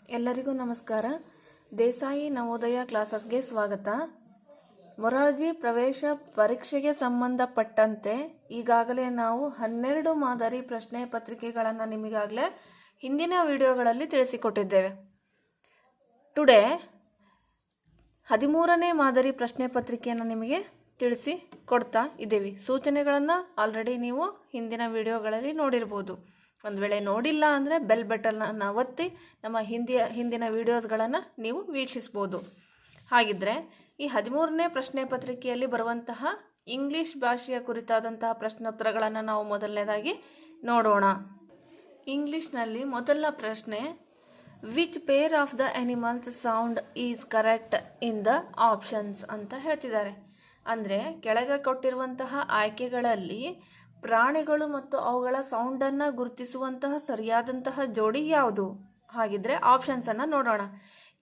ಎಲ್ಲರಿಗೂ ನಮಸ್ಕಾರ. ದೇಸಾಯಿ ನವೋದಯ ಕ್ಲಾಸಸ್ಗೆ ಸ್ವಾಗತ. ಮೊರಾರ್ಜಿ ಪ್ರವೇಶ ಪರೀಕ್ಷೆಗೆ ಸಂಬಂಧಪಟ್ಟಂತೆ ಈಗಾಗಲೇ ನಾವು 12 ಮಾದರಿ ಪ್ರಶ್ನೆ ಪತ್ರಿಕೆಗಳನ್ನು ನಿಮಗಾಗಲೇ ಹಿಂದಿನ ವಿಡಿಯೋಗಳಲ್ಲಿ ತಿಳಿಸಿಕೊಟ್ಟಿದ್ದೇವೆ. ಟುಡೇ 13ನೇ ಮಾದರಿ ಪ್ರಶ್ನೆ ಪತ್ರಿಕೆಯನ್ನು ನಿಮಗೆ ತಿಳಿಸಿ ಕೊಡ್ತಾ ಇದ್ದೇವೆ. ಸೂಚನೆಗಳನ್ನು ಆಲ್ರೆಡಿ ನೀವು ಹಿಂದಿನ ವಿಡಿಯೋಗಳಲ್ಲಿ ನೋಡಿರ್ಬೋದು. ಒಂದು ವೇಳೆ ನೋಡಿಲ್ಲ ಅಂದರೆ ಬೆಲ್ ಬಟನ್ನ ಒತ್ತಿ ನಮ್ಮ ಹಿಂದಿನ ವಿಡಿಯೋಸ್ಗಳನ್ನು ನೀವು ವೀಕ್ಷಿಸ್ಬೋದು. ಹಾಗಿದ್ದರೆ ಈ 13ನೇ ಪ್ರಶ್ನೆ ಪತ್ರಿಕೆಯಲ್ಲಿ ಬರುವಂತಹ ಇಂಗ್ಲಿಷ್ ಭಾಷೆಯ ಕುರಿತಾದಂತಹ ಪ್ರಶ್ನೋತ್ತರಗಳನ್ನು ನಾವು ಮೊದಲನೇದಾಗಿ ನೋಡೋಣ. ಇಂಗ್ಲಿಷ್ನಲ್ಲಿ ಮೊದಲ ಪ್ರಶ್ನೆ, which pair of the animals sound is correct in the options ಅಂತ ಹೇಳ್ತಿದ್ದಾರೆ. ಅಂದರೆ ಕೆಳಗೆ ಕೊಟ್ಟಿರುವಂತಹ ಆಯ್ಕೆಗಳಲ್ಲಿ ಪ್ರಾಣಿಗಳು ಮತ್ತು ಅವುಗಳ ಸೌಂಡನ್ನು ಗುರುತಿಸುವಂತಹ ಸರಿಯಾದಂತಹ ಜೋಡಿ ಯಾವುದು? ಹಾಗಿದ್ರೆ ಆಪ್ಷನ್ಸನ್ನು ನೋಡೋಣ.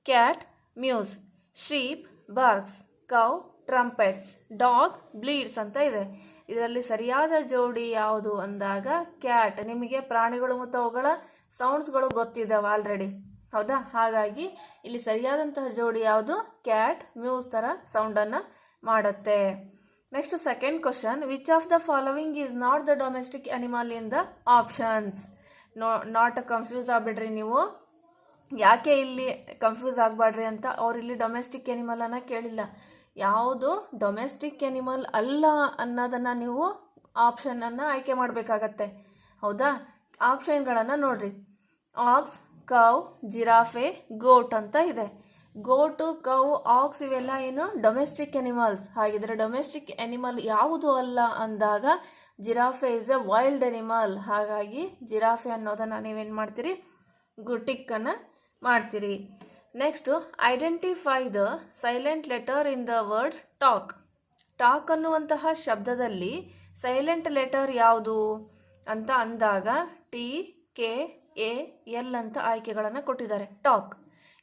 Cat muse, sheep barks, cow trumpets, dog bleeds ಅಂತ ಇದೆ. ಇದರಲ್ಲಿ ಸರಿಯಾದ ಜೋಡಿ ಯಾವುದು ಅಂದಾಗ ಕ್ಯಾಟ್. ನಿಮಗೆ ಪ್ರಾಣಿಗಳು ಮತ್ತು ಅವುಗಳ ಸೌಂಡ್ಸ್ಗಳು ಗೊತ್ತಿದ್ದಾವೆ ಆಲ್ರೆಡಿ, ಹೌದಾ? ಹಾಗಾಗಿ ಇಲ್ಲಿ ಸರಿಯಾದಂತಹ ಜೋಡಿ ಯಾವುದು? ಕ್ಯಾಟ್ ಮ್ಯೂಸ್ ಥರ ಸೌಂಡನ್ನು ಮಾಡುತ್ತೆ. Next second question, which of the following is not the domestic animal in the options? Not confuse ಆಗ್ಬಿಡ್ರಿ ನೀವು. ಯಾಕೆ ಇಲ್ಲಿ ಕನ್ಫ್ಯೂಸ್ ಆಗಬೇಡ್ರಿ ಅಂತ, ಅವ್ರು ಇಲ್ಲಿ ಡೊಮೆಸ್ಟಿಕ್ ಅನಿಮಲನ್ನು ಕೇಳಿಲ್ಲ. ಯಾವುದು ಡೊಮೆಸ್ಟಿಕ್ ಅನಿಮಲ್ ಅಲ್ಲ ಅನ್ನೋದನ್ನು ನೀವು ಆಪ್ಷನನ್ನು ಆಯ್ಕೆ ಮಾಡಬೇಕಾಗತ್ತೆ, ಹೌದಾ? ಆಪ್ಷನ್ಗಳನ್ನು ನೋಡ್ರಿ. ಆಕ್ಸ್, ಕೌ, ಜಿರಾಫೆ, ಗೋಟ್ ಅಂತ ಇದೆ. ಗೋಟು, ಕೌ, ಆಕ್ಸ್ ಇವೆಲ್ಲ ಏನು ಡೊಮೆಸ್ಟಿಕ್ ಅನಿಮಲ್ಸ್. ಹಾಗಿದ್ರೆ ಡೊಮೆಸ್ಟಿಕ್ ಅನಿಮಲ್ ಯಾವುದು ಅಲ್ಲ ಅಂದಾಗ giraffe is A wild animal. ಹಾಗಾಗಿ ಜಿರಾಫೆ ಅನ್ನೋದನ್ನು ನೀವೇನು ಮಾಡ್ತೀರಿ? ಟಿಕ್ಕನ್ನು ಮಾಡ್ತೀರಿ. Next, identify the silent letter in the word talk. Talk ಅನ್ನುವಂತಹ ಶಬ್ದದಲ್ಲಿ ಸೈಲೆಂಟ್ ಲೆಟರ್ ಯಾವುದು ಅಂತ ಅಂದಾಗ ಟಿ, ಕೆ, ಎ, ಎಲ್ ಅಂತ ಆಯ್ಕೆಗಳನ್ನು ಕೊಟ್ಟಿದ್ದಾರೆ. ಟಾಕ್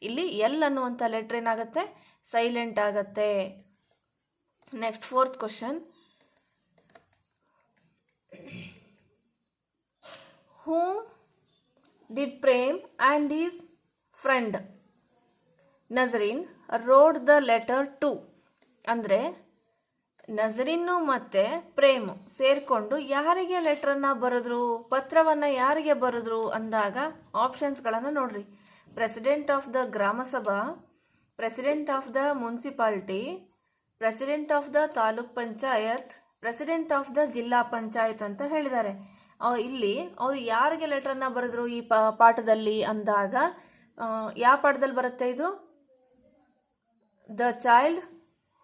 ಇಲ್ಲಿ ಎಲ್ ಅನ್ನುವಂಥ ಲೆಟ್ರ್ ಏನಾಗುತ್ತೆ? ಸೈಲೆಂಟ್ ಆಗತ್ತೆ. Next fourth question, who did Prem and his friend Nazarin wrote the letter to? ಅಂದರೆ ನಜರಿನ್ನು ಮತ್ತು ಪ್ರೇಮ್ ಸೇರಿಕೊಂಡು ಯಾರಿಗೆ ಲೆಟ್ರನ್ನು ಬರೆದ್ರು, ಪತ್ರವನ್ನು ಯಾರಿಗೆ ಬರೆದ್ರು ಅಂದಾಗ ಆಪ್ಷನ್ಸ್ಗಳನ್ನು ನೋಡ್ರಿ. ಪ್ರೆಸಿಡೆಂಟ್ ಆಫ್ ದ ಗ್ರಾಮ ಸಭಾ, president of the municipality, president of the taluk panchayat, president of the ಜಿಲ್ಲಾ ಪಂಚಾಯತ್ ಅಂತ ಹೇಳಿದ್ದಾರೆ. ಇಲ್ಲಿ ಅವರು ಯಾರಿಗೆ ಲೆಟ್ರನ್ನು ಬರೆದ್ರು ಈ ಪಾಠದಲ್ಲಿ ಅಂದಾಗ ಯಾವ ಪಾಠದಲ್ಲಿ ಬರುತ್ತೆ ಇದು? The child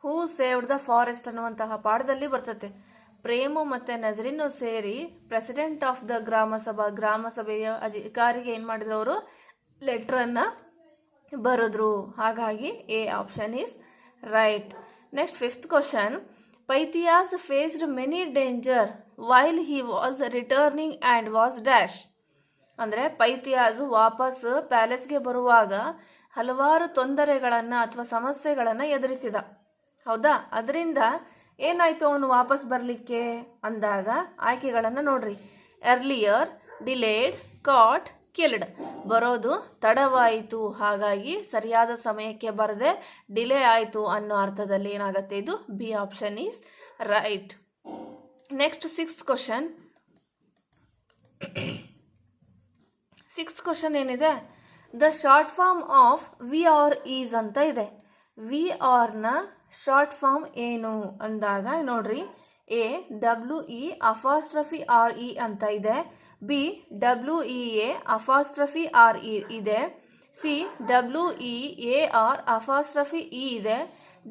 who saved the forest ಅನ್ನುವಂತಹ ಪಾಠದಲ್ಲಿ ಬರ್ತದೆ. ಪ್ರೇಮು ಮತ್ತು ನಜರಿನ್ನು ಸೇರಿ ಪ್ರೆಸಿಡೆಂಟ್ ಆಫ್ ದ ಗ್ರಾಮ ಸಭೆಯ ಅಧಿಕಾರಿಗೆ ಏನು ಮಾಡಿದ್ರು? ಅವರು ಲೆಟ್ರನ್ನು ಬರೆದ್ರು. ಹಾಗಾಗಿ A option is right. Next fifth question, Pythias faced many danger while he was returning and was dash. ಅಂದರೆ ಪೈಥಿಯಾಸು ವಾಪಸ್ ಪ್ಯಾಲೇಸ್ಗೆ ಬರುವಾಗ ಹಲವಾರು ತೊಂದರೆಗಳನ್ನು ಅಥವಾ ಸಮಸ್ಯೆಗಳನ್ನು ಎದುರಿಸಿದ, ಹೌದಾ? ಅದರಿಂದ ಏನಾಯಿತು ಅವನು ವಾಪಸ್ ಬರಲಿಕ್ಕೆ ಅಂದಾಗ ಆಯ್ಕೆಗಳನ್ನು ನೋಡ್ರಿ. ಎರ್ಲಿಯರ್, ಡಿಲೇಡ್, ಕಾಟ್, ಕಿಲ್ಡ್. ಬರೋದು ತಡವಾಯಿತು, ಹಾಗಾಗಿ ಸರಿಯಾದ ಸಮಯಕ್ಕೆ ಬರದೆ ಡಿಲೇ ಆಯಿತು ಅನ್ನೋ ಅರ್ಥದಲ್ಲಿ ಏನಾಗುತ್ತೆ? ಇದು B option is right. Next sixth question ಏನಿದೆ? The short form of we are is ಅಂತ ಇದೆ. ವಿ ಆರ್ನ ಶಾರ್ಟ್ ಫಾರ್ಮ್ ಏನು ಅಂದಾಗ ನೋಡ್ರಿ. A W E apostrophe R E ಅಂತ ಇದೆ. B W E A apostrophe R E ಇದೆ. C W E A R apostrophe E ಇದೆ.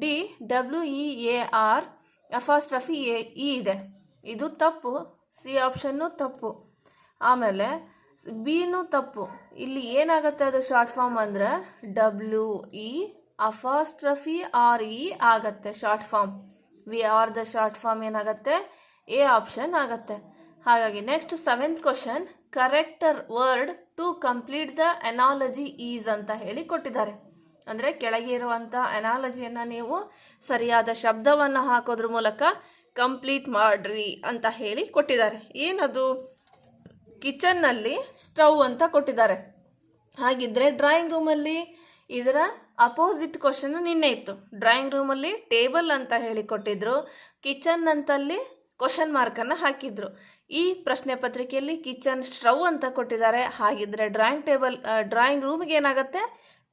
D W E A R apostrophe A E ಇದೆ. ಇದು ತಪ್ಪು. ಸಿ ಆಪ್ಷನ್ನು ತಪ್ಪು. ಆಮೇಲೆ ಬಿನೂ ತಪ್ಪು. ಇಲ್ಲಿ ಏನಾಗುತ್ತೆ ಅದು ಶಾರ್ಟ್ ಫಾರ್ಮ್ ಅಂದರೆ W E apostrophe R E ಆಗತ್ತೆ short form. We are the short form ಏನಾಗುತ್ತೆ? ಎ ಆಪ್ಷನ್ ಆಗತ್ತೆ. ಹಾಗಾಗಿ next seventh question, correct word to complete the analogy is ಅಂತ ಹೇಳಿ ಕೊಟ್ಟಿದ್ದಾರೆ. ಅಂದರೆ ಕೆಳಗೆ ಇರುವಂಥ ಅನಾಲಜಿಯನ್ನು ನೀವು ಸರಿಯಾದ ಶಬ್ದವನ್ನು ಹಾಕೋದ್ರ ಮೂಲಕ ಕಂಪ್ಲೀಟ್ ಮಾಡ್ರಿ ಅಂತ ಹೇಳಿ ಕೊಟ್ಟಿದ್ದಾರೆ. ಏನದು? ಕಿಚನ್ನಲ್ಲಿ ಸ್ಟವ್ ಅಂತ ಕೊಟ್ಟಿದ್ದಾರೆ. ಹಾಗಿದ್ರೆ ಡ್ರಾಯಿಂಗ್ ರೂಮಲ್ಲಿ ಇದರ ಅಪೋಸಿಟ್ ಕ್ವಶನ್ ನಿನ್ನೆ ಇತ್ತು. ಡ್ರಾಯಿಂಗ್ ರೂಮಲ್ಲಿ ಟೇಬಲ್ ಅಂತ ಹೇಳಿಕೊಟ್ಟಿದ್ರು, ಕಿಚನ್ ಅಂತಲ್ಲಿ ಕ್ವಶನ್ ಮಾರ್ಕನ್ನು ಹಾಕಿದ್ರು. ಈ ಪ್ರಶ್ನೆ ಪತ್ರಿಕೆಯಲ್ಲಿ ಕಿಚನ್ ಸ್ಟವ್ ಅಂತ ಕೊಟ್ಟಿದ್ದಾರೆ. ಹಾಗಿದ್ರೆ ಡ್ರಾಯಿಂಗ್ ರೂಮ್ಗೆ ಏನಾಗುತ್ತೆ,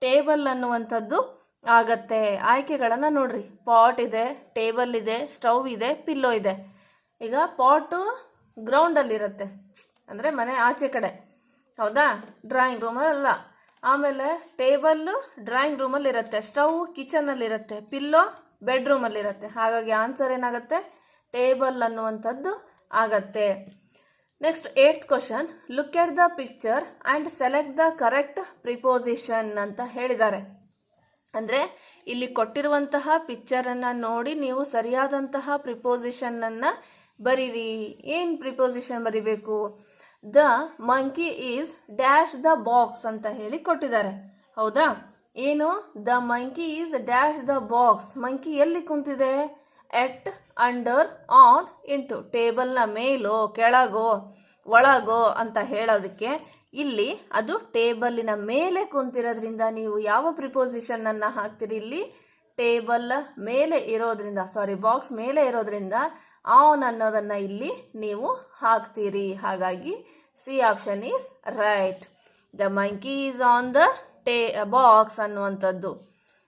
ಟೇಬಲ್ ಅನ್ನುವಂಥದ್ದು ಆಗತ್ತೆ. ಆಯ್ಕೆಗಳನ್ನು ನೋಡ್ರಿ, ಪಾಟ್ ಇದೆ, ಟೇಬಲ್ ಇದೆ, ಸ್ಟವ್ ಇದೆ, ಪಿಲ್ಲೋ ಇದೆ. ಈಗ ಪಾಟು ಗ್ರೌಂಡಲ್ಲಿರುತ್ತೆ, ಅಂದರೆ ಮನೆ ಆಚೆ ಕಡೆ, ಹೌದಾ, ಡ್ರಾಯಿಂಗ್ ರೂಮಲ್ಲ. ಆಮೇಲೆ ಟೇಬಲ್ಲು ಡ್ರಾಯಿಂಗ್ ರೂಮಲ್ಲಿರುತ್ತೆ, ಸ್ಟವ್ ಕಿಚನಲ್ಲಿರುತ್ತೆ, ಪಿಲ್ಲೋ ಬೆಡ್ರೂಮಲ್ಲಿರುತ್ತೆ. ಹಾಗಾಗಿ ಆನ್ಸರ್ ಏನಾಗುತ್ತೆ, ಟೇಬಲ್ ಅನ್ನುವಂಥದ್ದು ಆಗತ್ತೆ. Next 8th question, look at the picture and select the correct preposition ಅಂತ ಹೇಳಿದ್ದಾರೆ. ಅಂದರೆ ಇಲ್ಲಿ ಕೊಟ್ಟಿರುವಂತಹ ಪಿಕ್ಚರನ್ನು ನೋಡಿ ನೀವು ಸರಿಯಾದಂತಹ ಪ್ರಿಪೋಸಿಷನ್ನನ್ನು ಬರೀರಿ. ಏನು ಪ್ರಿಪೋಸಿಷನ್ ಬರಿಬೇಕು? The monkey is dash the box ಅಂತ ಹೇಳಿ ಕೊಟ್ಟಿದ್ದಾರೆ, ಹೌದಾ. ಏನು? The monkey is dash the box. Monkey ಎಲ್ಲಿ ಕುಂತಿದೆ? ಎಟ್, ಅಂಡರ್, ಆನ್, ಇಂಟು. ಟೇಬಲ್ನ ಮೇಲೋ ಕೆಳಗೋ ಒಳಗೋ ಅಂತ ಹೇಳೋದಕ್ಕೆ ಇಲ್ಲಿ ಅದು ಟೇಬಲಿನ ಮೇಲೆ ಕುಂತಿರೋದ್ರಿಂದ ನೀವು ಯಾವ ಪ್ರಿಪೋಸಿಷನ್ನನ್ನು ಹಾಕ್ತೀರಿ? ಇಲ್ಲಿ ಟೇಬಲ್ ಮೇಲೆ ಇರೋದ್ರಿಂದ, ಬಾಕ್ಸ್ ಮೇಲೆ ಇರೋದ್ರಿಂದ ಆನ್ ಅನ್ನೋದನ್ನು ಇಲ್ಲಿ ನೀವು ಹಾಕ್ತೀರಿ. ಹಾಗಾಗಿ C option is right. The monkey is on the box ಅನ್ನುವಂಥದ್ದು.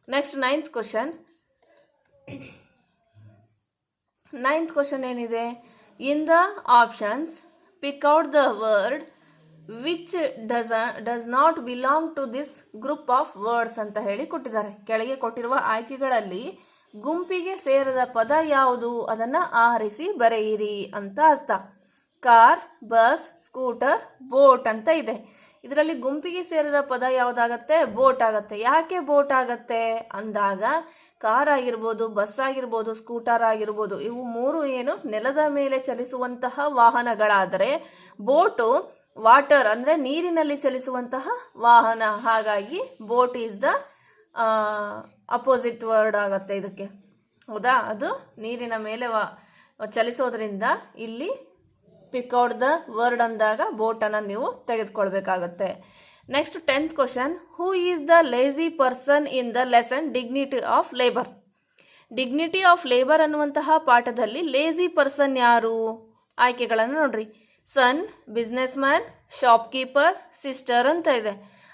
Next 9th question. 9th question ಏನಿದೆ? In the options pick out the word which does not belong to this group of words ಅಂತ ಹೇಳಿ ಕೊಟ್ಟಿದ್ದಾರೆ. ಕೆಳಗೆ ಕೊಟ್ಟಿರುವ ಆಯ್ಕೆಗಳಲ್ಲಿ ಗುಂಪಿಗೆ ಸೇರದ ಪದ ಯಾವುದು, ಅದನ್ನು ಆರಿಸಿ ಬರೆಯಿರಿ ಅಂತ ಅರ್ಥ. ಕಾರ್, ಬಸ್, ಸ್ಕೂಟರ್, ಬೋಟ್ ಅಂತ ಇದೆ. ಇದರಲ್ಲಿ ಗುಂಪಿಗೆ ಸೇರಿದ ಪದ ಯಾವುದಾಗತ್ತೆ? ಬೋಟ್ ಆಗತ್ತೆ. ಯಾಕೆ ಬೋಟ್ ಆಗತ್ತೆ ಅಂದಾಗ, ಕಾರ್ ಆಗಿರ್ಬೋದು, ಬಸ್ ಆಗಿರ್ಬೋದು, ಸ್ಕೂಟರ್ ಆಗಿರ್ಬೋದು, ಇವು ಮೂರು ಏನು ನೆಲದ ಮೇಲೆ ಚಲಿಸುವಂತಹ ವಾಹನಗಳಾದರೆ ಬೋಟು ವಾಟರ್ ಅಂದರೆ ನೀರಿನಲ್ಲಿ ಚಲಿಸುವಂತಹ ವಾಹನ. ಹಾಗಾಗಿ boat is the opposite word ಆಗತ್ತೆ ಇದಕ್ಕೆ, ಹೌದಾ. ಅದು ನೀರಿನ ಮೇಲೆ ಚಲಿಸೋದ್ರಿಂದ ಇಲ್ಲಿ ಪಿಕ್ ಔಟ್ ದ ವರ್ಡ್ ಅಂದಾಗ ಬೋಟನ್ನು ನೀವು ತೆಗೆದುಕೊಳ್ಬೇಕಾಗತ್ತೆ. Next 10th question. Who is the lazy person in the lesson dignity of labour? Dignity of labour ಅನ್ನುವಂತಹ ಪಾಠದಲ್ಲಿ ಲೇಜಿ ಪರ್ಸನ್ ಯಾರು? ಆಯ್ಕೆಗಳನ್ನು ನೋಡ್ರಿ. Son, businessman, shopkeeper, sister ಅಂತ ಇದೆ.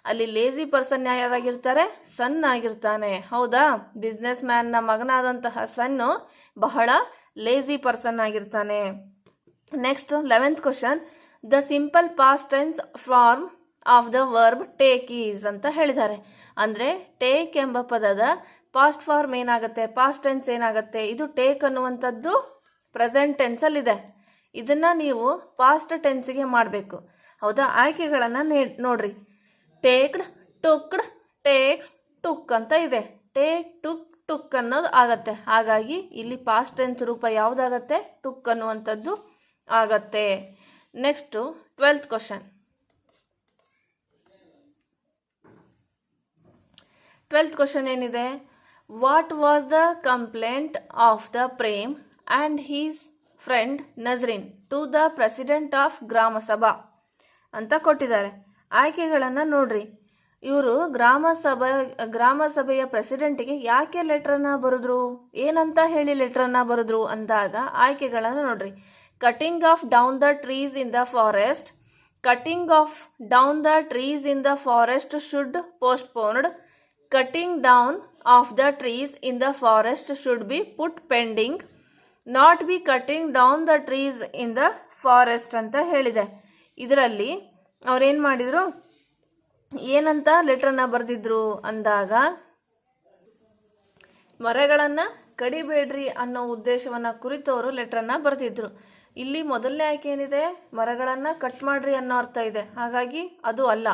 ಅಲ್ಲಿ ಲೇಜಿ ಪರ್ಸನ್ ಯಾರಾಗಿರ್ತಾರೆ? ಸನ್ ಆಗಿರ್ತಾನೆ, ಹೌದಾ. ಬಿಸ್ನೆಸ್ ಮ್ಯಾನ್ನ ಮಗನಾದಂತಹ ಸನ್ನು ಬಹಳ ಲೇಜಿ ಪರ್ಸನ್ ಆಗಿರ್ತಾನೆ. Next 11th question. The simple past tense form of the verb take is ಅಂತ ಹೇಳಿದ್ದಾರೆ. ಅಂದರೆ ಟೇಕ್ ಎಂಬ ಪದದ ಪಾಸ್ಟ್ ಫಾರ್ಮ್ ಏನಾಗುತ್ತೆ, ಪಾಸ್ಟ್ ಟೆನ್ಸ್ ಏನಾಗುತ್ತೆ? ಇದು ಟೇಕ್ ಅನ್ನುವಂಥದ್ದು ಪ್ರೆಸೆಂಟ್ ಟೆನ್ಸಲ್ಲಿದೆ. ಇದನ್ನು ನೀವು ಪಾಸ್ಟ್ ಟೆನ್ಸಿಗೆ ಮಾಡಬೇಕು, ಹೌದಾ. ಆಯ್ಕೆಗಳನ್ನು ನೋಡ್ರಿ. ಟೇಕ್ಡ್, ಟುಕ್ಡ್, ಟೇಕ್ಸ್, ಟುಕ್ ಅಂತ ಇದೆ. ಟೇಕ್, ಟುಕ್ ಅನ್ನೋದು ಆಗತ್ತೆ. ಹಾಗಾಗಿ ಇಲ್ಲಿ ಪಾಸ್ಟ್ ಟೆನ್ಸ್ ರೂಪ ಯಾವುದಾಗತ್ತೆ? ಟುಕ್ ಅನ್ನುವಂಥದ್ದು ಆಗತ್ತೆ. Next 12th question. 12th question ಏನಿದೆ? What was the complaint of the Prem and his friend Nazrin to the president of gram sabha ಅಂತ ಕೊಟ್ಟಿದ್ದಾರೆ. ಆಯ್ಕೆಗಳನ್ನು ನೋಡ್ರಿ. ಇವರು ಗ್ರಾಮ ಸಭೆಯ ಪ್ರೆಸಿಡೆಂಟಿಗೆ ಯಾಕೆ ಲೆಟ್ರನ್ನ ಬರೆದ್ರು, ಏನಂತ ಹೇಳಿ ಲೆಟ್ರನ್ನ ಬರೆದ್ರು ಅಂದಾಗ ಆಯ್ಕೆಗಳನ್ನು ನೋಡ್ರಿ. Cutting of down the trees in the forest, cutting of down the trees in the forest should postponed, cutting down off the trees in the forest should be put pending, not be cutting down the trees in the forest ಅಂತ ಹೇಳಿದೆ. ಇದರಲ್ಲಿ ಅವ್ರೇನು ಮಾಡಿದರು, ಏನಂತ ಲೆಟ್ರನ್ನ ಬರೆದಿದ್ರು ಅಂದಾಗ ಮರಗಳನ್ನು ಕಡಿಬೇಡ್ರಿ ಅನ್ನೋ ಉದ್ದೇಶವನ್ನು ಕುರಿತು ಅವರು ಲೆಟ್ರನ್ನ ಬರೆದಿದ್ರು. ಇಲ್ಲಿ ಮೊದಲನೇ ಆಯ್ಕೆ ಏನಿದೆ, ಮರಗಳನ್ನು ಕಟ್ ಮಾಡ್ರಿ ಅನ್ನೋ ಅರ್ಥ ಇದೆ. ಹಾಗಾಗಿ ಅದು ಅಲ್ಲ.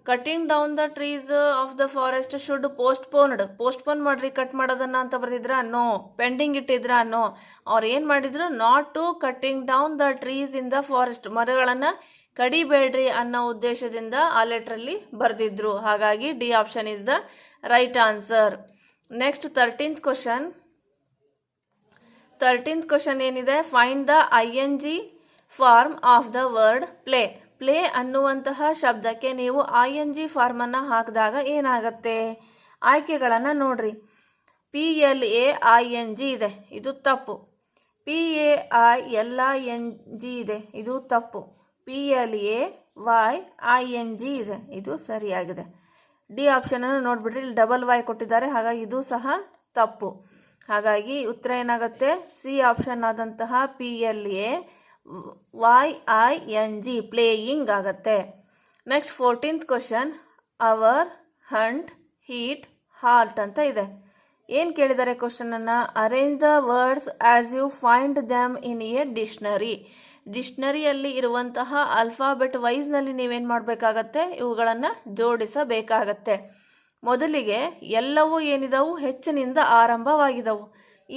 Cutting down the trees of the forest should postpone ಮಾಡ್ರಿ ಕಟ್ ಮಾಡೋದನ್ನ ಅಂತ ಬರೆದಿದ್ರ? ನೋ. ಪೆಂಡಿಂಗ್ ಇಟ್ಟಿದ್ರ? ನೋ. ಅವ್ರು ಏನು ಮಾಡಿದ್ರು, not to cutting down the trees in the forest, ಮರಗಳನ್ನು ಕಡಿಬೇಡ್ರಿ ಅನ್ನೋ ಉದ್ದೇಶದಿಂದ ಆ ಲೆಟ್ರಲ್ಲಿ ಬರೆದಿದ್ರು. ಹಾಗಾಗಿ D option is the right answer. Next 13th question. 13th question ಏನಿದೆ? Find the ING form of the word play. Play ಅನ್ನುವಂತಹ ಶಬ್ದಕ್ಕೆ ನೀವು ING ಫಾರ್ಮನ್ನು ಹಾಕಿದಾಗ ಏನಾಗುತ್ತೆ? ಆಯ್ಕೆಗಳನ್ನು ನೋಡ್ರಿ. PLAING ಇದೆ, ಇದು ತಪ್ಪು. PAILING ಇದೆ, ಇದು ತಪ್ಪು. PLAYING ಇದೆ, ಇದು ಸರಿಯಾಗಿದೆ. ಡಿ ಆಪ್ಷನನ್ನು ನೋಡಿಬಿಡ್ರಿ, ಇಲ್ಲಿ ಡಬಲ್ Y ಕೊಟ್ಟಿದ್ದಾರೆ, ಹಾಗಾಗಿ ಇದು ಸಹ ತಪ್ಪು. ಹಾಗಾಗಿ ಉತ್ತರ ಏನಾಗುತ್ತೆ? ಸಿ ಆಪ್ಷನ್ ಆದಂತಹ PLAYING ಪ್ಲೇಯಿಂಗ್ ಆಗುತ್ತೆ. Next 14th question, hour, hunt, heat, heart ಅಂತ ಇದೆ. ಏನು ಕೇಳಿದ್ದಾರೆ ಕ್ವಶನನ್ನು? Arrange the words as you find them in a dictionary. ಡಿಕ್ಷನರಿಯಲ್ಲಿ ಇರುವಂತಹ ಆಲ್ಫಾಬೆಟ್ ವೈಸ್ನಲ್ಲಿ ನೀವೇನು ಮಾಡಬೇಕಾಗತ್ತೆ? ಇವುಗಳನ್ನು ಜೋಡಿಸಬೇಕಾಗತ್ತೆ. ಮೊದಲಿಗೆ ಎಲ್ಲವೂ ಏನಿದವು? ಹೆಚ್ಚಿನಿಂದ ಆರಂಭವಾಗಿದ್ದವು.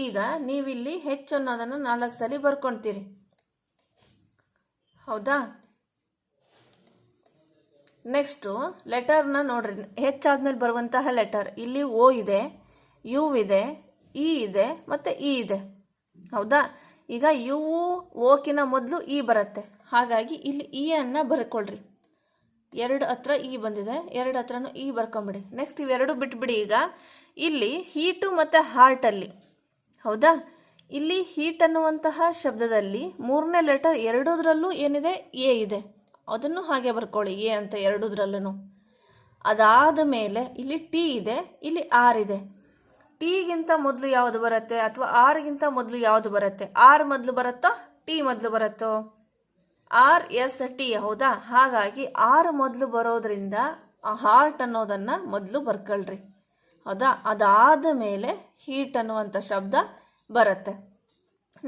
ಈಗ ನೀವಿಲ್ಲಿ ಹೆಚ್ಚು ಅನ್ನೋದನ್ನು 4 ಸಲ ಬರ್ಕೊಳ್ತೀರಿ, ಹೌದಾ? ನೆಕ್ಸ್ಟು ಲೆಟರ್ನ ನೋಡ್ರಿ, ಹೆಚ್ಚಾದ್ಮೇಲೆ ಬರುವಂತಹ ಲೆಟರ್. ಇಲ್ಲಿ O ಇದೆ, U ಇದೆ, E ಇದೆ ಮತ್ತು E ಇದೆ, ಹೌದಾ? ಈಗ ಯು ಓಕಿನ ಮೊದಲು ಇ ಬರುತ್ತೆ, ಹಾಗಾಗಿ ಇಲ್ಲಿ ಇ ಅನ್ನು ಬರ್ಕೊಳ್ರಿ. 2 ಹತ್ರ ಇ ಬಂದಿದೆ, 2 ಹತ್ರನೂ ಇ ಬರ್ಕೊಂಬಿಡಿ. ನೆಕ್ಸ್ಟ್ ಇವೆರಡು ಬಿಟ್ಬಿಡಿ. ಈಗ ಇಲ್ಲಿ ಹೀಟು ಮತ್ತು ಹಾರ್ಟಲ್ಲಿ, ಹೌದಾ? ಇಲ್ಲಿ ಹೀಟ್ ಅನ್ನುವಂತಹ ಶಬ್ದದಲ್ಲಿ 3ನೇ ಲೆಟರ್ ಎರಡೂದ್ರಲ್ಲೂ ಏನಿದೆ? ಎ ಇದೆ, ಅದನ್ನು ಹಾಗೆ ಬರ್ಕೊಳ್ಳಿ, ಎ ಅಂತ ಎರಡೂದ್ರಲ್ಲೂ. ಅದಾದ ಮೇಲೆ ಇಲ್ಲಿ ಟಿ ಇದೆ, ಇಲ್ಲಿ ಆರ್ ಇದೆ. ಟಿಗಿಂತ ಮೊದಲು ಯಾವುದು ಬರುತ್ತೆ ಅಥವಾ ಆರ್ಗಿಂತ ಮೊದಲು ಯಾವುದು ಬರುತ್ತೆ? ಆರ್ ಮೊದಲು ಬರುತ್ತೋ ಟಿ ಮೊದಲು ಬರುತ್ತೋ? RST, ಹೌದಾ? ಹಾಗಾಗಿ ಆರ್ ಮೊದಲು ಬರೋದ್ರಿಂದ ಹಾರ್ಟ್ ಅನ್ನೋದನ್ನು ಮೊದಲು ಬರ್ಕೊಳ್ರಿ, ಹೌದಾ? ಅದಾದ ಮೇಲೆ ಹೀಟ್ ಅನ್ನುವಂಥ ಶಬ್ದ ಬರುತ್ತೆ.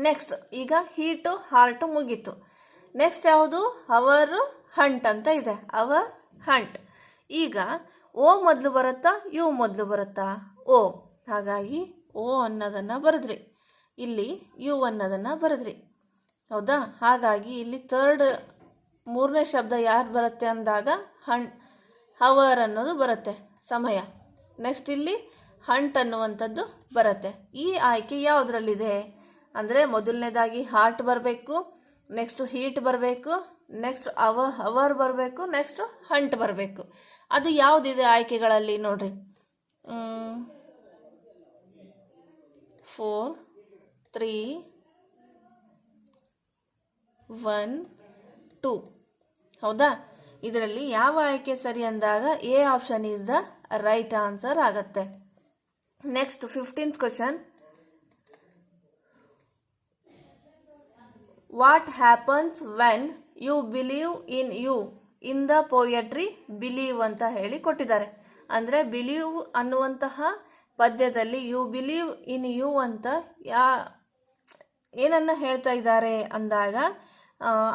ನೆಕ್ಸ್ಟ್ ಈಗ ಹೀಟು ಹಾರ್ಟು ಮುಗೀತು. ನೆಕ್ಸ್ಟ್ ಯಾವುದು? ಅವರ್, ಹಂಟ್ ಅಂತ ಇದೆ, ಅವರ್, ಹಂಟ್. ಈಗ ಓ ಮೊದಲು ಬರುತ್ತಾ ಯು ಮೊದಲು ಬರುತ್ತಾ? ಓ, ಹಾಗಾಗಿ ಓ ಅನ್ನೋದನ್ನು ಬರೆದ್ರಿ, ಇಲ್ಲಿ ಯು ಅನ್ನೋದನ್ನು ಬರೆದ್ರಿ, ಹೌದಾ? ಹಾಗಾಗಿ ಇಲ್ಲಿ ಮೂರನೇ ಶಬ್ದ ಯಾರು ಬರುತ್ತೆ ಅಂದಾಗ ಹವರ್ ಅನ್ನೋದು ಬರುತ್ತೆ, ಸಮಯ. ನೆಕ್ಸ್ಟ್ ಇಲ್ಲಿ ಹಂಟ್ ಅನ್ನುವಂಥದ್ದು ಬರುತ್ತೆ. ಈ ಆಯ್ಕೆ ಯಾವುದರಲ್ಲಿದೆ ಅಂದರೆ ಮೊದಲನೇದಾಗಿ ಹಾರ್ಟ್ ಬರಬೇಕು, ನೆಕ್ಸ್ಟು ಹೀಟ್ ಬರಬೇಕು, ನೆಕ್ಸ್ಟ್ ಅವರ್ ಬರಬೇಕು, ನೆಕ್ಸ್ಟು ಹಂಟ್ ಬರಬೇಕು. ಅದು ಯಾವುದಿದೆ ಆಯ್ಕೆಗಳಲ್ಲಿ ನೋಡ್ರಿ? 4, 3, 1, 2, ಹೌದಾ? ಇದರಲ್ಲಿ ಯಾವ ಆಯ್ಕೆ ಸರಿ ಅಂದಾಗ A option is the right answer ಆಗತ್ತೆ. Next 15th question, what happens when you believe in you in the poetry believe ಅಂತ ಹೇಳಿ ಕೊಟ್ಟಿದ್ದಾರೆ. ಅಂದರೆ ಬಿಲೀವ್ ಅನ್ನುವಂತಹ ಪದ್ಯದಲ್ಲಿ ಯು ಬಿಲೀವ್ ಇನ್ ಯು ಅಂತ ಏನನ್ನ ಹೇಳ್ತಾ ಇದ್ದಾರೆ ಅಂದಾಗ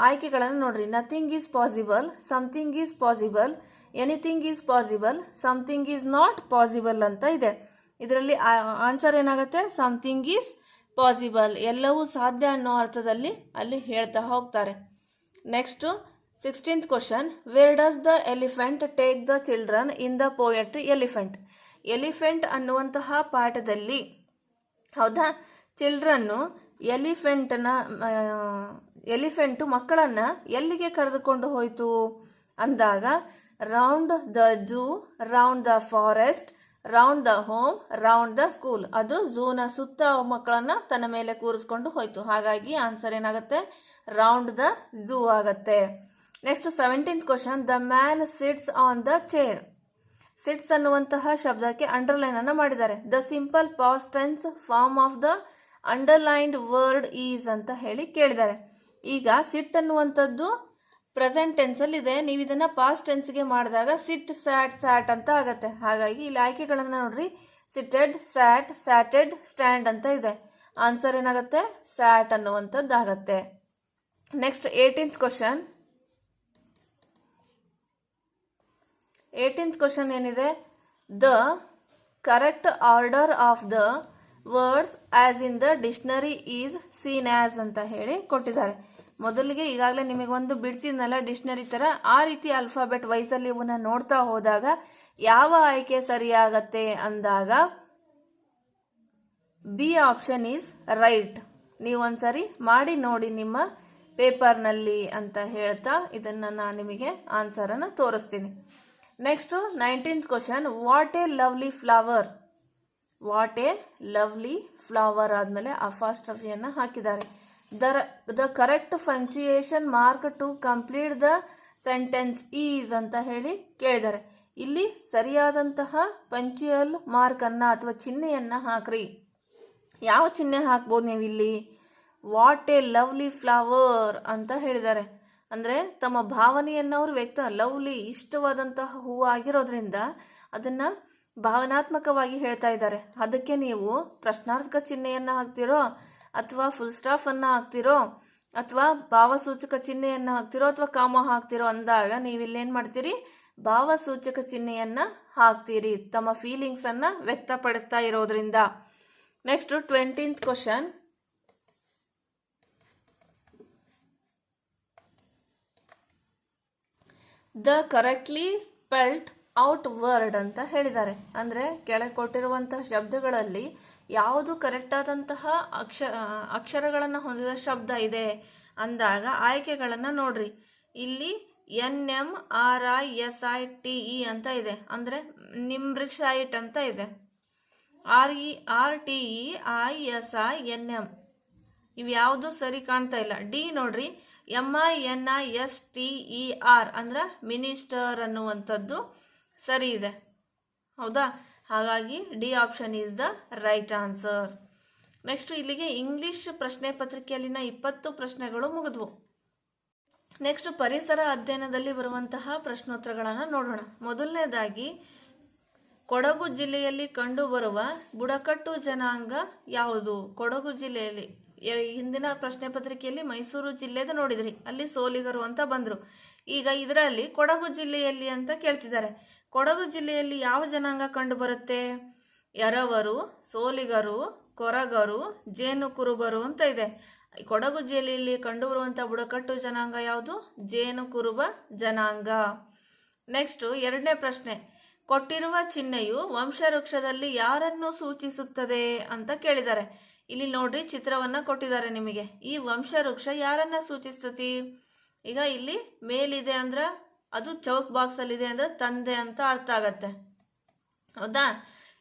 ಆಯ್ಕೆಗಳನ್ನು ನೋಡ್ರಿ. Nothing is possible, something is possible, anything is possible, something is not possible ಅಂತ ಇದೆ. ಇದರಲ್ಲಿ ಆನ್ಸರ್ ಏನಾಗುತ್ತೆ? ಸಮಥಿಂಗ್ ಈಸ್ ಪಾಸಿಬಲ್, ಎಲ್ಲವೂ ಸಾಧ್ಯ ಅನ್ನೋ ಅರ್ಥದಲ್ಲಿ ಅಲ್ಲಿ ಹೇಳ್ತಾ ಹೋಗ್ತಾರೆ. Next 16th question, where does the elephant take the children in the poetry elephant. Elephant ಅನ್ನುವಂತಹ ಪಾಠದಲ್ಲಿ, ಹೌದಾ, ಚಿಲ್ಡ್ರನ್ನು ಎಲಿಫೆಂಟು ಮಕ್ಕಳನ್ನು ಎಲ್ಲಿಗೆ ಕರೆದುಕೊಂಡು ಹೋಯಿತು ಅಂದಾಗ round the zoo, round the forest, round the home, round the school. ಅದು ಝೂನ ಸುತ್ತ ಮಕ್ಕಳನ್ನು ತನ್ನ ಮೇಲೆ ಕೂರಿಸ್ಕೊಂಡು ಹೋಯಿತು. ಹಾಗಾಗಿ ಆನ್ಸರ್ ಏನಾಗುತ್ತೆ? ರೌಂಡ್ ದ ಝೂ ಆಗತ್ತೆ. Next 17th question, the man sits on the chair. Sits ಅನ್ನುವಂತಹ ಶಬ್ದಕ್ಕೆ ಅಂಡರ್ಲೈನ್ ಅನ್ನು ಮಾಡಿದ್ದಾರೆ. The simple past tense form of the underlined word is ಅಂತ ಹೇಳಿ ಕೇಳಿದ್ದಾರೆ. ಈಗ ಸಿಟ್ ಅನ್ನುವಂಥದ್ದು ಪ್ರೆಸೆಂಟ್ ಟೆನ್ಸಲ್ಲಿ ಇದೆ, ನೀವು ಇದನ್ನು ಪಾಸ್ಟ್ ಟೆನ್ಸ್ಗೆ ಮಾಡಿದಾಗ ಸಿಟ್, ಸ್ಯಾಟ್, ಸ್ಯಾಟ್ ಅಂತ ಆಗತ್ತೆ. ಹಾಗಾಗಿ ಇಲ್ಲಿ ಆಯ್ಕೆಗಳನ್ನು ನೋಡ್ರಿ, ಸಿಟೆಡ್, ಸ್ಯಾಟ್, ಸ್ಯಾಟೆಡ್, ಸ್ಟ್ಯಾಂಡ್ ಅಂತ ಇದೆ. ಆನ್ಸರ್ ಏನಾಗುತ್ತೆ? ಸ್ಯಾಟ್ ಅನ್ನುವಂಥದ್ದು ಆಗತ್ತೆ. Next 18th question, 18th question ಏನಿದೆ? The correct order of the words as in the dictionary is seen as ಅಂತ ಹೇಳಿ ಕೊಟ್ಟಿದ್ದಾರೆ. ಮೊದಲಿಗೆ ಈಗಾಗಲೇ ನಿಮಗೊಂದು ಬಿಡಿಸಿದ್ನಲ್ಲ ಡಿಕ್ಷನರಿ ಥರ, ಆ ರೀತಿ ಆಲ್ಫಾಬೆಟ್ ವೈಸಲ್ಲಿ ಇವನ್ನ ನೋಡ್ತಾ ಹೋದಾಗ ಯಾವ ಆಯ್ಕೆ ಸರಿಯಾಗತ್ತೆ ಅಂದಾಗ ಬಿ ಆಪ್ಷನ್ ಈಸ್ ರೈಟ್. ನೀವು ಒಂದ್ಸರಿ ಮಾಡಿ ನೋಡಿ ನಿಮ್ಮ ಪೇಪರ್ನಲ್ಲಿ ಅಂತ ಹೇಳ್ತಾ ಇದನ್ನು ನಾನು ನಿಮಗೆ ಆನ್ಸರನ್ನು ತೋರಿಸ್ತೀನಿ. Next 19th question, what a lovely flower. What a lovely flower ಆದಮೇಲೆ ಅಪಾಸ್ಟ್ರಫಿಯನ್ನು ಹಾಕಿದ್ದಾರೆ. The correct punctuation mark to complete the sentence is ಅಂತ ಹೇಳಿ ಕೇಳಿದ್ದಾರೆ. ಇಲ್ಲಿ ಸರಿಯಾದಂತಹ ಪಂಕ್ಚುಯಲ್ ಮಾರ್ಕನ್ನು ಅಥವಾ ಚಿಹ್ನೆಯನ್ನು ಹಾಕ್ರಿ. ಯಾವ ಚಿಹ್ನೆ ಹಾಕ್ಬೋದು ನೀವು ಇಲ್ಲಿ? ವಾಟ್ ಎ ಲವ್ಲಿ ಫ್ಲವರ್ ಅಂತ ಹೇಳಿದ್ದಾರೆ. ಅಂದರೆ ತಮ್ಮ ಭಾವನೆಯನ್ನು ಅವರು ಲವ್ಲಿ ಇಷ್ಟವಾದಂತಹ ಹೂವು ಆಗಿರೋದ್ರಿಂದ ಅದನ್ನು ಭಾವನಾತ್ಮಕವಾಗಿ ಹೇಳ್ತಾ ಇದ್ದಾರೆ. ಅದಕ್ಕೆ ನೀವು ಪ್ರಶ್ನಾರ್ಥಕ ಚಿಹ್ನೆಯನ್ನು ಹಾಕ್ತಿರೋ ಅಥವಾ ಫುಲ್ ಸ್ಟಾಫನ್ನು ಹಾಕ್ತಿರೋ ಅಥವಾ ಭಾವಸೂಚಕ ಚಿಹ್ನೆಯನ್ನು ಹಾಕ್ತಿರೋ ಅಥವಾ ಕಾಮ ಹಾಕ್ತಿರೋ ಅಂದಾಗ ನೀವಿಲ್ಲೇನು ಮಾಡ್ತೀರಿ? ಭಾವಸೂಚಕ ಚಿಹ್ನೆಯನ್ನು ಹಾಕ್ತೀರಿ, ತಮ್ಮ ಫೀಲಿಂಗ್ಸನ್ನು ವ್ಯಕ್ತಪಡಿಸ್ತಾ ಇರೋದ್ರಿಂದ. Next 20th question, the correctly spelt out word ಅಂತ ಹೇಳಿದ್ದಾರೆ. ಅಂದರೆ ಕೆಳಗೆ ಕೊಟ್ಟಿರುವಂತಹ ಶಬ್ದಗಳಲ್ಲಿ ಯಾವುದು ಕರೆಕ್ಟ್ ಆದಂತಹ ಅಕ್ಷರಗಳನ್ನು ಹೊಂದಿದ ಶಬ್ದ ಇದೆ ಅಂದಾಗ ಆಯ್ಕೆಗಳನ್ನು ನೋಡ್ರಿ. ಇಲ್ಲಿ NMRISITE ಅಂತ ಇದೆ, ಅಂದರೆ ನಿಮ್ರಿಸೈಟ್ ಅಂತ ಇದೆ. RERTEISINM ಇವು ಯಾವುದು ಸರಿ ಕಾಣ್ತಾ ಇಲ್ಲ. ಡಿ ನೋಡ್ರಿ, MINISTER ಅಂದ್ರೆ ಮಿನಿಸ್ಟರ್ ಅನ್ನುವಂಥದ್ದು ಸರಿ ಇದೆ. ಹೌದಾ? ಹಾಗಾಗಿ D option is the right answer. Next ಇಲ್ಲಿಗೆ ಇಂಗ್ಲಿಷ್ ಪ್ರಶ್ನೆ ಪತ್ರಿಕೆಯಲ್ಲಿನ 20 ಪ್ರಶ್ನೆಗಳು ಮುಗಿದ್ವು. ನೆಕ್ಸ್ಟ್ ಪರಿಸರ ಅಧ್ಯಯನದಲ್ಲಿ ಬರುವಂತಹ ಪ್ರಶ್ನೋತ್ತರಗಳನ್ನು ನೋಡೋಣ. ಮೊದಲನೇದಾಗಿ, ಕೊಡಗು ಜಿಲ್ಲೆಯಲ್ಲಿ ಕಂಡುಬರುವ ಬುಡಕಟ್ಟು ಜನಾಂಗ ಯಾವುದು? ಕೊಡಗು ಜಿಲ್ಲೆಯಲ್ಲಿ ಹಿಂದಿನ ಪ್ರಶ್ನೆ ಪತ್ರಿಕೆಯಲ್ಲಿ ಮೈಸೂರು ಜಿಲ್ಲೆದು ನೋಡಿದ್ರಿ, ಅಲ್ಲಿ ಸೋಲಿಗರು ಅಂತ ಬಂದರು. ಈಗ ಇದರಲ್ಲಿ ಕೊಡಗು ಜಿಲ್ಲೆಯಲ್ಲಿ ಅಂತ ಕೇಳ್ತಿದ್ದಾರೆ. ಕೊಡಗು ಜಿಲ್ಲೆಯಲ್ಲಿ ಯಾವ ಜನಾಂಗ ಕಂಡು ಬರುತ್ತೆ? ಎರವರು, ಸೋಲಿಗರು, ಕೊರಗರು, ಜೇನು ಕುರುಬರು ಅಂತ ಇದೆ. ಕೊಡಗು ಜಿಲ್ಲೆಯಲ್ಲಿ ಕಂಡುಬರುವಂಥ ಬುಡಕಟ್ಟು ಜನಾಂಗ ಯಾವುದು? ಜೇನು ಕುರುಬ ಜನಾಂಗ. ನೆಕ್ಸ್ಟ್ 2ನೇ ಪ್ರಶ್ನೆ, ಕೊಟ್ಟಿರುವ ಚಿಹ್ನೆಯು ವಂಶವೃಕ್ಷದಲ್ಲಿ ಯಾರನ್ನು ಸೂಚಿಸುತ್ತದೆ ಅಂತ ಕೇಳಿದ್ದಾರೆ. ಇಲ್ಲಿ ನೋಡ್ರಿ, ಚಿತ್ರವನ್ನು ಕೊಟ್ಟಿದ್ದಾರೆ ನಿಮಗೆ. ಈ ವಂಶವೃಕ್ಷ ಯಾರನ್ನ ಸೂಚಿಸ್ತತಿ? ಈಗ ಇಲ್ಲಿ ಮೇಲಿದೆ ಅಂದ್ರೆ ಅದು ಚೌಕ್ ಬಾಕ್ಸಲ್ಲಿದೆ ಅಂದರೆ ತಂದೆ ಅಂತ ಅರ್ಥ ಆಗತ್ತೆ. ಹೌದಾ?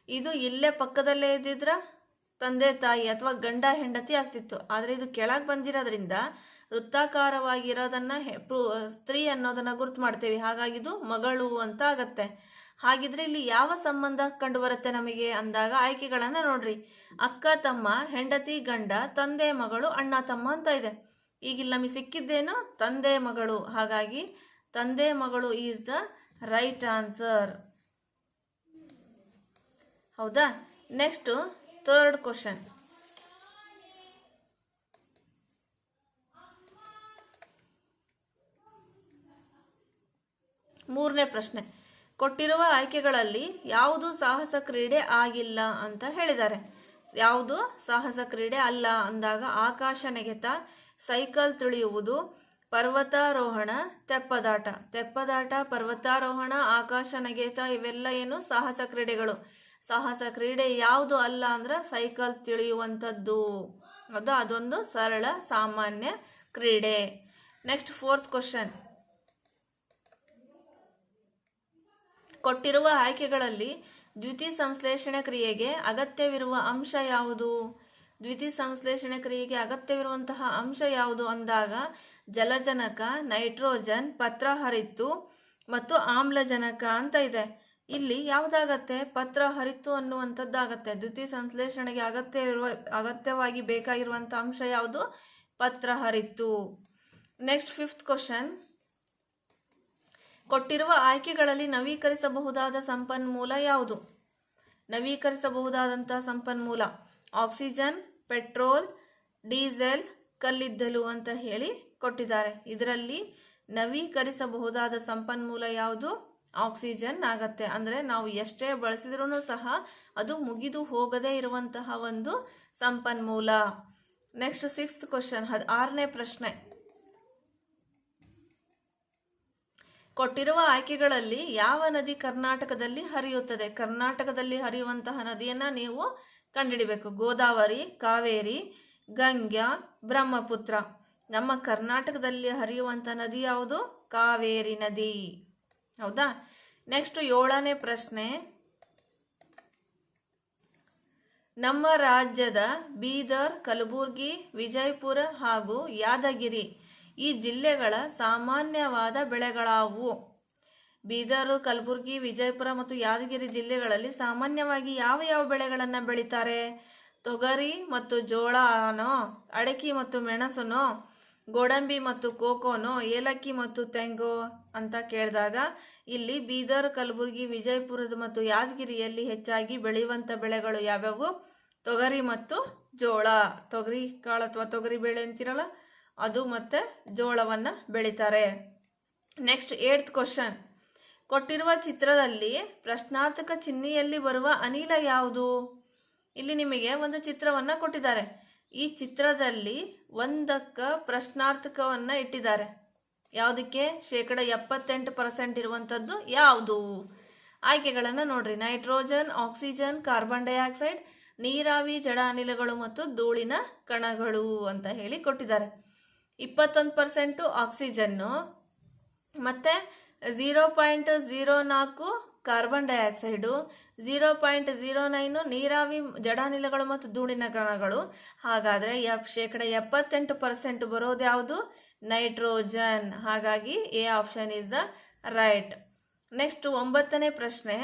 ಇದು ಇಲ್ಲೇ ಪಕ್ಕದಲ್ಲೇ ಇದ್ದಿದ್ರೆ ತಂದೆ ತಾಯಿ ಅಥವಾ ಗಂಡ ಹೆಂಡತಿ ಆಗ್ತಿತ್ತು. ಆದರೆ ಇದು ಕೆಳಗೆ ಬಂದಿರೋದ್ರಿಂದ ವೃತ್ತಾಕಾರವಾಗಿರೋದನ್ನ ಸ್ತ್ರೀ ಅನ್ನೋದನ್ನ ಗುರುತು ಮಾಡ್ತೇವೆ. ಹಾಗಾಗಿ ಇದು ಮಗಳು ಅಂತ ಆಗತ್ತೆ. ಹಾಗಿದ್ರೆ ಇಲ್ಲಿ ಯಾವ ಸಂಬಂಧ ಕಂಡು ಬರುತ್ತೆ ನಮಗೆ ಅಂದಾಗ ಆಯ್ಕೆಗಳನ್ನು ನೋಡ್ರಿ. ಅಕ್ಕ ತಮ್ಮ, ಹೆಂಡತಿ ಗಂಡ, ತಂದೆ ಮಗಳು, ಅಣ್ಣ ತಮ್ಮ ಅಂತ ಇದೆ. ಈಗ ಇಲ್ಲಿ ನಮಗೆ ಸಿಕ್ಕಿದ್ದೇನು? ತಂದೆ ಮಗಳು. ಹಾಗಾಗಿ ತಂದೆ ಮಗಳು ಈಸ್ ದ ರೈಟ್ ಆನ್ಸರ್. ಹೌದಾ? ನೆಕ್ಸ್ಟ್ 3rd ಕ್ವಶನ್, ಮೂರನೇ ಪ್ರಶ್ನೆ, ಕೊಟ್ಟಿರುವ ಆಯ್ಕೆಗಳಲ್ಲಿ ಯಾವುದು ಸಾಹಸ ಕ್ರೀಡೆ ಆಗಿಲ್ಲ ಅಂತ ಹೇಳಿದ್ದಾರೆ. ಯಾವುದು ಸಾಹಸ ಕ್ರೀಡೆ ಅಲ್ಲ ಅಂದಾಗ ಆಕಾಶ ನೆಗೆತ, ಸೈಕಲ್ ತುಳಿಯುವುದು, ಪರ್ವತಾರೋಹಣ, ತೆಪ್ಪದಾಟ. ತೆಪ್ಪದಾಟ, ಪರ್ವತಾರೋಹಣ, ಆಕಾಶ ನೆಗೆತ ಇವೆಲ್ಲ ಏನು? ಸಾಹಸ ಕ್ರೀಡೆಗಳು. ಸಾಹಸ ಕ್ರೀಡೆ ಯಾವುದು ಅಲ್ಲ ಅಂದ್ರೆ ಸೈಕಲ್ ತುಳಿಯುವಂಥದ್ದು. ಹೌದಾ? ಅದೊಂದು ಸರಳ ಸಾಮಾನ್ಯ ಕ್ರೀಡೆ. ನೆಕ್ಸ್ಟ್ 4th ಕ್ವಶನ್, ಕೊಟ್ಟಿರುವ ಆಯ್ಕೆಗಳಲ್ಲಿ ದ್ಯುತಿ ಸಂಶ್ಲೇಷಣೆ ಕ್ರಿಯೆಗೆ ಅಗತ್ಯವಿರುವ ಅಂಶ ಯಾವುದು? ದ್ಯುತಿ ಸಂಶ್ಲೇಷಣೆ ಕ್ರಿಯೆಗೆ ಅಗತ್ಯವಿರುವಂತಹ ಅಂಶ ಯಾವುದು ಅಂದಾಗ ಜಲಜನಕ, ನೈಟ್ರೋಜನ್, ಪತ್ರಹರಿತ್ತು ಮತ್ತು ಆಮ್ಲಜನಕ ಅಂತ ಇದೆ. ಇಲ್ಲಿ ಯಾವುದಾಗತ್ತೆ? ಪತ್ರಹರಿತ್ತು ಅನ್ನುವಂಥದ್ದಾಗತ್ತೆ. ದ್ಯುತಿ ಸಂಶ್ಲೇಷಣೆಗೆ ಅಗತ್ಯವಾಗಿ ಬೇಕಾಗಿರುವಂಥ ಅಂಶ ಯಾವುದು? ಪತ್ರಹರಿತ್ತು. ನೆಕ್ಸ್ಟ್ 5th ಕ್ವಶನ್, ಕೊಟ್ಟಿರುವ ಆಯ್ಕೆಗಳಲ್ಲಿ ನವೀಕರಿಸಬಹುದಾದ ಸಂಪನ್ಮೂಲ ಯಾವುದು? ನವೀಕರಿಸಬಹುದಾದಂತಹ ಸಂಪನ್ಮೂಲ ಆಕ್ಸಿಜನ್, ಪೆಟ್ರೋಲ್, ಡೀಸೆಲ್, ಕಲ್ಲಿದ್ದಲು ಅಂತ ಹೇಳಿ ಕೊಟ್ಟಿದ್ದಾರೆ. ಇದರಲ್ಲಿ ನವೀಕರಿಸಬಹುದಾದ ಸಂಪನ್ಮೂಲ ಯಾವುದು? ಆಕ್ಸಿಜನ್ ಆಗತ್ತೆ. ಅಂದರೆ ನಾವು ಎಷ್ಟೇ ಬಳಸಿದ್ರೂ ಸಹ ಅದು ಮುಗಿದು ಹೋಗದೇ ಇರುವಂತಹ ಒಂದು ಸಂಪನ್ಮೂಲ. ನೆಕ್ಸ್ಟ್ 6th ಕ್ವಶನ್, 6ನೇ ಪ್ರಶ್ನೆ, ಕೊಟ್ಟಿರುವ ಆಯ್ಕೆಗಳಲ್ಲಿ ಯಾವ ನದಿ ಕರ್ನಾಟಕದಲ್ಲಿ ಹರಿಯುತ್ತದೆ? ಕರ್ನಾಟಕದಲ್ಲಿ ಹರಿಯುವಂತಹ ನದಿಯನ್ನ ನೀವು ಕಂಡುಹಿಡಿಬೇಕು. ಗೋದಾವರಿ, ಕಾವೇರಿ, ಗಂಗಾ, ಬ್ರಹ್ಮಪುತ್ರ. ನಮ್ಮ ಕರ್ನಾಟಕದಲ್ಲಿ ಹರಿಯುವಂಥ ನದಿ ಯಾವುದು? ಕಾವೇರಿ ನದಿ. ಹೌದಾ? ನೆಕ್ಸ್ಟ್ 7ನೇ ಪ್ರಶ್ನೆ, ನಮ್ಮ ರಾಜ್ಯದ ಬೀದರ್, ಕಲಬುರ್ಗಿ, ವಿಜಯಪುರ ಹಾಗೂ ಯಾದಗಿರಿ ಈ ಜಿಲ್ಲೆಗಳ ಸಾಮಾನ್ಯವಾದ ಬೆಳೆಗಳಾವು? ಬೀದರ್, ಕಲಬುರ್ಗಿ, ವಿಜಯಪುರ ಮತ್ತು ಯಾದಗಿರಿ ಜಿಲ್ಲೆಗಳಲ್ಲಿ ಸಾಮಾನ್ಯವಾಗಿ ಯಾವ ಯಾವ ಬೆಳೆಗಳನ್ನು ಬೆಳೀತಾರೆ? ತೊಗರಿ ಮತ್ತು ಜೋಳನೋ, ಅಡಕೆ ಮತ್ತು ಮೆಣಸನೋ, ಗೋಡಂಬಿ ಮತ್ತು ಕೋಕೋನೋ, ಏಲಕ್ಕಿ ಮತ್ತು ತೆಂಗು ಅಂತ ಕೇಳಿದಾಗ ಇಲ್ಲಿ ಬೀದರ್, ಕಲಬುರ್ಗಿ, ವಿಜಯಪುರದ ಮತ್ತು ಯಾದಗಿರಿಯಲ್ಲಿ ಹೆಚ್ಚಾಗಿ ಬೆಳೆಯುವಂಥ ಬೆಳೆಗಳು ಯಾವ್ಯಾವು? ತೊಗರಿ ಮತ್ತು ಜೋಳ. ತೊಗರಿ ಕಾಳು ಅಥವಾ ತೊಗರಿ ಬೇಳೆ ಅಂತಿರಲ್ಲ ಅದು ಮತ್ತು ಜೋಳವನ್ನು ಬೆಳೀತಾರೆ. ನೆಕ್ಸ್ಟ್ 8th ಕ್ವಶನ್, ಕೊಟ್ಟಿರುವ ಚಿತ್ರದಲ್ಲಿ ಪ್ರಶ್ನಾರ್ಥಕ ಚಿಹ್ನೆಯಲ್ಲಿ ಬರುವ ಅನಿಲ ಯಾವುದು? ಇಲ್ಲಿ ನಿಮಗೆ ಒಂದು ಚಿತ್ರವನ್ನು ಕೊಟ್ಟಿದ್ದಾರೆ. ಈ ಚಿತ್ರದಲ್ಲಿ ಒಂದಕ್ಕೆ ಪ್ರಶ್ನಾರ್ಥಕವನ್ನು ಇಟ್ಟಿದ್ದಾರೆ. ಯಾವುದಕ್ಕೆ? 78% ಇರುವಂಥದ್ದು ಯಾವುದು? ಆಯ್ಕೆಗಳನ್ನು ನೋಡ್ರಿ. ನೈಟ್ರೋಜನ್, ಆಕ್ಸಿಜನ್, ಕಾರ್ಬನ್ ಡೈಆಕ್ಸೈಡ್, ನೀರಾವಿ, ಜಡ ಅನಿಲಗಳು ಮತ್ತು ಧೂಳಿನ ಕಣಗಳು ಅಂತ ಹೇಳಿ ಕೊಟ್ಟಿದ್ದಾರೆ. 21% ಆಕ್ಸಿಜನ್ನು ಮತ್ತು 0.04 ಕಾರ್ಬನ್ ಡೈಆಕ್ಸೈಡು, 0.09 ನೀರಾವಿ, ಜಡಾನಿಲಗಳು ಮತ್ತು ಧೂಳಿನ ಕಣಗಳು. ಹಾಗಾದರೆ 78% ಬರೋದು ಯಾವುದು? ನೈಟ್ರೋಜನ್. ಹಾಗಾಗಿ A option is the right. Next 9ನೇ ಪ್ರಶ್ನೆ,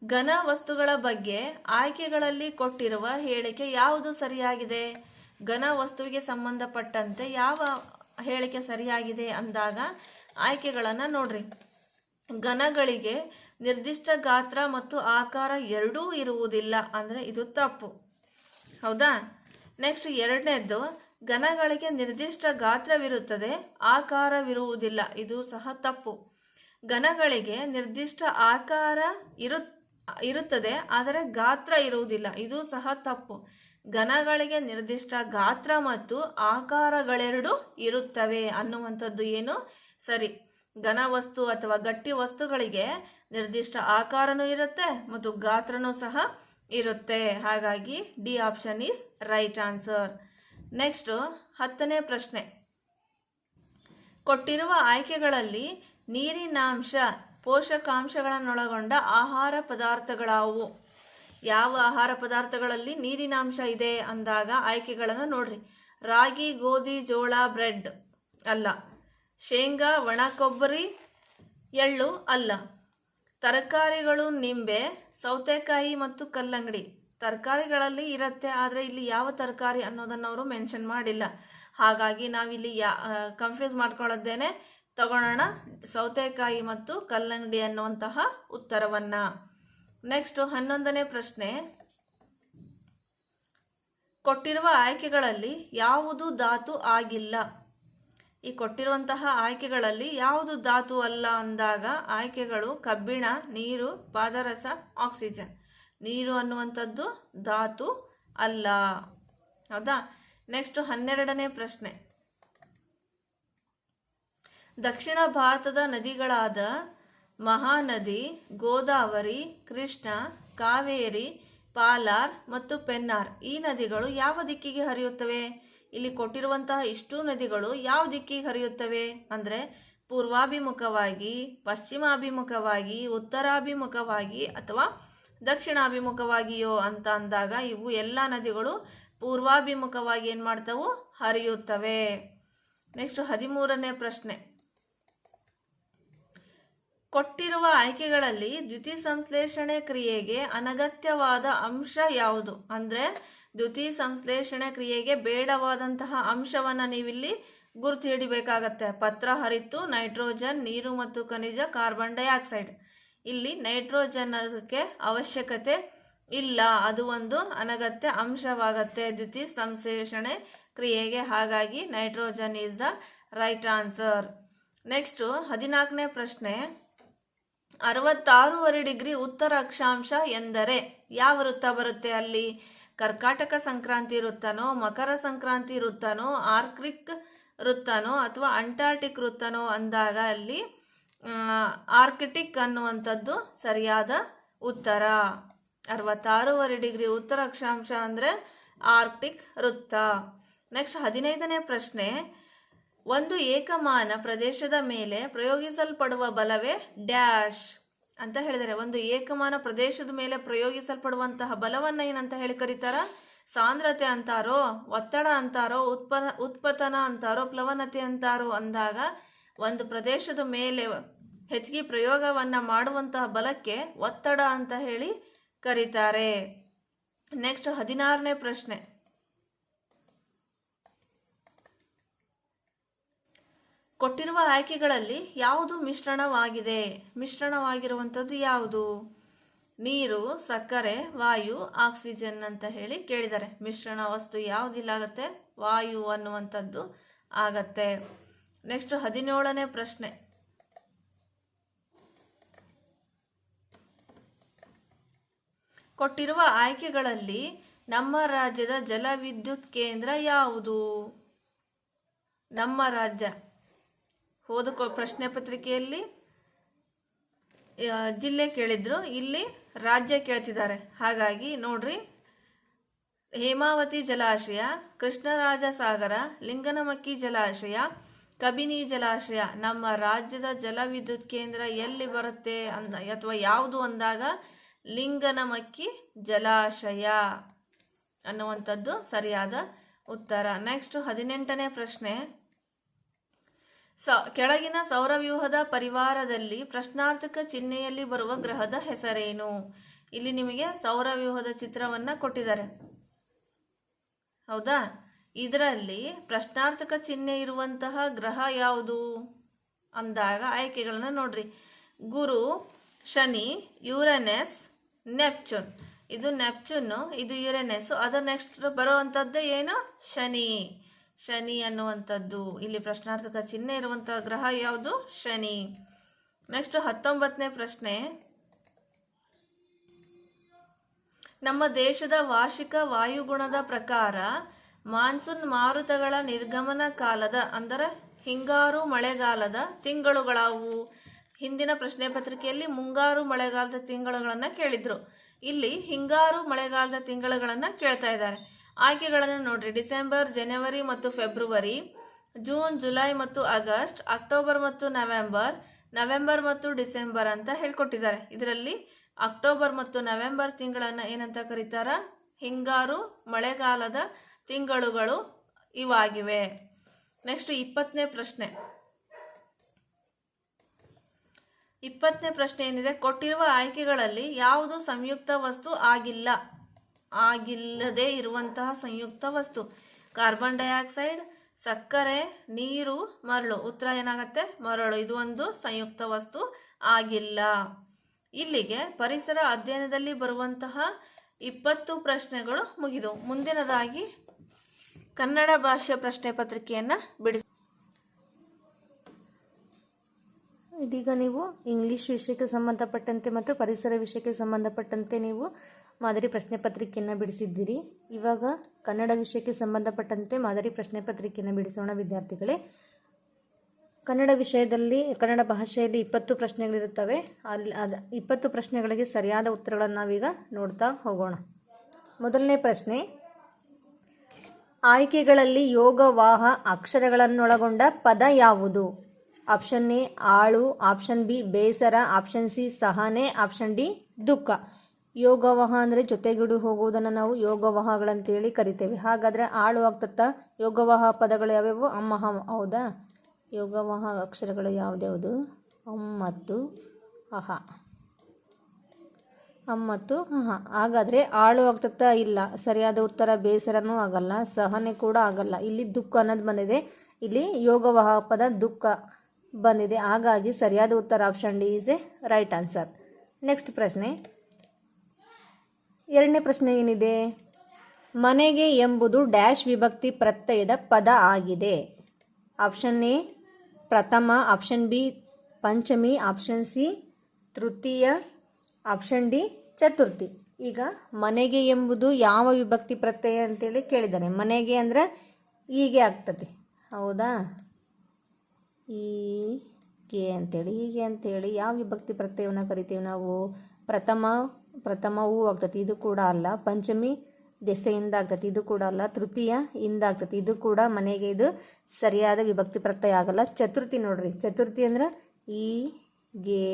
ಘನ ವಸ್ತುಗಳ ಬಗ್ಗೆ ಆಯ್ಕೆಗಳಲ್ಲಿ ಕೊಟ್ಟಿರುವ ಹೇಳಿಕೆ ಯಾವುದು ಸರಿಯಾಗಿದೆ? ಘನ ವಸ್ತುವಿಗೆ ಸಂಬಂಧಪಟ್ಟಂತೆ ಯಾವ ಹೇಳಿಕೆ ಸರಿಯಾಗಿದೆ ಅಂದಾಗ ಆಯ್ಕೆಗಳನ್ನು ನೋಡ್ರಿ. ಘನಗಳಿಗೆ ನಿರ್ದಿಷ್ಟ ಗಾತ್ರ ಮತ್ತು ಆಕಾರ ಎರಡೂ ಇರುವುದಿಲ್ಲ, ಅಂದರೆ ಇದು ತಪ್ಪು. ಹೌದಾ? ನೆಕ್ಸ್ಟ್ 2ನೇದ್ದು, ಘನಗಳಿಗೆ ನಿರ್ದಿಷ್ಟ ಗಾತ್ರವಿರುತ್ತದೆ, ಆಕಾರವಿರುವುದಿಲ್ಲ, ಇದು ಸಹ ತಪ್ಪು. ಘನಗಳಿಗೆ ನಿರ್ದಿಷ್ಟ ಆಕಾರ ಇರುತ್ತದೆ ಆದರೆ ಗಾತ್ರ ಇರುವುದಿಲ್ಲ, ಇದು ಸಹ ತಪ್ಪು. ಘನಗಳಿಗೆ ನಿರ್ದಿಷ್ಟ ಗಾತ್ರ ಮತ್ತು ಆಕಾರಗಳೆರಡು ಇರುತ್ತವೆ ಅನ್ನುವಂಥದ್ದು ಏನು ಸರಿ. ಘನ ವಸ್ತು ಅಥವಾ ಗಟ್ಟಿ ವಸ್ತುಗಳಿಗೆ ನಿರ್ದಿಷ್ಟ ಆಕಾರನೂ ಇರುತ್ತೆ ಮತ್ತು ಗಾತ್ರನೂ ಸಹ ಇರುತ್ತೆ. ಹಾಗಾಗಿ D option is right answer. Next 10ನೇ ಪ್ರಶ್ನೆ, ಕೊಟ್ಟಿರುವ ಆಯ್ಕೆಗಳಲ್ಲಿ ನೀರಿನಾಂಶ ಪೋಷಕಾಂಶಗಳನ್ನೊಳಗೊಂಡ ಆಹಾರ ಪದಾರ್ಥಗಳಾವು? ಯಾವ ಆಹಾರ ಪದಾರ್ಥಗಳಲ್ಲಿ ನೀರಿನಾಂಶ ಇದೆ ಅಂದಾಗ ಆಯ್ಕೆಗಳನ್ನು ನೋಡ್ರಿ. ರಾಗಿ, ಗೋಧಿ, ಜೋಳ, ಬ್ರೆಡ್ ಅಲ್ಲ. ಶೇಂಗಾ, ಒಣ ಕೊಬ್ಬರಿ, ಎಳ್ಳು ಅಲ್ಲ. ತರಕಾರಿಗಳು, ನಿಂಬೆ, ಸೌತೆಕಾಯಿ ಮತ್ತು ಕಲ್ಲಂಗಡಿ ತರಕಾರಿಗಳಲ್ಲಿ ಇರುತ್ತೆ, ಆದರೆ ಇಲ್ಲಿ ಯಾವ ತರಕಾರಿ ಅನ್ನೋದನ್ನು ಅವರು ಮೆನ್ಷನ್ ಮಾಡಿಲ್ಲ. ಹಾಗಾಗಿ ನಾವಿಲ್ಲಿ ಕನ್ಫ್ಯೂಸ್ ಮಾಡ್ಕೊಳ್ಳೋದೇನೆ ತಗೊಳ್ಳೋಣ ಸೌತೆಕಾಯಿ ಮತ್ತು ಕಲ್ಲಂಗಡಿ ಅನ್ನುವಂತಹ ಉತ್ತರವನ್ನು. ನೆಕ್ಸ್ಟ್ 11ನೇ ಪ್ರಶ್ನೆ, ಕೊಟ್ಟಿರುವ ಆಯ್ಕೆಗಳಲ್ಲಿ ಯಾವುದು ಧಾತು ಆಗಿಲ್ಲ? ಈ ಕೊಟ್ಟಿರುವಂತಹ ಆಯ್ಕೆಗಳಲ್ಲಿ ಯಾವುದು ಧಾತು ಅಲ್ಲ ಅಂದಾಗ ಆಯ್ಕೆಗಳು ಕಬ್ಬಿಣ, ನೀರು, ಪಾದರಸ, ಆಕ್ಸಿಜನ್. ನೀರು ಅನ್ನುವಂಥದ್ದು ಧಾತು ಅಲ್ಲ. ಹೌದಾ? ನೆಕ್ಸ್ಟ್ 12ನೇ ಪ್ರಶ್ನೆ, ದಕ್ಷಿಣ ಭಾರತದ ನದಿಗಳಾದ ಮಹಾನದಿ, ಗೋದಾವರಿ, ಕೃಷ್ಣ, ಕಾವೇರಿ, ಪಾಲಾರ್ ಮತ್ತು ಪೆನ್ನಾರ್ ಈ ನದಿಗಳು ಯಾವ ದಿಕ್ಕಿಗೆ ಹರಿಯುತ್ತವೆ? ಇಲ್ಲಿ ಕೊಟ್ಟಿರುವಂತಹ ಇಷ್ಟು ನದಿಗಳು ಯಾವ ದಿಕ್ಕಿಗೆ ಹರಿಯುತ್ತವೆ ಅಂದರೆ ಪೂರ್ವಾಭಿಮುಖವಾಗಿ, ಪಶ್ಚಿಮಾಭಿಮುಖವಾಗಿ, ಉತ್ತರಾಭಿಮುಖವಾಗಿ ಅಥವಾ ದಕ್ಷಿಣಾಭಿಮುಖವಾಗಿಯೋ ಅಂತ ಅಂದಾಗ ಇವು ಎಲ್ಲ ನದಿಗಳು ಪೂರ್ವಾಭಿಮುಖವಾಗಿ ಏನು ಮಾಡ್ತಾವು? ಹರಿಯುತ್ತವೆ. ನೆಕ್ಸ್ಟ್ 13ನೇ ಪ್ರಶ್ನೆ, ಕೊಟ್ಟಿರುವ ಆಯ್ಕೆಗಳಲ್ಲಿ ದ್ಯುತಿಸಂಶ್ಲೇಷಣೆ ಕ್ರಿಯೆಗೆ ಅನಗತ್ಯವಾದ ಅಂಶ ಯಾವುದು? ಅಂದರೆ ದ್ಯುತಿಸಂಶ್ಲೇಷಣೆ ಕ್ರಿಯೆಗೆ ಬೇಡವಾದಂತಹ ಅಂಶವನ್ನು ನೀವಿಲ್ಲಿ ಗುರುತು ಹಿಡಿಬೇಕಾಗತ್ತೆ. ಪತ್ರ ಹರಿತು, ನೈಟ್ರೋಜನ್, ನೀರು ಮತ್ತು ಖನಿಜ, ಕಾರ್ಬನ್ ಡೈಆಕ್ಸೈಡ್. ಇಲ್ಲಿ ನೈಟ್ರೋಜನ್ ಅದಕ್ಕೆ ಅವಶ್ಯಕತೆ ಇಲ್ಲ, ಅದು ಒಂದು ಅನಗತ್ಯ ಅಂಶವಾಗತ್ತೆ ದ್ಯುತಿಸಂಶ್ಲೇಷಣೆ ಕ್ರಿಯೆಗೆ. ಹಾಗಾಗಿ nitrogen is the right answer. Next 14ನೇ ಪ್ರಶ್ನೆ, 66 ಡಿಗ್ರಿ ಉತ್ತರ ಅಕ್ಷಾಂಶ ಎಂದರೆ ಯಾವ ವೃತ್ತ ಬರುತ್ತೆ? ಅಲ್ಲಿ ಕರ್ಕಾಟಕ ಸಂಕ್ರಾಂತಿ ವೃತ್ತನೋ, ಮಕರ ಸಂಕ್ರಾಂತಿ ವೃತ್ತನೋ, ಆರ್ಕ್ಟಿಕ್ ವೃತ್ತನೋ ಅಥವಾ ಅಂಟಾರ್ಟಿಕ್ ವೃತ್ತನೋ ಅಂದಾಗ ಅಲ್ಲಿ ಆರ್ಕಿಟಿಕ್ ಅನ್ನುವಂಥದ್ದು ಸರಿಯಾದ ಉತ್ತರ. 66 ಡಿಗ್ರಿ ಉತ್ತರ ಅಕ್ಷಾಂಶ ಅಂದರೆ ಆರ್ಕ್ಟಿಕ್ ವೃತ್ತ. ನೆಕ್ಸ್ಟ್ 15ನೇ ಪ್ರಶ್ನೆ, ಒಂದು ಏಕಮಾನ ಪ್ರದೇಶದ ಮೇಲೆ ಪ್ರಯೋಗಿಸಲ್ಪಡುವ ಬಲವೇ ಡ್ಯಾಶ್ ಅಂತ ಹೇಳಿದರೆ. ಒಂದು ಏಕಮಾನ ಪ್ರದೇಶದ ಮೇಲೆ ಪ್ರಯೋಗಿಸಲ್ಪಡುವಂತಹ ಬಲವನ್ನ ಏನಂತ ಹೇಳಿ ಕರೀತಾರ? ಸಾಂದ್ರತೆ ಅಂತಾರೋ, ಒತ್ತಡ ಅಂತಾರೋ, ಉತ್ಪತನ ಅಂತಾರೋ, ಪ್ಲವನತೆ ಅಂತಾರೋ ಅಂದಾಗ ಒಂದು ಪ್ರದೇಶದ ಮೇಲೆ ಹೆಚ್ಚಿಗೆ ಪ್ರಯೋಗವನ್ನ ಮಾಡುವಂತಹ ಬಲಕ್ಕೆ ಒತ್ತಡ ಅಂತ ಹೇಳಿ ಕರೀತಾರೆ. ನೆಕ್ಸ್ಟ್ 16ನೇ ಪ್ರಶ್ನೆ, ಕೊಟ್ಟಿರುವ ಆಯ್ಕೆಗಳಲ್ಲಿ ಯಾವುದು ಮಿಶ್ರಣವಾಗಿದೆ? ಮಿಶ್ರಣವಾಗಿರುವಂಥದ್ದು ಯಾವುದು? ನೀರು, ಸಕ್ಕರೆ, ವಾಯು, ಆಕ್ಸಿಜನ್ ಅಂತ ಹೇಳಿ ಕೇಳಿದ್ದಾರೆ. ಮಿಶ್ರಣ ವಸ್ತು ಯಾವುದಿಲ್ಲ ಆಗತ್ತೆ? ವಾಯು ಅನ್ನುವಂಥದ್ದು ಆಗತ್ತೆ. ನೆಕ್ಸ್ಟ್ 17ನೇ ಪ್ರಶ್ನೆ, ಕೊಟ್ಟಿರುವ ಆಯ್ಕೆಗಳಲ್ಲಿ ನಮ್ಮ ರಾಜ್ಯದ ಜಲವಿದ್ಯುತ್ ಕೇಂದ್ರ ಯಾವುದು? ನಮ್ಮ ರಾಜ್ಯ ಹೋದ ಪ್ರಶ್ನೆ ಪತ್ರಿಕೆಯಲ್ಲಿ ಜಿಲ್ಲೆ ಕೇಳಿದ್ರು, ಇಲ್ಲಿ ರಾಜ್ಯ ಕೇಳ್ತಿದ್ದಾರೆ. ಹಾಗಾಗಿ ನೋಡ್ರಿ, ಹೇಮಾವತಿ ಜಲಾಶಯ, ಕೃಷ್ಣರಾಜ ಸಾಗರ, ಲಿಂಗನಮಕ್ಕಿ ಜಲಾಶಯ, ಕಬಿನಿ ಜಲಾಶಯ. ನಮ್ಮ ರಾಜ್ಯದ ಜಲವಿದ್ಯುತ್ ಕೇಂದ್ರ ಎಲ್ಲಿ ಬರುತ್ತೆ ಅಥವಾ ಯಾವುದು ಅಂದಾಗ ಲಿಂಗನಮಕ್ಕಿ ಜಲಾಶಯ ಅನ್ನುವಂಥದ್ದು ಸರಿಯಾದ ಉತ್ತರ. ನೆಕ್ಸ್ಟ್ 18ನೇ ಪ್ರಶ್ನೆ, ಕೆಳಗಿನ ಸೌರವ್ಯೂಹದ ಪರಿವಾರದಲ್ಲಿ ಪ್ರಶ್ನಾರ್ಥಕ ಚಿಹ್ನೆಯಲ್ಲಿ ಬರುವ ಗ್ರಹದ ಹೆಸರೇನು? ಇಲ್ಲಿ ನಿಮಗೆ ಸೌರವ್ಯೂಹದ ಚಿತ್ರವನ್ನ ಕೊಟ್ಟಿದ್ದಾರೆ, ಹೌದಾ? ಇದರಲ್ಲಿ ಪ್ರಶ್ನಾರ್ಥಕ ಚಿಹ್ನೆ ಇರುವಂತಹ ಗ್ರಹ ಯಾವುದು ಅಂದಾಗ ಆಯ್ಕೆಗಳನ್ನ ನೋಡ್ರಿ. ಗುರು, ಶನಿ, ಯುರೇನಸ್, ನೆಪ್ಚೂನ್. ಇದು ನೆಪ್ಚೂನ್, ಇದು ಯುರೇನಸ್. ಅದರ ನೆಕ್ಸ್ಟ್ ಬರುವಂಥದ್ದೇ ಏನು? ಶನಿ. ಶನಿ ಅನ್ನುವಂಥದ್ದು ಇಲ್ಲಿ ಪ್ರಶ್ನಾರ್ಥಕ ಚಿಹ್ನೆ ಇರುವಂತಹ ಗ್ರಹ ಯಾವುದು? ಶನಿ. ನೆಕ್ಸ್ಟ್ 19ನೇ ಪ್ರಶ್ನೆ, ನಮ್ಮ ದೇಶದ ವಾರ್ಷಿಕ ವಾಯುಗುಣದ ಪ್ರಕಾರ ಮಾನ್ಸೂನ್ ಮಾರುತಗಳ ನಿರ್ಗಮನ ಕಾಲದ ಅಂದರೆ ಹಿಂಗಾರು ಮಳೆಗಾಲದ ತಿಂಗಳುಗಳಾವು? ಹಿಂದಿನ ಪ್ರಶ್ನೆ ಪತ್ರಿಕೆಯಲ್ಲಿ ಮುಂಗಾರು ಮಳೆಗಾಲದ ತಿಂಗಳುಗಳನ್ನು ಕೇಳಿದ್ರು. ಇಲ್ಲಿ ಹಿಂಗಾರು ಮಳೆಗಾಲದ ತಿಂಗಳುಗಳನ್ನು ಕೇಳ್ತಾ ಇದ್ದಾರೆ. ಆಯ್ಕೆಗಳನ್ನು ನೋಡ್ರಿ. ಡಿಸೆಂಬರ್, ಜನವರಿ ಮತ್ತು ಫೆಬ್ರವರಿ, ಜೂನ್, ಜುಲೈ ಮತ್ತು ಆಗಸ್ಟ್, ಅಕ್ಟೋಬರ್ ಮತ್ತು ನವೆಂಬರ್, ನವೆಂಬರ್ ಮತ್ತು ಡಿಸೆಂಬರ್ ಅಂತ ಹೇಳ್ಕೊಟ್ಟಿದ್ದಾರೆ. ಇದರಲ್ಲಿ ಅಕ್ಟೋಬರ್ ಮತ್ತು ನವೆಂಬರ್ ತಿಂಗಳನ್ನು ಏನಂತ ಕರೀತಾರ? ಹಿಂಗಾರು ಮಳೆಗಾಲದ ತಿಂಗಳುಗಳು ಇವಾಗಿವೆ. ನೆಕ್ಸ್ಟ್ 20ನೇ ಪ್ರಶ್ನೆ. 20ನೇ ಪ್ರಶ್ನೆ ಏನಿದೆ? ಕೊಟ್ಟಿರುವ ಆಯ್ಕೆಗಳಲ್ಲಿ ಯಾವುದು ಸಂಯುಕ್ತ ವಸ್ತು ಆಗಿಲ್ಲದೆ ಇರುವಂತಹ ಸಂಯುಕ್ತ ವಸ್ತು? ಕಾರ್ಬನ್ ಡೈಆಕ್ಸೈಡ್, ಸಕ್ಕರೆ, ನೀರು, ಮರಳು. ಉತ್ತರ ಏನಾಗತ್ತೆ? ಮರಳು. ಇದು ಒಂದು ಸಂಯುಕ್ತ ವಸ್ತು ಆಗಿಲ್ಲ. ಇಲ್ಲಿಗೆ ಪರಿಸರ ಅಧ್ಯಯನದಲ್ಲಿ ಬರುವಂತಹ 20 ಪ್ರಶ್ನೆಗಳು ಮುಗಿದವು. ಮುಂದಿನದಾಗಿ ಕನ್ನಡ ಭಾಷೆ ಪ್ರಶ್ನೆ ಪತ್ರಿಕೆಯನ್ನು ಬಿಡಿಸಿ. ಇದೀಗ ನೀವು ಇಂಗ್ಲಿಷ್ ವಿಷಯಕ್ಕೆ ಸಂಬಂಧಪಟ್ಟಂತೆ ಮತ್ತು ಪರಿಸರ ವಿಷಯಕ್ಕೆ ಸಂಬಂಧಪಟ್ಟಂತೆ ನೀವು ಮಾದರಿ ಪ್ರಶ್ನೆ ಪತ್ರಿಕೆಯನ್ನು ಬಿಡಿಸಿದ್ದೀರಿ. ಇವಾಗ ಕನ್ನಡ ವಿಷಯಕ್ಕೆ ಸಂಬಂಧಪಟ್ಟಂತೆ ಮಾದರಿ ಪ್ರಶ್ನೆ ಪತ್ರಿಕೆಯನ್ನು ಬಿಡಿಸೋಣ ವಿದ್ಯಾರ್ಥಿಗಳೇ. ಕನ್ನಡ ವಿಷಯದಲ್ಲಿ, ಕನ್ನಡ ಭಾಷೆಯಲ್ಲಿ 20 ಪ್ರಶ್ನೆಗಳಿರುತ್ತವೆ. 20 ಪ್ರಶ್ನೆಗಳಿಗೆ ಸರಿಯಾದ ಉತ್ತರಗಳನ್ನು ನಾವೀಗ ನೋಡ್ತಾ ಹೋಗೋಣ. ಮೊದಲನೇ ಪ್ರಶ್ನೆ, ಆಯ್ಕೆಗಳಲ್ಲಿ ಯೋಗವಾಹ ಅಕ್ಷರಗಳನ್ನೊಳಗೊಂಡ ಪದ ಯಾವುದು? ಆಪ್ಷನ್ ಎ ಆಳು, ಆಪ್ಷನ್ ಬಿ ಬೇಸರ, ಆಪ್ಷನ್ ಸಿ ಸಹನೆ, ಆಪ್ಷನ್ ಡಿ ದುಃಖ. ಯೋಗವಾಹ ಅಂದರೆ ಜೊತೆಗೂಡಿ ಹೋಗುವುದನ್ನು ನಾವು ಯೋಗವಾಹಗಳಂತೇಳಿ ಕರಿತೇವೆ. ಹಾಗಾದರೆ ಆಳು ಆಗ್ತತ್ತ? ಯೋಗವಾಹ ಪದಗಳು ಯಾವ್ಯಾವು? ಅಮ್ಮ, ಹೌದಾ? ಯೋಗವಾಹ ಅಕ್ಷರಗಳು ಯಾವ್ದ್ಯಾವುದು? ಅಮ್ ಮತ್ತು ಅಹ. ಅಮ್ ಮತ್ತು ಅಹ. ಹಾಗಾದರೆ ಆಳು ಆಗ್ತತ್ತ? ಇಲ್ಲ. ಸರಿಯಾದ ಉತ್ತರ ಬೇಸರನೂ ಆಗಲ್ಲ, ಸಹನೆ ಕೂಡ ಆಗಲ್ಲ. ಇಲ್ಲಿ ದುಃಖ ಅನ್ನೋದು ಬಂದಿದೆ. ಇಲ್ಲಿ ಯೋಗವಾಹ ಪದ ದುಃಖ ಬಂದಿದೆ. ಹಾಗಾಗಿ ಸರಿಯಾದ ಉತ್ತರ option D is a right answer. Next ಪ್ರಶ್ನೆ, ಎರಡನೇ ಪ್ರಶ್ನೆ ಏನಿದೆ? ಮನೆಗೆ ಎಂಬುದು ಡ್ಯಾಶ್ ವಿಭಕ್ತಿ ಪ್ರತ್ಯಯದ ಪದ ಆಗಿದೆ. ಆಪ್ಷನ್ ಎ ಪ್ರಥಮ, option B Panchami, option C ತೃತೀಯ, ಆಪ್ಷನ್ ಡಿ ಚತುರ್ಥಿ. ಈಗ ಮನೆಗೆ ಎಂಬುದು ಯಾವ ವಿಭಕ್ತಿ ಪ್ರತ್ಯಯ ಅಂತೇಳಿ ಕೇಳಿದ್ದಾನೆ. ಮನೆಗೆ ಅಂದರೆ ಹೀಗೆ ಆಗ್ತದೆ, ಹೌದಾ? ಹೀಗೆ ಅಂತೇಳಿ ಯಾವ ವಿಭಕ್ತಿ ಪ್ರತ್ಯಯವನ್ನು ಕರಿತೀವಿ ನಾವು? ಪ್ರಥಮವೂ ಆಗ್ತದೆ, ಇದು ಕೂಡ ಅಲ್ಲ. ಪಂಚಮಿ ದೆಸೆಯಿಂದ ಆಗ್ತೈತಿ, ಇದು ಕೂಡ ಅಲ್ಲ. ತೃತೀಯ ಇಂದ ಆಗ್ತೈತಿ, ಇದು ಕೂಡ ಮನೆಗೆ ಇದು ಸರಿಯಾದ ವಿಭಕ್ತಿ ಪ್ರತ್ಯಯ ಆಗಲ್ಲ. ಚತುರ್ಥಿ ನೋಡ್ರಿ, ಚತುರ್ಥಿ ಅಂದ್ರೆ ಈ ಗೆ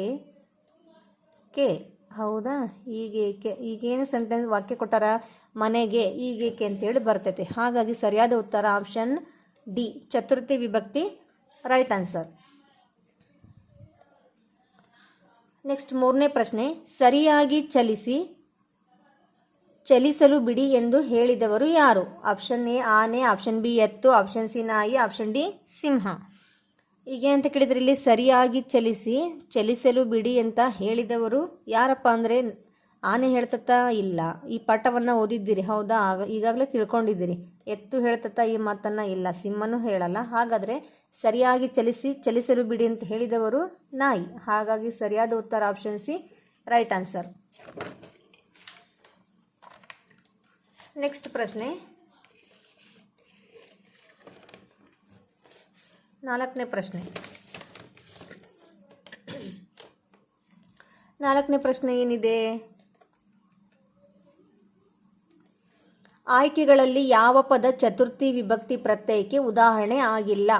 ಕೆ, ಹೌದಾ? ಈಗೇಕೆ, ಈಗೇನು ಸೆಂಟೆನ್ಸ್ ವಾಕ್ಯ ಕೊಟ್ಟಾರ, ಮನೆಗೆ ಈಗೇಕೆ ಅಂತೇಳಿ ಬರ್ತೈತಿ. ಹಾಗಾಗಿ ಸರಿಯಾದ ಉತ್ತರ ಆಪ್ಷನ್ ಡಿ, ಚತುರ್ಥಿ ವಿಭಕ್ತಿ, ರೈಟ್ ಆನ್ಸರ್. ನೆಕ್ಸ್ಟ್ 3ನೇ ಪ್ರಶ್ನೆ, ಸರಿಯಾಗಿ ಚಲಿಸಲು ಬಿಡಿ ಎಂದು ಹೇಳಿದವರು ಯಾರು? ಆಪ್ಷನ್ ಎ ಆನೆ, ಆಪ್ಷನ್ ಬಿ ಎತ್ತು, ಆಪ್ಷನ್ ಸಿ ನಾಯಿ, ಆಪ್ಷನ್ ಡಿ ಸಿಂಹ. ಈಗ ಅಂತ ಕೇಳಿದ್ರೆ ಇಲ್ಲಿ ಸರಿಯಾಗಿ ಚಲಿಸಲು ಬಿಡಿ ಅಂತ ಹೇಳಿದವರು ಯಾರಪ್ಪ ಅಂದರೆ ಆನೆ ಹೇಳ್ತತ್ತ? ಇಲ್ಲ. ಈ ಪಾಠವನ್ನು ಓದಿದ್ದೀರಿ, ಹೌದಾ? ಈಗಾಗಲೇ ತಿಳ್ಕೊಂಡಿದ್ದೀರಿ. ಎತ್ತು ಹೇಳ್ತತ್ತ ಈ ಮಾತನ್ನು? ಇಲ್ಲ. ಸಿಂಹನೂ ಹೇಳಲ್ಲ. ಹಾಗಾದರೆ ಸರಿಯಾಗಿ ಚಲಿಸಲು ಬಿಡಿ ಅಂತ ಹೇಳಿದವರು ನಾಯಿ. ಹಾಗಾಗಿ ಸರಿಯಾದ ಉತ್ತರ option C, right answer. Next ಪ್ರಶ್ನೆ, 4ನೇ ಪ್ರಶ್ನೆ. 4ನೇ ಪ್ರಶ್ನೆ ಏನಿದೆ? ಆಯ್ಕೆಗಳಲ್ಲಿ ಯಾವ ಪದ ಚತುರ್ಥಿ ವಿಭಕ್ತಿ ಪ್ರತ್ಯಯಕ್ಕೆ ಉದಾಹರಣೆ ಆಗಿಲ್ಲ?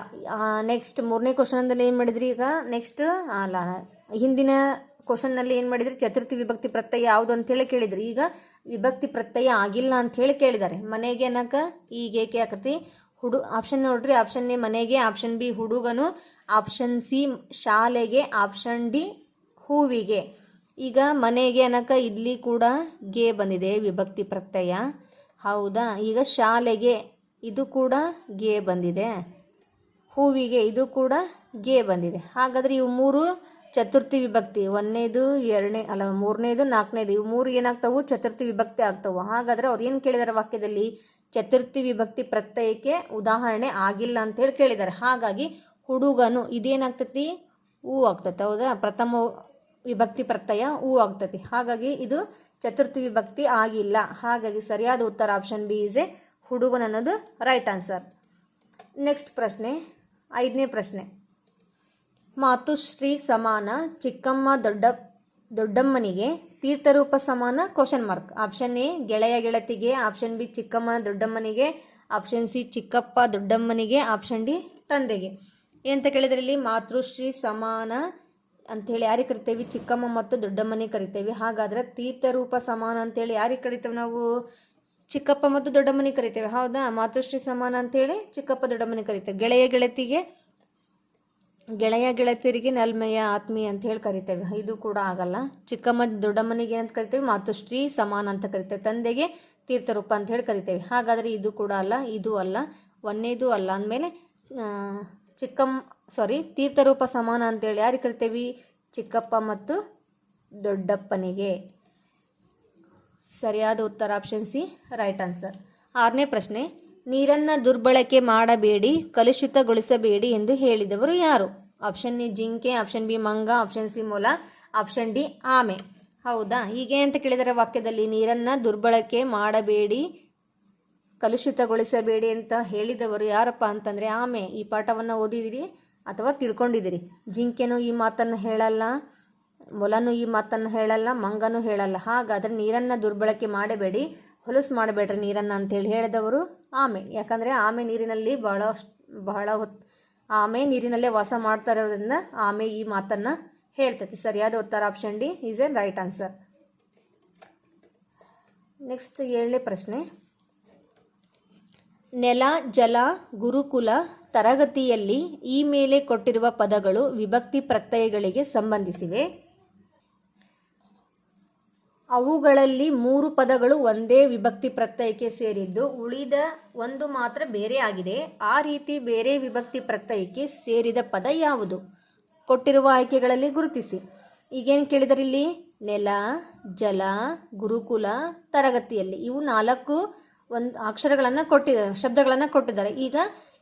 ನೆಕ್ಸ್ಟ್ 3ನೇ ಕ್ವಶನಲ್ಲಿ ಏನು ಮಾಡಿದ್ರಿ? ಈಗ ನೆಕ್ಸ್ಟ್ ಅಲ್ಲ, ಹಿಂದಿನ ಕ್ವಶನ್ನಲ್ಲಿ ಏನು ಮಾಡಿದ್ರಿ? ಚತುರ್ಥಿ ವಿಭಕ್ತಿ ಪ್ರತ್ಯಯ ಯಾವುದು ಅಂತೇಳಿ ಕೇಳಿದ್ರಿ. ಈಗ ವಿಭಕ್ತಿ ಪ್ರತ್ಯಯ ಆಗಿಲ್ಲ ಅಂಥೇಳಿ ಕೇಳಿದ್ದಾರೆ. ಮನೆಗೆ ಅನ್ನಕ ಈಗೇಕೆ ಆಕತಿ? ಆಪ್ಷನ್ ನೋಡ್ರಿ, ಆಪ್ಷನ್ ಎ ಮನೆಗೆ, ಆಪ್ಷನ್ ಬಿ ಹುಡುಗನು, ಆಪ್ಷನ್ ಸಿ ಶಾಲೆಗೆ, ಆಪ್ಷನ್ ಡಿ ಹೂವಿಗೆ. ಈಗ ಮನೆಗೆ ಅನ್ನಕ ಇಲ್ಲಿ ಕೂಡ ಗೆ ಬಂದಿದೆ ವಿಭಕ್ತಿ ಪ್ರತ್ಯಯ, ಹೌದಾ? ಈಗ ಶಾಲೆಗೆ ಇದು ಕೂಡ ಗೆ ಬಂದಿದೆ, ಹೂವಿಗೆ ಇದು ಕೂಡ ಗೆ ಬಂದಿದೆ. ಹಾಗಾದರೆ ಇವು 3 ಚತುರ್ಥಿ ವಿಭಕ್ತಿ, 1ನೇದು 2ನೇ ಅಲ್ಲ 3ನೇದು 4ನೇದು, ಇವು 3 ಏನಾಗ್ತಾವು? ಚತುರ್ಥಿ ವಿಭಕ್ತಿ ಆಗ್ತಾವು. ಹಾಗಾದರೆ ಅವ್ರು ಏನು ಕೇಳಿದಾರೆ ವಾಕ್ಯದಲ್ಲಿ? ಚತುರ್ಥಿ ವಿಭಕ್ತಿ ಪ್ರತ್ಯಯಕ್ಕೆ ಉದಾಹರಣೆ ಆಗಿಲ್ಲ ಅಂತೇಳಿ ಕೇಳಿದ್ದಾರೆ. ಹಾಗಾಗಿ ಹುಡುಗನು ಇದೇನಾಗ್ತತಿ? ಹೂ ಆಗ್ತತಿ, ಹೌದಾ? ಪ್ರಥಮ ವಿಭಕ್ತಿ ಪ್ರತ್ಯಯ ಹೂ ಆಗ್ತತಿ. ಹಾಗಾಗಿ ಇದು ಚತುರ್ಥಿ ವಿಭಕ್ತಿ ಆಗಿಲ್ಲ. ಹಾಗಾಗಿ ಸರಿಯಾದ ಉತ್ತರ ಆಪ್ಷನ್ ಬಿ ಇಸ್ ಎ ಹುಡುಗನ್ ಅನ್ನೋದು ರೈಟ್ ಆನ್ಸರ್. ನೆಕ್ಸ್ಟ್ ಪ್ರಶ್ನೆ, 5ನೇ ಪ್ರಶ್ನೆ. ಮಾತುಶ್ರೀ ಸಮಾನ ಚಿಕ್ಕಮ್ಮ ದೊಡ್ಡಮ್ಮನಿಗೆ ತೀರ್ಥರೂಪ ಸಮಾನ ? ಆಪ್ಷನ್ ಎ ಗೆಳೆಯ ಗೆಳತಿಗೆ, ಆಪ್ಷನ್ ಬಿ ಚಿಕ್ಕಮ್ಮ ದೊಡ್ಡಮ್ಮನಿಗೆ, ಆಪ್ಷನ್ ಸಿ ಚಿಕ್ಕಪ್ಪ ದೊಡ್ಡಮ್ಮನಿಗೆ, ಆಪ್ಷನ್ ಡಿ ತಂದೆಗೆ. ಏನಂತ ಕೇಳಿದ್ರೆ ಇಲ್ಲಿ ಮಾತೃಶ್ರೀ ಸಮಾನ ಅಂಥೇಳಿ ಯಾರಿಗೆ ಕರಿತೇವೆ? ಚಿಕ್ಕಮ್ಮ ಮತ್ತು ದೊಡ್ಡಮ್ಮನಿಗೆ ಕರಿತೇವೆ. ಹಾಗಾದ್ರೆ ತೀರ್ಥರೂಪ ಸಮಾನ ಅಂತೇಳಿ ಯಾರಿಗೆ ಕರಿತೇವೆ ನಾವು? ಚಿಕ್ಕಪ್ಪ ಮತ್ತು ದೊಡ್ಡಮ್ಮನಿಗೆ ಕರಿತೇವೆ, ಹೌದಾ? ಮಾತೃಶ್ರೀ ಸಮಾನ ಅಂತೇಳಿ ಚಿಕ್ಕಪ್ಪ ದೊಡ್ಡಮ್ಮನಿಗೆ ಕರಿತೇವೆ. ಗೆಳೆಯ ಗೆಳತಿಯರಿಗೆ ನಲ್ಮೆಯ ಆತ್ಮೀಯ ಅಂತ ಹೇಳಿ ಕರಿತೇವೆ, ಇದು ಕೂಡ ಆಗಲ್ಲ. ಚಿಕ್ಕಮ್ಮ ದೊಡ್ಡಮ್ಮನಿಗೆ ಅಂತ ಕರಿತೇವೆ ಮಾತುಶ್ರೀ ಸಮಾನ ಅಂತ ಕರಿತೇವೆ. ತಂದೆಗೆ ತೀರ್ಥರೂಪ ಅಂತ ಹೇಳಿ ಕರಿತೇವೆ. ಹಾಗಾದರೆ ಇದು ಕೂಡ ಅಲ್ಲ, ಇದು ಅಲ್ಲ, 1ನೇದು ಅಲ್ಲ. ಅಂದಮೇಲೆ ತೀರ್ಥರೂಪ ಸಮಾನ ಅಂತೇಳಿ ಯಾರಿಗೆ ಕರಿತೇವೆ? ಚಿಕ್ಕಪ್ಪ ಮತ್ತು ದೊಡ್ಡಪ್ಪನಿಗೆ. ಸರಿಯಾದ ಉತ್ತರ ಆಪ್ಷನ್ ಸಿ, ರೈಟ್ ಆನ್ಸರ್. 6ನೇ ಪ್ರಶ್ನೆ, ನೀರನ್ನು ದುರ್ಬಳಕೆ ಮಾಡಬೇಡಿ, ಕಲುಷಿತಗೊಳಿಸಬೇಡಿ ಎಂದು ಹೇಳಿದವರು ಯಾರು? ಆಪ್ಷನ್ ಎ ಜಿಂಕೆ, ಆಪ್ಷನ್ ಬಿ ಮಂಗ, ಆಪ್ಷನ್ ಸಿ ಮೊಲ, ಆಪ್ಷನ್ ಡಿ ಆಮೆ. ಹೌದಾ? ಹೀಗೆ ಅಂತ ಕೇಳಿದರೆ ವಾಕ್ಯದಲ್ಲಿ ನೀರನ್ನು ದುರ್ಬಳಕೆ ಮಾಡಬೇಡಿ, ಕಲುಷಿತಗೊಳಿಸಬೇಡಿ ಅಂತ ಹೇಳಿದವರು ಯಾರಪ್ಪ ಅಂತಂದರೆ ಆಮೆ. ಈ ಪಾಠವನ್ನು ಓದಿದಿರಿ ಅಥವಾ ತಿಳ್ಕೊಂಡಿದ್ದೀರಿ. ಜಿಂಕೆನೂ ಈ ಮಾತನ್ನು ಹೇಳಲ್ಲ, ಮೊಲನೂ ಈ ಮಾತನ್ನು ಹೇಳಲ್ಲ, ಮಂಗನೂ ಹೇಳಲ್ಲ. ಹಾಗಾದರೆ ನೀರನ್ನು ದುರ್ಬಳಕೆ ಮಾಡಬೇಡಿ, ಹೊಲಸು ಮಾಡಬೇಡ್ರಿ ನೀರನ್ನು ಅಂತೇಳಿ ಹೇಳಿದವರು ಆಮೆ. ಯಾಕಂದರೆ ಆಮೆ ನೀರಿನಲ್ಲಿ ಆಮೆ ನೀರಿನಲ್ಲೇ ವಾಸ ಮಾಡ್ತಾ ಇರೋದ್ರಿಂದ ಆಮೆ ಈ ಮಾತನ್ನು ಹೇಳ್ತೈತಿ. ಸರಿಯಾದ ಉತ್ತರ option D is a right answer. Next 7ನೇ ಪ್ರಶ್ನೆ, ನೆಲ, ಜಲ, ಗುರುಕುಲ, ತರಗತಿಯಲ್ಲಿ ಈ ಮೇಲೆ ಕೊಟ್ಟಿರುವ ಪದಗಳು ವಿಭಕ್ತಿ ಪ್ರತ್ಯಯಗಳಿಗೆ ಸಂಬಂಧಿಸಿವೆ. ಅವುಗಳಲ್ಲಿ 3 ಪದಗಳು ಒಂದೇ ವಿಭಕ್ತಿ ಪ್ರತ್ಯಯಕ್ಕೆ ಸೇರಿದ್ದು ಉಳಿದ ಒಂದು ಮಾತ್ರ ಬೇರೆ ಆಗಿದೆ. ಆ ರೀತಿ ಬೇರೆ ವಿಭಕ್ತಿ ಪ್ರತ್ಯಯಕ್ಕೆ ಸೇರಿದ ಪದ ಯಾವುದು? ಕೊಟ್ಟಿರುವ ಆಯ್ಕೆಗಳಲ್ಲಿ ಗುರುತಿಸಿ. ಈಗೇನು ಕೇಳಿದರೆ ಇಲ್ಲಿ ನೆಲ, ಜಲ, ಗುರುಕುಲ, ತರಗತಿಯಲ್ಲಿ ಇವು 4 ಅಕ್ಷರಗಳನ್ನು ಶಬ್ದಗಳನ್ನು ಕೊಟ್ಟಿದ್ದಾರೆ. ಈಗ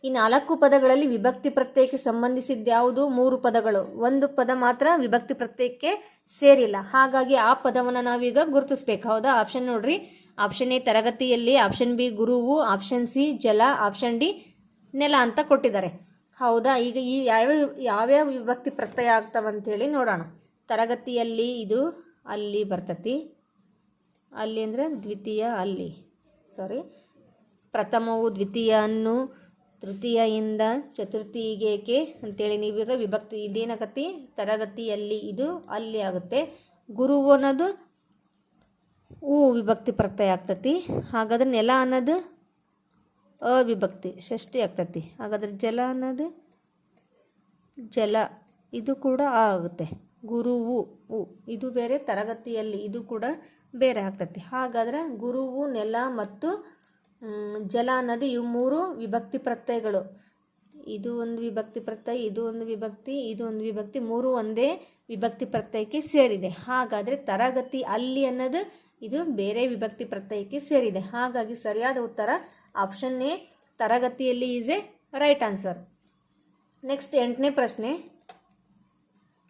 ಈ 4 ಪದಗಳಲ್ಲಿ ವಿಭಕ್ತಿ ಪ್ರತ್ಯಯಕ್ಕೆ ಸಂಬಂಧಿಸಿದ್ಯಾವುದು? 3 ಪದಗಳು. ಒಂದು ಪದ ಮಾತ್ರ ವಿಭಕ್ತಿ ಪ್ರತ್ಯಯಕ್ಕೆ ಸೇರಿಲ್ಲ. ಹಾಗಾಗಿ ಆ ಪದವನ್ನು ನಾವೀಗ ಗುರುತಿಸ್ಬೇಕು, ಹೌದಾ? ಆಪ್ಷನ್ ನೋಡ್ರಿ, ಆಪ್ಷನ್ ಎ ತರಗತಿಯಲ್ಲಿ, ಆಪ್ಷನ್ ಬಿ ಗುರುವು, ಆಪ್ಷನ್ ಸಿ ಜಲ, ಆಪ್ಷನ್ ಡಿ ನೆಲ ಅಂತ ಕೊಟ್ಟಿದ್ದಾರೆ, ಹೌದಾ? ಈಗ ಈ ಯಾವ್ಯಾವ ವಿಭಕ್ತಿ ಪ್ರತ್ಯಯ ಆಗ್ತಾವಂತೇಳಿ ನೋಡೋಣ. ತರಗತಿಯಲ್ಲಿ ಇದು ಅಲ್ಲಿ ಬರ್ತತಿ, ಅಲ್ಲಿ ಅಂದರೆ ದ್ವಿತೀಯ ಅಲ್ಲಿ, ಪ್ರಥಮವು ದ್ವಿತೀಯನ್ನು ತೃತೀಯಿಂದ ಚತುರ್ಥಿಗೇಕೆ ಅಂತೇಳಿ ನೀವೀಗ ವಿಭಕ್ತಿ ಇದೇನಾಗತ್ತೆ ತರಗತಿಯಲ್ಲಿ ಇದು ಅಲ್ಲಿ ಆಗುತ್ತೆ. ಗುರುವು ಅನ್ನೋದು ವಿಭಕ್ತಿ ಪ್ರತ್ಯಯ ಆಗ್ತತಿ. ಹಾಗಾದ್ರೆ ನೆಲ ಅನ್ನೋದು ಅವಿಭಕ್ತಿ ಷಷ್ಠಿ ಆಗ್ತತಿ. ಹಾಗಾದ್ರೆ ಜಲ ಅನ್ನೋದು ಜಲ, ಇದು ಕೂಡ ಆಗುತ್ತೆ. ಗುರುವು ಇದು ಬೇರೆ, ತರಗತಿಯಲ್ಲಿ ಇದು ಕೂಡ ಬೇರೆ ಆಗ್ತತಿ. ಹಾಗಾದ್ರೆ ಗುರುವು, ನೆಲ ಮತ್ತು ಜಲ ಅನ್ನೋದು ಇವು ಮೂರು ವಿಭಕ್ತಿ ಪ್ರತ್ಯಯಗಳು. ಇದು ಒಂದು ವಿಭಕ್ತಿ ಪ್ರತ್ಯಯ, ಇದು ಒಂದು ವಿಭಕ್ತಿ, ಇದು ಒಂದು ವಿಭಕ್ತಿ, ಮೂರು ಒಂದೇ ವಿಭಕ್ತಿ ಪ್ರತ್ಯಯಕ್ಕೆ ಸೇರಿದೆ. ಹಾಗಾದರೆ ತರಗತಿ ಅಲ್ಲಿ ಅನ್ನೋದು ಇದು ಬೇರೆ ವಿಭಕ್ತಿ ಪ್ರತ್ಯಯಕ್ಕೆ ಸೇರಿದೆ. ಹಾಗಾಗಿ ಸರಿಯಾದ ಉತ್ತರ ಆಪ್ಷನ್ ಎ, ತರಗತಿಯಲ್ಲಿ is a right answer. Next 8ನೇ ಪ್ರಶ್ನೆ.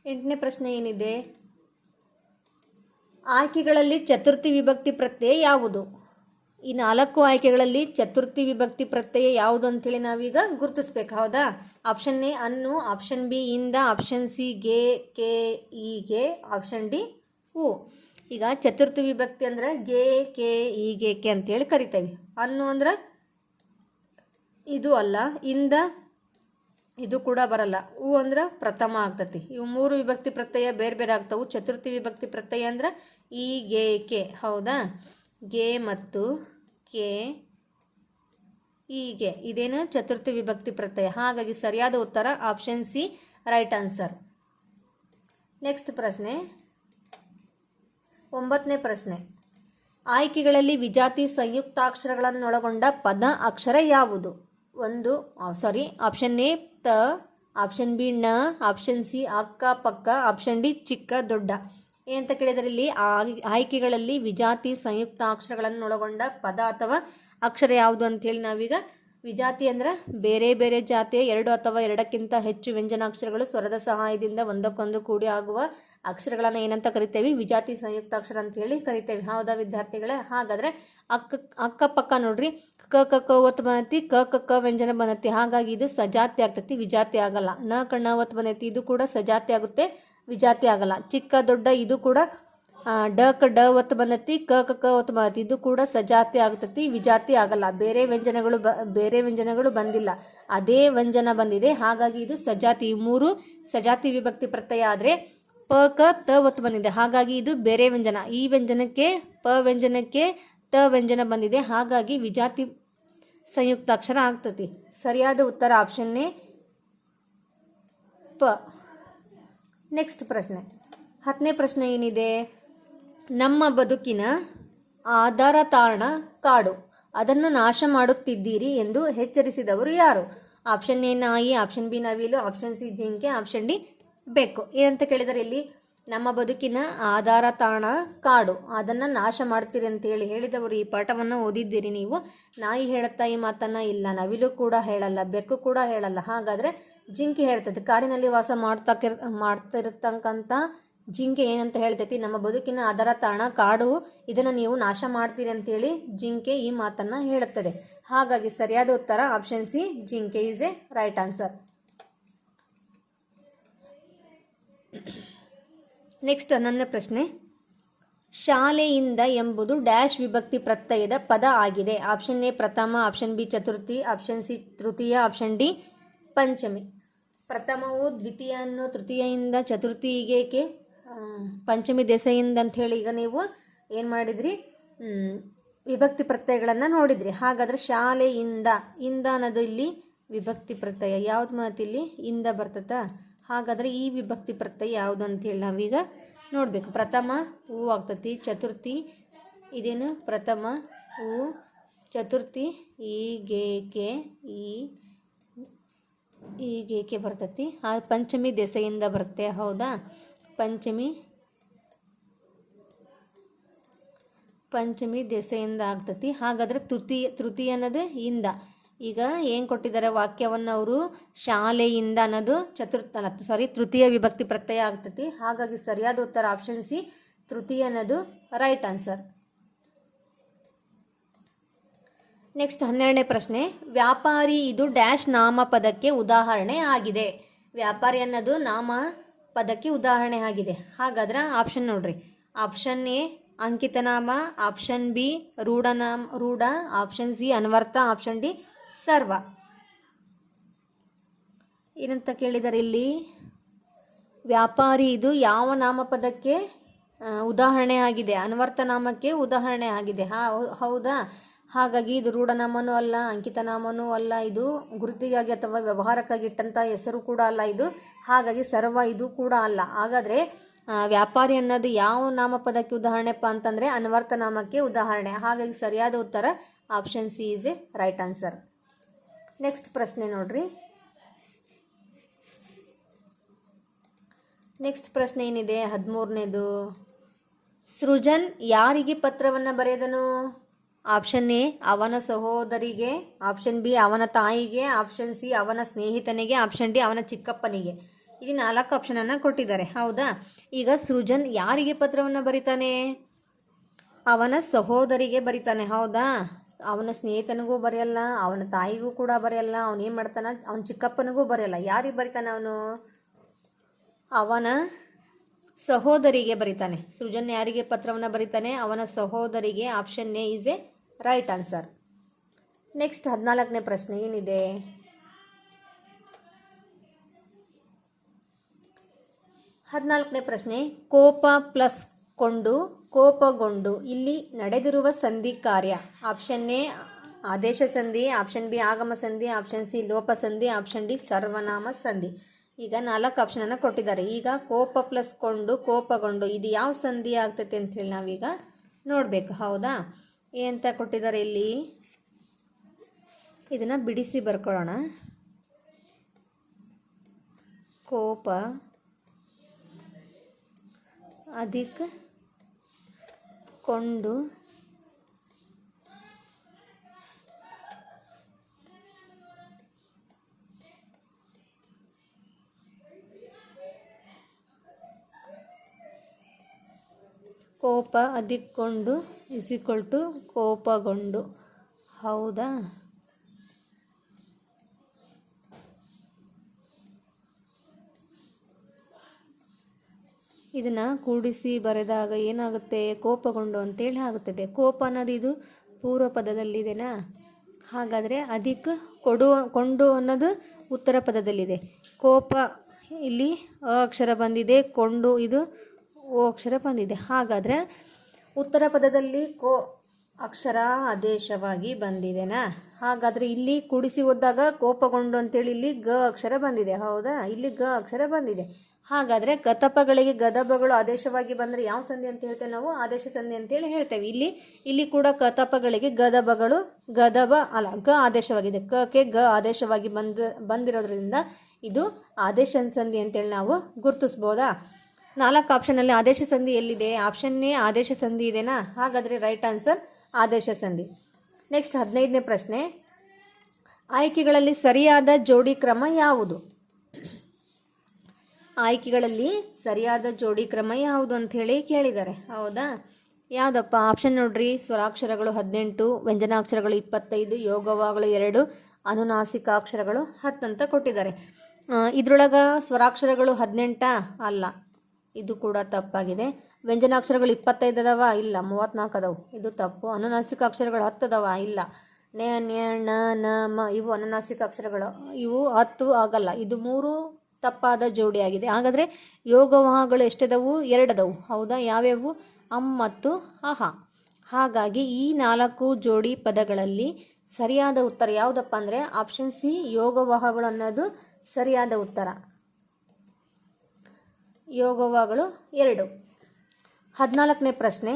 8ನೇ ಪ್ರಶ್ನೆ ಏನಿದೆ? ಆಯ್ಕೆಗಳಲ್ಲಿ ಚತುರ್ಥಿ ವಿಭಕ್ತಿ ಪ್ರತ್ಯಯ ಯಾವುದು? ಈ 4 ಆಯ್ಕೆಗಳಲ್ಲಿ ಚತುರ್ಥಿ ವಿಭಕ್ತಿ ಪ್ರತ್ಯಯ ಯಾವುದು ಅಂತೇಳಿ ನಾವೀಗ ಗುರುತಿಸ್ಬೇಕು. ಹೌದಾ? ಆಪ್ಷನ್ ಎ ಅನ್ನು, ಆಪ್ಷನ್ ಬಿ ಇಂದ, ಆಪ್ಷನ್ ಸಿ ಗೆ, ಕೆ, ಈಗೆ, ಆಪ್ಷನ್ ಡಿ ಹೂ. ಈಗ ಚತುರ್ಥಿ ವಿಭಕ್ತಿ ಅಂದ್ರೆ ಗೆ, ಕೆ, ಈಗೆ, ಕೆ ಅಂತೇಳಿ ಕರಿತೇವೆ. ಅನ್ನು ಅಂದ್ರೆ ಇದು ಅಲ್ಲ, ಇಂದ ಇದು ಕೂಡ ಬರಲ್ಲ, ಹೂ ಅಂದ್ರೆ ಪ್ರಥಮ ಆಗ್ತತಿ. ಇವು ಮೂರು ವಿಭಕ್ತಿ ಪ್ರತ್ಯಯ ಬೇರೆ ಬೇರೆ ಆಗ್ತವು. ಚತುರ್ಥಿ ವಿಭಕ್ತಿ ಪ್ರತ್ಯಯ ಅಂದ್ರೆ ಈ, ಗೆ, ಕೆ. ಹೌದಾ? ಗೆ ಮತ್ತು ಕೆ, ಈಗೆ ಇದೇನು ಚತುರ್ಥಿ ವಿಭಕ್ತಿ ಪ್ರತ್ಯಯ. ಹಾಗಾಗಿ ಸರಿಯಾದ ಉತ್ತರ option C right answer. Next ಪ್ರಶ್ನೆ 9ನೇ ಪ್ರಶ್ನೆ. ಆಯ್ಕೆಗಳಲ್ಲಿ ವಿಜಾತಿ ಸಂಯುಕ್ತಾಕ್ಷರಗಳನ್ನೊಳಗೊಂಡ ಪದ ಅಕ್ಷರ ಯಾವುದು? ಆಪ್ಷನ್ ಎ ತ, ಆಪ್ಷನ್ ಬಿ ಣ, ಆಪ್ಷನ್ ಸಿ ಅಕ್ಕ ಪಕ್ಕ, ಆಪ್ಷನ್ ಡಿ ಚಿಕ್ಕ ದೊಡ್ಡ. ಏನಂತ ಕೇಳಿದರೆ ಇಲ್ಲಿ ಆಯ್ಕೆಗಳಲ್ಲಿ ವಿಜಾತಿ ಸಂಯುಕ್ತಾಕ್ಷರಗಳನ್ನೊಳಗೊಂಡ ಪದ ಅಥವಾ ಅಕ್ಷರ ಯಾವುದು ಅಂತೇಳಿ ನಾವೀಗ ವಿಜಾತಿ ಅಂದ್ರೆ ಬೇರೆ ಬೇರೆ ಜಾತಿಯ 2 ಅಥವಾ 2ಕ್ಕಿಂತ ಹೆಚ್ಚು ವ್ಯಂಜನಾಕ್ಷರಗಳು ಸ್ವರದ ಸಹಾಯದಿಂದ ಒಂದಕ್ಕೊಂದು ಕೂಡಿ ಆಗುವ ಅಕ್ಷರಗಳನ್ನು ಏನಂತ ಕರಿತೇವೆ? ವಿಜಾತಿ ಸಂಯುಕ್ತಾಕ್ಷರ ಅಂತೇಳಿ ಕರಿತೇವೆ. ಹೌದಾ ವಿದ್ಯಾರ್ಥಿಗಳೇ? ಹಾಗಾದರೆ ಅಕ್ಕಪಕ್ಕ ನೋಡ್ರಿ, ಕ ಕ ಕ ಒತ್ತು ಬಂದೈತಿ, ಕ ಕ ಕ ವ್ಯಂಜನ ಬಂದೈತಿ. ಹಾಗಾಗಿ ಇದು ಸಜಾತಿ ಆಗ್ತೈತಿ, ವಿಜಾತಿ ಆಗಲ್ಲ. ನ ಕ ಣ ಒತ್ತು ಬಂದೈತಿ, ಇದು ಕೂಡ ಸಜಾತಿ ಆಗುತ್ತೆ, ವಿಜಾತಿ ಆಗಲ್ಲ. ಚಿಕ್ಕ ದೊಡ್ಡ ಇದು ಕೂಡ ಡ ಕ ಡ ಒತ್ತು ಬಂದೈತಿ, ಕ ಕ ಕ ಒತ್ತು ಬಂದೈತಿ, ಇದು ಕೂಡ ಸಜಾತಿ ಆಗ್ತೈತಿ, ವಿಜಾತಿ ಆಗಲ್ಲ. ಬೇರೆ ವ್ಯಂಜನಗಳು ಬಂದಿಲ್ಲ, ಅದೇ ವ್ಯಂಜನ ಬಂದಿದೆ. ಹಾಗಾಗಿ ಇದು ಸಜಾತಿ. ಈ ಮೂರು ಸಜಾತಿ ವಿಭಕ್ತಿ ಪ್ರತ್ಯಯ ಆದರೆ ಪ ಕ ತ ಒತ್ತು ಬಂದಿದೆ, ಹಾಗಾಗಿ ಇದು ಬೇರೆ ವ್ಯಂಜನ. ಈ ವ್ಯಂಜನಕ್ಕೆ ಪ ವ್ಯಂಜನಕ್ಕೆ ತ ವ್ಯಂಜನ ಬಂದಿದೆ, ಹಾಗಾಗಿ ವಿಜಾತಿ ಸಂಯುಕ್ತಾಕ್ಷರ ಆಗ್ತತಿ. ಸರಿಯಾದ ಉತ್ತರ ಆಪ್ಷನ್ ಎ ಪ. ನೆಕ್ಸ್ಟ್ ಪ್ರಶ್ನೆ 10ನೇ ಪ್ರಶ್ನೆ ಏನಿದೆ? ನಮ್ಮ ಬದುಕಿನ ಆಧಾರ ತಾಣ ಕಾಡು, ಅದನ್ನು ನಾಶ ಮಾಡುತ್ತಿದ್ದೀರಿ ಎಂದು ಎಚ್ಚರಿಸಿದವರು ಯಾರು? ಆಪ್ಷನ್ ಎ ನಾಯಿ, ಆಪ್ಷನ್ ಬಿ ನವಿಲು, ಆಪ್ಷನ್ ಸಿ ಜಿಂಕೆ, ಆಪ್ಷನ್ ಡಿ ಬೆಕ್ಕು. ಏನಂತ ಕೇಳಿದರೆ ಇಲ್ಲಿ ನಮ್ಮ ಬದುಕಿನ ಆಧಾರ ತಾಣ ಕಾಡು, ಅದನ್ನು ನಾಶ ಮಾಡ್ತೀರಿ ಅಂತೇಳಿ ಹೇಳಿದವರು ಈ ಪಾಠವನ್ನು ಓದಿದ್ದೀರಿ ನೀವು. ನಾಯಿ ಹೇಳುತ್ತಾ ಈ ಮಾತನ್ನು? ಇಲ್ಲ. ನವಿಲು ಕೂಡ ಹೇಳಲ್ಲ, ಬೆಕ್ಕು ಕೂಡ ಹೇಳಲ್ಲ. ಹಾಗಾದರೆ ಜಿಂಕೆ ಹೇಳ್ತೈತಿ. ಕಾಡಿನಲ್ಲಿ ವಾಸ ಮಾಡ್ತಿರತಕ್ಕಂಥ ಜಿಂಕೆ ಏನಂತ ಹೇಳ್ತೈತಿ? ನಮ್ಮ ಬದುಕಿನ ಆಧಾರ ತಾಣ ಕಾಡು, ಇದನ್ನು ನೀವು ನಾಶ ಮಾಡ್ತೀರಿ ಅಂತೇಳಿ ಜಿಂಕೆ ಈ ಮಾತನ್ನು ಹೇಳುತ್ತದೆ. ಹಾಗಾಗಿ ಸರಿಯಾದ ಉತ್ತರ ಆಪ್ಷನ್ ಸಿ ಜಿಂಕೆ is a right answer. Next 11ನೇ ಪ್ರಶ್ನೆ. ಶಾಲೆಯಿಂದ ಎಂಬುದು ಡ್ಯಾಶ್ ವಿಭಕ್ತಿ ಪ್ರತ್ಯಯದ ಪದ ಆಗಿದೆ. ಆಪ್ಷನ್ ಎ ಪ್ರಥಮ, ಆಪ್ಷನ್ ಬಿ ಚತುರ್ಥಿ, ಆಪ್ಷನ್ ಸಿ ತೃತೀಯ, ಆಪ್ಷನ್ ಡಿ ಪಂಚಮಿ. ಪ್ರಥಮವು ದ್ವಿತೀಯನ್ನು ತೃತೀಯಿಂದ ಚತುರ್ಥಿಗೇಕೆ, ಪಂಚಮಿ ದೆಸೆಯಿಂದ ಅಂಥೇಳಿ ಈಗ ನೀವು ಏನು ಮಾಡಿದ್ರಿ? ವಿಭಕ್ತಿ ಪ್ರತ್ಯಯಗಳನ್ನು ನೋಡಿದ್ರಿ. ಹಾಗಾದರೆ ಶಾಲೆಯಿಂದ, ಇಂದ ಅನ್ನೋದು ಇಲ್ಲಿ ವಿಭಕ್ತಿ ಪ್ರತ್ಯಯ. ಯಾವ್ದು ಮಾತು ಇಲ್ಲಿ ಇಂದ ಬರ್ತದ? ಹಾಗಾದರೆ ಈ ವಿಭಕ್ತಿ ಪ್ರತ್ಯಯ ಯಾವುದು ಅಂತೇಳಿ ನಾವೀಗ ನೋಡಬೇಕು. ಪ್ರಥಮ ಹೂ ಆಗ್ತತಿ, ಚತುರ್ಥಿ ಇದೇನು ಪ್ರಥಮ ಹೂ, ಚತುರ್ಥಿ ಈಗೇಕೆ, ಈಗೇಕೆ ಬರ್ತತಿ. ಆ ಪಂಚಮಿ ದೆಸೆಯಿಂದ ಬರುತ್ತೆ. ಹೌದಾ? ಪಂಚಮಿ ದೆಸೆಯಿಂದ ಆಗ್ತತಿ. ಹಾಗಾದರೆ ತೃತೀಯ ಅನ್ನೋದು ಇಂದ. ಈಗ ಏನು ಕೊಟ್ಟಿದ್ದಾರೆ ವಾಕ್ಯವನ್ನು ಅವರು? ಶಾಲೆಯಿಂದ ಅನ್ನೋದು ತೃತೀಯ ವಿಭಕ್ತಿ ಪ್ರತ್ಯಯ ಆಗ್ತತಿ. ಹಾಗಾಗಿ ಸರಿಯಾದ ಉತ್ತರ ಆಪ್ಷನ್ ಸಿ ತೃತೀಯ ಅನ್ನೋದು ರೈಟ್ ಆನ್ಸರ್. ನೆಕ್ಸ್ಟ್ 12ನೇ ಪ್ರಶ್ನೆ. ವ್ಯಾಪಾರಿ ಇದು ಡ್ಯಾಶ್ ನಾಮಪದಕ್ಕೆ ಉದಾಹರಣೆ ಆಗಿದೆ. ವ್ಯಾಪಾರಿ ಅನ್ನೋದು ನಾಮಪದಕ್ಕೆ ಉದಾಹರಣೆ ಆಗಿದೆ. ಹಾಗಾದ್ರೆ ಆಪ್ಷನ್ ನೋಡ್ರಿ. ಆಪ್ಷನ್ ಎ ಅಂಕಿತನಾಮ, ಆಪ್ಷನ್ ಬಿ ರೂಢ, ಆಪ್ಷನ್ ಸಿ ಅನ್ವರ್ಥ, ಆಪ್ಷನ್ ಡಿ ಸರ್ವ. ಏನಂತ ಕೇಳಿದ್ದಾರೆ ಇಲ್ಲಿ? ವ್ಯಾಪಾರಿ ಇದು ಯಾವ ನಾಮಪದಕ್ಕೆ ಉದಾಹರಣೆ ಆಗಿದೆ? ಅನ್ವರ್ಥ ನಾಮಕ್ಕೆ ಉದಾಹರಣೆ ಆಗಿದೆ. ಹೌದಾ? ಹಾಗಾಗಿ ಇದು ರೂಢನಾಮನೂ ಅಲ್ಲ, ಅಂಕಿತನಾಮನೂ ಅಲ್ಲ, ಇದು ಗುರುತಿಗಾಗಿ ಅಥವಾ ವ್ಯವಹಾರಕ್ಕಾಗಿ ಇಟ್ಟಂಥ ಹೆಸರು ಕೂಡ ಅಲ್ಲ ಇದು. ಹಾಗಾಗಿ ಸರ್ವ ಇದು ಕೂಡ ಅಲ್ಲ. ಹಾಗಾದರೆ ವ್ಯಾಪಾರಿ ಅನ್ನೋದು ಯಾವ ನಾಮಪದಕ್ಕೆ ಉದಾಹರಣೆಪ್ಪ ಅಂತಂದರೆ ಅನ್ವರ್ಥ ನಾಮಕ್ಕೆ ಉದಾಹರಣೆ. ಹಾಗಾಗಿ ಸರಿಯಾದ ಉತ್ತರ option C is a right answer. Next ಪ್ರಶ್ನೆ ನೋಡ್ರಿ. ನೆಕ್ಸ್ಟ್ ಪ್ರಶ್ನೆ ಏನಿದೆ? 13ನೇದು. ಸೃಜನ್ ಯಾರಿಗೆ ಪತ್ರವನ್ನು ಬರೆದನು? ಆಪ್ಷನ್ ಎ ಅವನ ಸಹೋದರಿಗೆ, ಆಪ್ಷನ್ ಬಿ ಅವನ ತಾಯಿಗೆ, ಆಪ್ಷನ್ ಸಿ ಅವನ ಸ್ನೇಹಿತನಿಗೆ, ಆಪ್ಷನ್ ಡಿ ಅವನ ಚಿಕ್ಕಪ್ಪನಿಗೆ. ಇಲ್ಲಿ 4 ಆಪ್ಷನನ್ನು ಕೊಟ್ಟಿದ್ದಾರೆ. ಹೌದಾ? ಈಗ ಸೃಜನ್ ಯಾರಿಗೆ ಪತ್ರವನ್ನು ಬರೀತಾನೆ? ಅವನ ಸಹೋದರಿಗೆ ಬರೀತಾನೆ. ಹೌದಾ? ಅವನ ಸ್ನೇಹಿತನಿಗೂ ಬರೆಯಲ್ಲ, ಅವನ ತಾಯಿಗೂ ಕೂಡ ಬರೆಯಲ್ಲ. ಅವನೇನು ಮಾಡ್ತಾನೆ? ಅವನ ಚಿಕ್ಕಪ್ಪನಿಗೂ ಬರೆಯಲ್ಲ. ಯಾರಿಗೆ ಬರೀತಾನೆ ಅವನು? ಅವನ ಸಹೋದರಿಗೆ ಬರೀತಾನೆ. ಸೃಜನ್ ಯಾರಿಗೆ ಪತ್ರವನ್ನು ಬರೀತಾನೆ? ಅವನ ಸಹೋದರಿಗೆ. Option A is a right answer. Next 14ನೇ ಪ್ರಶ್ನೆ ಏನಿದೆ? 14ನೇ ಪ್ರಶ್ನೆ. ಕೋಪ ಪ್ಲಸ್ ಕೊಂಡು, ಕೋಪಗೊಂಡು ಇಲ್ಲಿ ನಡೆದಿರುವ ಸಂಧಿ ಕಾರ್ಯ. ಆಪ್ಷನ್ ಎ ಆದೇಶ ಸಂಧಿ, ಆಪ್ಷನ್ ಬಿ ಆಗಮ ಸಂಧಿ, ಆಪ್ಷನ್ ಸಿ ಲೋಪ ಸಂಧಿ, ಆಪ್ಷನ್ ಡಿ ಸರ್ವನಾಮ ಸಂಧಿ. ಈಗ 4 ಆಪ್ಷನನ್ನು ಕೊಟ್ಟಿದ್ದಾರೆ. ಈಗ ಕೋಪ ಪ್ಲಸ್ ಕೊಂಡು, ಕೋಪಗೊಂಡು ಇದು ಯಾವ ಸಂಧಿ ಆಗ್ತೈತೆ ಅಂಥೇಳಿ ನಾವೀಗ ನೋಡಬೇಕು. ಹೌದಾ? ಏನಂತ ಕೊಟ್ಟಿದ್ದಾರೆ ಇಲ್ಲಿ? ಇದನ್ನು ಬಿಡಿಸಿ ಬರ್ಕೊಳ್ಳೋಣ. ಕೋಪ ಅಧಿಕ ಕೊಂಡು ಕೋಪ ಅಧಿಕ್ಕೊಂಡು = ಕೋಪಗೊಂಡು. ಹೌದಾ? ಇದನ್ನು ಕೂಡಿಸಿ ಬರೆದಾಗ ಏನಾಗುತ್ತೆ? ಕೋಪಗೊಂಡು ಅಂತೇಳಿ ಆಗುತ್ತದೆ. ಕೋಪ ಅನ್ನೋದು ಇದು ಪೂರ್ವ ಪದದಲ್ಲಿದೆನಾ? ಹಾಗಾದರೆ ಕೊಂಡು ಅನ್ನೋದು ಉತ್ತರ ಪದದಲ್ಲಿದೆ. ಕೋಪ ಇಲ್ಲಿ ಅ ಅಕ್ಷರ ಬಂದಿದೆ, ಕೊಂಡು ಇದು ಓ ಅಕ್ಷರ ಬಂದಿದೆ. ಹಾಗಾದರೆ ಉತ್ತರ ಪದದಲ್ಲಿ ಕೋ ಅಕ್ಷರ ಆದೇಶವಾಗಿ ಬಂದಿದೆನಾ? ಹಾಗಾದರೆ ಇಲ್ಲಿ ಕೂಡಿಸಿ ಓದಿದಾಗ ಕೋಪಗೊಂಡು ಅಂತೇಳಿ ಇಲ್ಲಿ ಗ ಅಕ್ಷರ ಬಂದಿದೆ. ಹೌದಾ? ಇಲ್ಲಿ ಗ ಅಕ್ಷರ ಬಂದಿದೆ. ಹಾಗಾದರೆ ಗತಪಗಳಿಗೆ ಗದಬಗಳು ಆದೇಶವಾಗಿ ಬಂದರೆ ಯಾವ ಸಂಧಿ ಅಂತ ಹೇಳ್ತೇವೆ ನಾವು? ಆದೇಶ ಸಂಧಿ ಅಂತೇಳಿ ಹೇಳ್ತೇವೆ. ಇಲ್ಲಿ ಕೂಡ ಕತಪಗಳಿಗೆ ಗದಬಗಳು ಗ ಆದೇಶವಾಗಿದೆ. ಕೆ ಗ ಆದೇಶವಾಗಿ ಬಂದಿರೋದ್ರಿಂದ ಇದು ಆದೇಶ ಸಂಧಿ ಅಂತೇಳಿ ನಾವು ಗುರುತಿಸ್ಬೋದಾ? 4 ಆಪ್ಷನಲ್ಲಿ ಆದೇಶ ಸಂಧಿ ಎಲ್ಲಿದೆ? ಆಪ್ಷನ್ ಎ ಆದೇಶ ಸಂಧಿ ಇದೆನಾ? ಹಾಗಾದರೆ ರೈಟ್ ಆನ್ಸರ್ ಆದೇಶ ಸಂಧಿ. ನೆಕ್ಸ್ಟ್ 15ನೇ ಪ್ರಶ್ನೆ. ಆಯ್ಕೆಗಳಲ್ಲಿ ಸರಿಯಾದ ಜೋಡಿ ಕ್ರಮ ಯಾವುದು? ಆಯ್ಕೆಗಳಲ್ಲಿ ಸರಿಯಾದ ಜೋಡಿ ಕ್ರಮ ಯಾವುದು ಅಂಥೇಳಿ ಕೇಳಿದ್ದಾರೆ. ಹೌದಾ? ಯಾವುದಪ್ಪ? ಆಪ್ಷನ್ ನೋಡ್ರಿ. ಸ್ವರಾಕ್ಷರಗಳು 18, ವ್ಯಂಜನಾಕ್ಷರಗಳು 25, ಯೋಗವಾಗಳು 2, ಅನುನಾಸಿಕಾಕ್ಷರಗಳು 10 ಅಂತ ಕೊಟ್ಟಿದ್ದಾರೆ. ಇದರೊಳಗೆ ಸ್ವರಾಕ್ಷರಗಳು 18 ಅಲ್ಲ, ಇದು ಕೂಡ ತಪ್ಪಾಗಿದೆ. ವ್ಯಂಜನಾಕ್ಷರಗಳು 25 ಅದಾವ? ಇಲ್ಲ, 34 ಅದಾವು, ಇದು ತಪ್ಪು. ಅನುನಾಸಿಕ ಅಕ್ಷರಗಳು 10 ಅದಾವ? ಇಲ್ಲ. ನ್ಯ ನ್ಯ ಣ ನ ಮ ಇವು ಅನುನಾಸಿಕ ಅಕ್ಷರಗಳು, ಇವು 10 ಆಗಲ್ಲ. ಇದು 3 ತಪ್ಪಾದ ಜೋಡಿಯಾಗಿದೆ. ಹಾಗಾದರೆ ಯೋಗವಾಹಗಳು ಎಷ್ಟದವು? 2 ಅದಾವು. ಹೌದಾ? ಯಾವ್ಯಾವು? ಅಮ್ ಮತ್ತು ಅಹ. ಹಾಗಾಗಿ ಈ 4 ಜೋಡಿ ಪದಗಳಲ್ಲಿ ಸರಿಯಾದ ಉತ್ತರ ಯಾವುದಪ್ಪ ಅಂದರೆ ಆಪ್ಷನ್ ಸಿ ಯೋಗವಾಹಗಳು ಅನ್ನೋದು ಸರಿಯಾದ ಉತ್ತರ. ಯೋಗವಾಹಗಳು 2. 14ನೇ ಪ್ರಶ್ನೆ.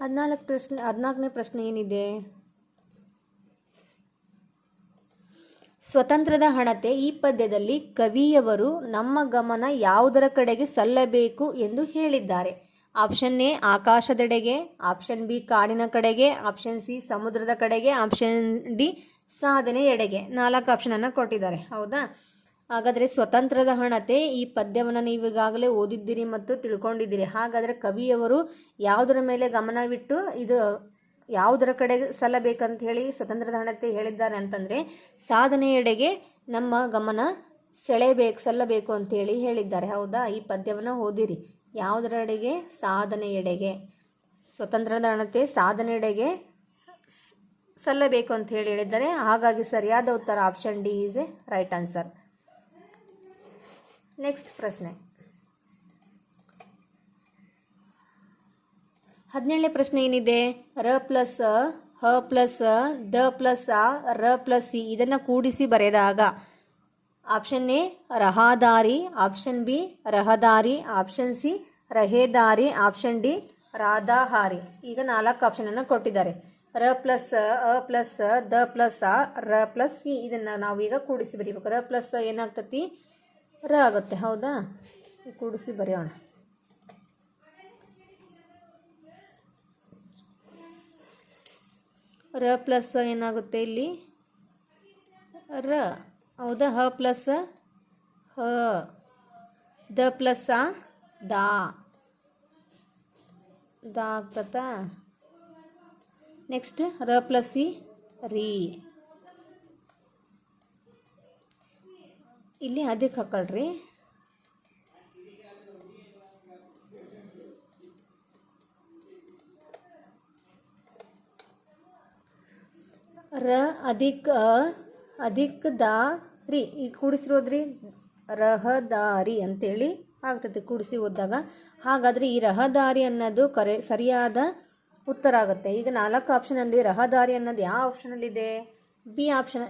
14ನೇ ಪ್ರಶ್ನೆ ಏನಿದೆ? ಸ್ವತಂತ್ರದ ಹಣತೆ ಈ ಪದ್ಯದಲ್ಲಿ ಕವಿಯವರು ನಮ್ಮ ಗಮನ ಯಾವುದರ ಕಡೆಗೆ ಸಲ್ಲಬೇಕು ಎಂದು ಹೇಳಿದ್ದಾರೆ? ಆಪ್ಷನ್ ಎ ಆಕಾಶದೆಡೆಗೆ, ಆಪ್ಷನ್ ಬಿ ಕಾಡಿನ ಕಡೆಗೆ, ಆಪ್ಷನ್ ಸಿ ಸಮುದ್ರದ ಕಡೆಗೆ, ಆಪ್ಷನ್ ಡಿ ಸಾಧನೆಯೆಡೆಗೆ. 4 ಆಪ್ಷನನ್ನು ಕೊಟ್ಟಿದ್ದಾರೆ. ಹೌದಾ? ಹಾಗಾದರೆ ಸ್ವತಂತ್ರದ ಹಣತೆ ಈ ಪದ್ಯವನ್ನು ನೀವು ಈಗಾಗಲೇ ಓದಿದ್ದೀರಿ ಮತ್ತು ತಿಳ್ಕೊಂಡಿದ್ದೀರಿ. ಹಾಗಾದರೆ ಕವಿಯವರು ಯಾವುದರ ಮೇಲೆ ಗಮನವಿಟ್ಟು ಇದು ಯಾವುದರ ಕಡೆಗೆ ಸಲ್ಲಬೇಕಂತ ಹೇಳಿ ಸ್ವತಂತ್ರದ ಹಣತೆ ಹೇಳಿದ್ದಾರೆ ಅಂತಂದರೆ ಸಾಧನೆಯೆಡೆಗೆ ನಮ್ಮ ಗಮನ ಸಲ್ಲಬೇಕು ಅಂತೇಳಿ ಹೇಳಿದ್ದಾರೆ. ಹೌದಾ? ಈ ಪದ್ಯವನ್ನು ಓದಿರಿ. ಯಾವುದರೆಡೆಗೆ? ಸಾಧನೆಯೆಡೆಗೆ. ಸ್ವತಂತ್ರದ ಅಣತೆ ಸಾಧನೆಯೆಡೆಗೆ ಸಲ್ಲಬೇಕು ಅಂತ ಹೇಳಿದ್ದಾರೆ. ಹಾಗಾಗಿ ಸರಿಯಾದ ಉತ್ತರ option D is a right answer. Next ಪ್ರಶ್ನೆ 17ನೇ ಪ್ರಶ್ನೆ ಏನಿದೆ? ರ ಪ್ಲಸ್ ಹ ಪ್ಲಸ್ ದ ಪ್ಲಸ್ ಆ ರ ಪ್ಲಸ್ ಸಿ ಇದನ್ನು ಕೂಡಿಸಿ ಬರೆದಾಗ ಆಪ್ಷನ್ ಎ ರಹದಾರಿ, ಆಪ್ಷನ್ ಬಿ ರಹದಾರಿ, ಆಪ್ಷನ್ ಸಿ ರಹೇದಾರಿ, ಆಪ್ಷನ್ ಡಿ ರಾಧಾಹಾರಿ. ಈಗ 4 ಆಪ್ಷನನ್ನು ಕೊಟ್ಟಿದ್ದಾರೆ. ರ ಪ್ಲಸ್ ಅ ಪ್ಲಸ್ ದ ಪ್ಲಸ್ ಆ ರ ಪ್ಲಸ್ ಸಿ ಇದನ್ನು ನಾವೀಗ ಕೂಡಿಸಿ ಬರೀಬೇಕು. ರ ಪ್ಲಸ್ ಏನಾಗ್ತತಿ? ರ ಆಗುತ್ತೆ. ಹೌದಾ? ಕೂಡಿಸಿ ಬರೆಯೋಣ. ರ ಪ್ಲಸ್ ಏನಾಗುತ್ತೆ ಇಲ್ಲಿ? ರ. ಹೌದಾ? ಹ ಪ್ಲಸ್ ಹ, ದ ಪ್ಲಸ್ ಆ ದಾ ಆಗ್ತತಾ. ನೆಕ್ಸ್ಟ್ ರ ಪ್ಲಸ್ ಸಿ ರೀ. ಇಲ್ಲಿ ಅದಕ್ಕೆ ಹಾಕೊಳ್ರಿ. ರ ಅಧಿಕ್ ದಾ ರಿ ಈಗ ಕೂಡಿಸಿರೋದ್ರಿ ರಹದಾರಿ ಅಂತೇಳಿ ಆಗ್ತದೆ ಕೂಡಿಸಿ ಓದಿದಾಗ. ಹಾಗಾದರೆ ಈ ರಹದಾರಿ ಅನ್ನೋದು ಸರಿಯಾದ ಉತ್ತರ ಆಗುತ್ತೆ. ಈಗ 4 ಆಪ್ಷನಲ್ಲಿ ರಹದಾರಿ ಅನ್ನೋದು ಯಾವ ಆಪ್ಷನಲ್ಲಿದೆ? B option.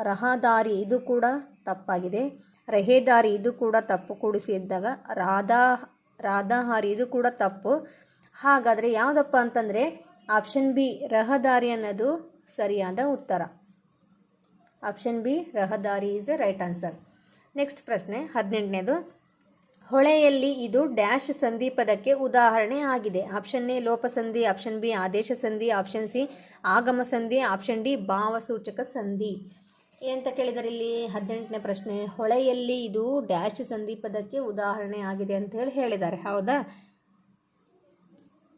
ರಹದಾರಿ ಇದು ಕೂಡ ತಪ್ಪಾಗಿದೆ. ರಹೇದಾರಿ ಇದು ಕೂಡ ತಪ್ಪು ಕೂಡಿಸಿ ಇದ್ದಾಗ. ರಾಧಾಹಾರಿ ಇದು ಕೂಡ ತಪ್ಪು. ಹಾಗಾದರೆ ಯಾವುದಪ್ಪ ಅಂತಂದರೆ ಆಪ್ಷನ್ ಬಿ ರಹದಾರಿ ಅನ್ನೋದು ಸರಿಯಾದ ಉತ್ತರ. ಆಪ್ಷನ್ ಬಿ ರಹದಾರಿ is a right answer. Next ಪ್ರಶ್ನೆ 18ನೇದು. ಹೊಳೆಯಲ್ಲಿ ಇದು ಡ್ಯಾಶ್ ಸಂಧಿ ಪದಕ್ಕೆ ಉದಾಹರಣೆ ಆಗಿದೆ. ಆಪ್ಷನ್ ಎ ಲೋಪಸಂಧಿ, ಆಪ್ಷನ್ ಬಿ ಆದೇಶ ಸಂಧಿ, ಆಪ್ಷನ್ ಸಿ ಆಗಮ ಸಂಧಿ, ಆಪ್ಷನ್ ಡಿ ಭಾವಸೂಚಕ ಸಂಧಿ. ಏನಂತ ಕೇಳಿದರೆ ಇಲ್ಲಿ 18ನೇ ಪ್ರಶ್ನೆ, ಹೊಳೆಯಲ್ಲಿ ಇದು ಡ್ಯಾಶ್ ಸಂಧಿ ಪದಕ್ಕೆ ಉದಾಹರಣೆ ಆಗಿದೆ ಅಂತ ಹೇಳಿದ್ದಾರೆ. ಹೌದಾ?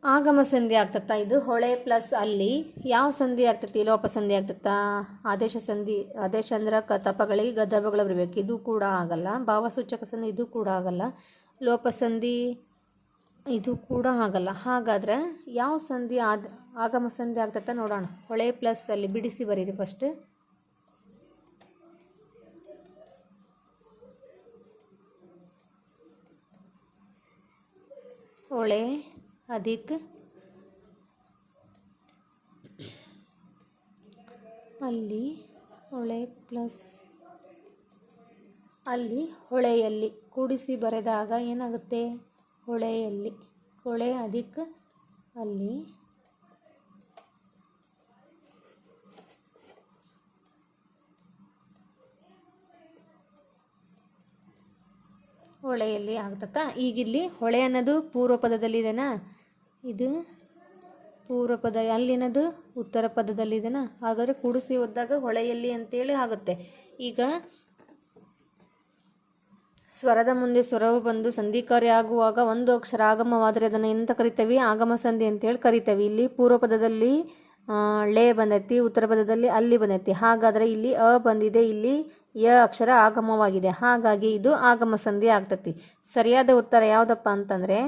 ಆಗಮ ಸಂಧಿ ಆಗ್ತತ್ತಾ ಇದು? ಹೊಳೆ ಪ್ಲಸ್ ಅಲ್ಲಿ ಯಾವ ಸಂಧಿ ಆಗ್ತತಿ? ಲೋಪಸಂಧಿ ಆಗ್ತತ್ತಾ? ಆದೇಶ ಸಂಧಿ. ಆದೇಶ ಅಂದ್ರೆ ತಪಗಳಿಗೆ ಗದ್ದಬಗಳು ಬರಬೇಕು, ಇದು ಕೂಡ ಆಗಲ್ಲ. ಭಾವಸೂಚಕ ಸಂಧಿ ಇದು ಕೂಡ ಆಗಲ್ಲ. ಲೋಪಸಂಧಿ ಇದು ಕೂಡ ಆಗಲ್ಲ. ಹಾಗಾದ್ರೆ ಯಾವ ಸಂಧಿ ಆಗಮ ಸಂಧಿ ಆಗ್ತತ್ತ ನೋಡೋಣ. ಹೊಳೆ ಪ್ಲಸ್ ಅಲ್ಲಿ ಬಿಡಿಸಿ ಬರೀರಿ ಫಸ್ಟ್. ಹೊಳೆ ಅಧಿಕ್ ಅಲ್ಲಿ ಹೊಳೆ ಪ್ಲಸ್ ಅಲ್ಲಿ ಹೊಳೆಯಲ್ಲಿ ಕೂಡಿಸಿ ಬರೆದಾಗ ಏನಾಗುತ್ತೆ? ಹೊಳೆಯಲ್ಲಿ. ಹೊಳೆ ಅಧಿಕ್ ಅಲ್ಲಿ ಹೊಳೆಯಲ್ಲಿ ಆಗ್ತತ್ತಾ. ಈಗಿಲ್ಲಿ ಹೊಳೆ ಅನ್ನೋದು ಪೂರ್ವ ಪದದಲ್ಲಿದೆನಾ? ಇದು ಪೂರ್ವ ಪದ. ಅಲ್ಲಿನದು ಉತ್ತರ ಪದದಲ್ಲಿದೆನಾ? ಹಾಗಾದರೆ ಕೂಡಿಸಿ ಓದಿದಾಗ ಹೊಳೆಯಲ್ಲಿ ಅಂತೇಳಿ ಆಗುತ್ತೆ. ಈಗ ಸ್ವರದ ಮುಂದೆ ಸ್ವರವು ಬಂದು ಸಂಧಿಕಾರಿ ಆಗುವಾಗ ಒಂದು ಅಕ್ಷರ ಆಗಮವಾದರೆ ಅದನ್ನು ಎಂತ ಕರಿತೇವೆ? ಆಗಮ ಸಂಧಿ ಅಂತೇಳಿ ಕರಿತೇವೆ. ಇಲ್ಲಿ ಪೂರ್ವ ಪದದಲ್ಲಿ ಳೆ ಬಂದೈತಿ, ಉತ್ತರ ಪದದಲ್ಲಿ ಅಲ್ಲಿ ಬಂದೈತಿ. ಹಾಗಾದರೆ ಇಲ್ಲಿ ಅ ಬಂದಿದೆ, ಇಲ್ಲಿ ಯ ಅಕ್ಷರ ಆಗಮವಾಗಿದೆ. ಹಾಗಾಗಿ ಇದು ಆಗಮ ಸಂಧಿ ಆಗ್ತತಿ. ಸರಿಯಾದ ಉತ್ತರ ಯಾವುದಪ್ಪ ಅಂತಂದರೆ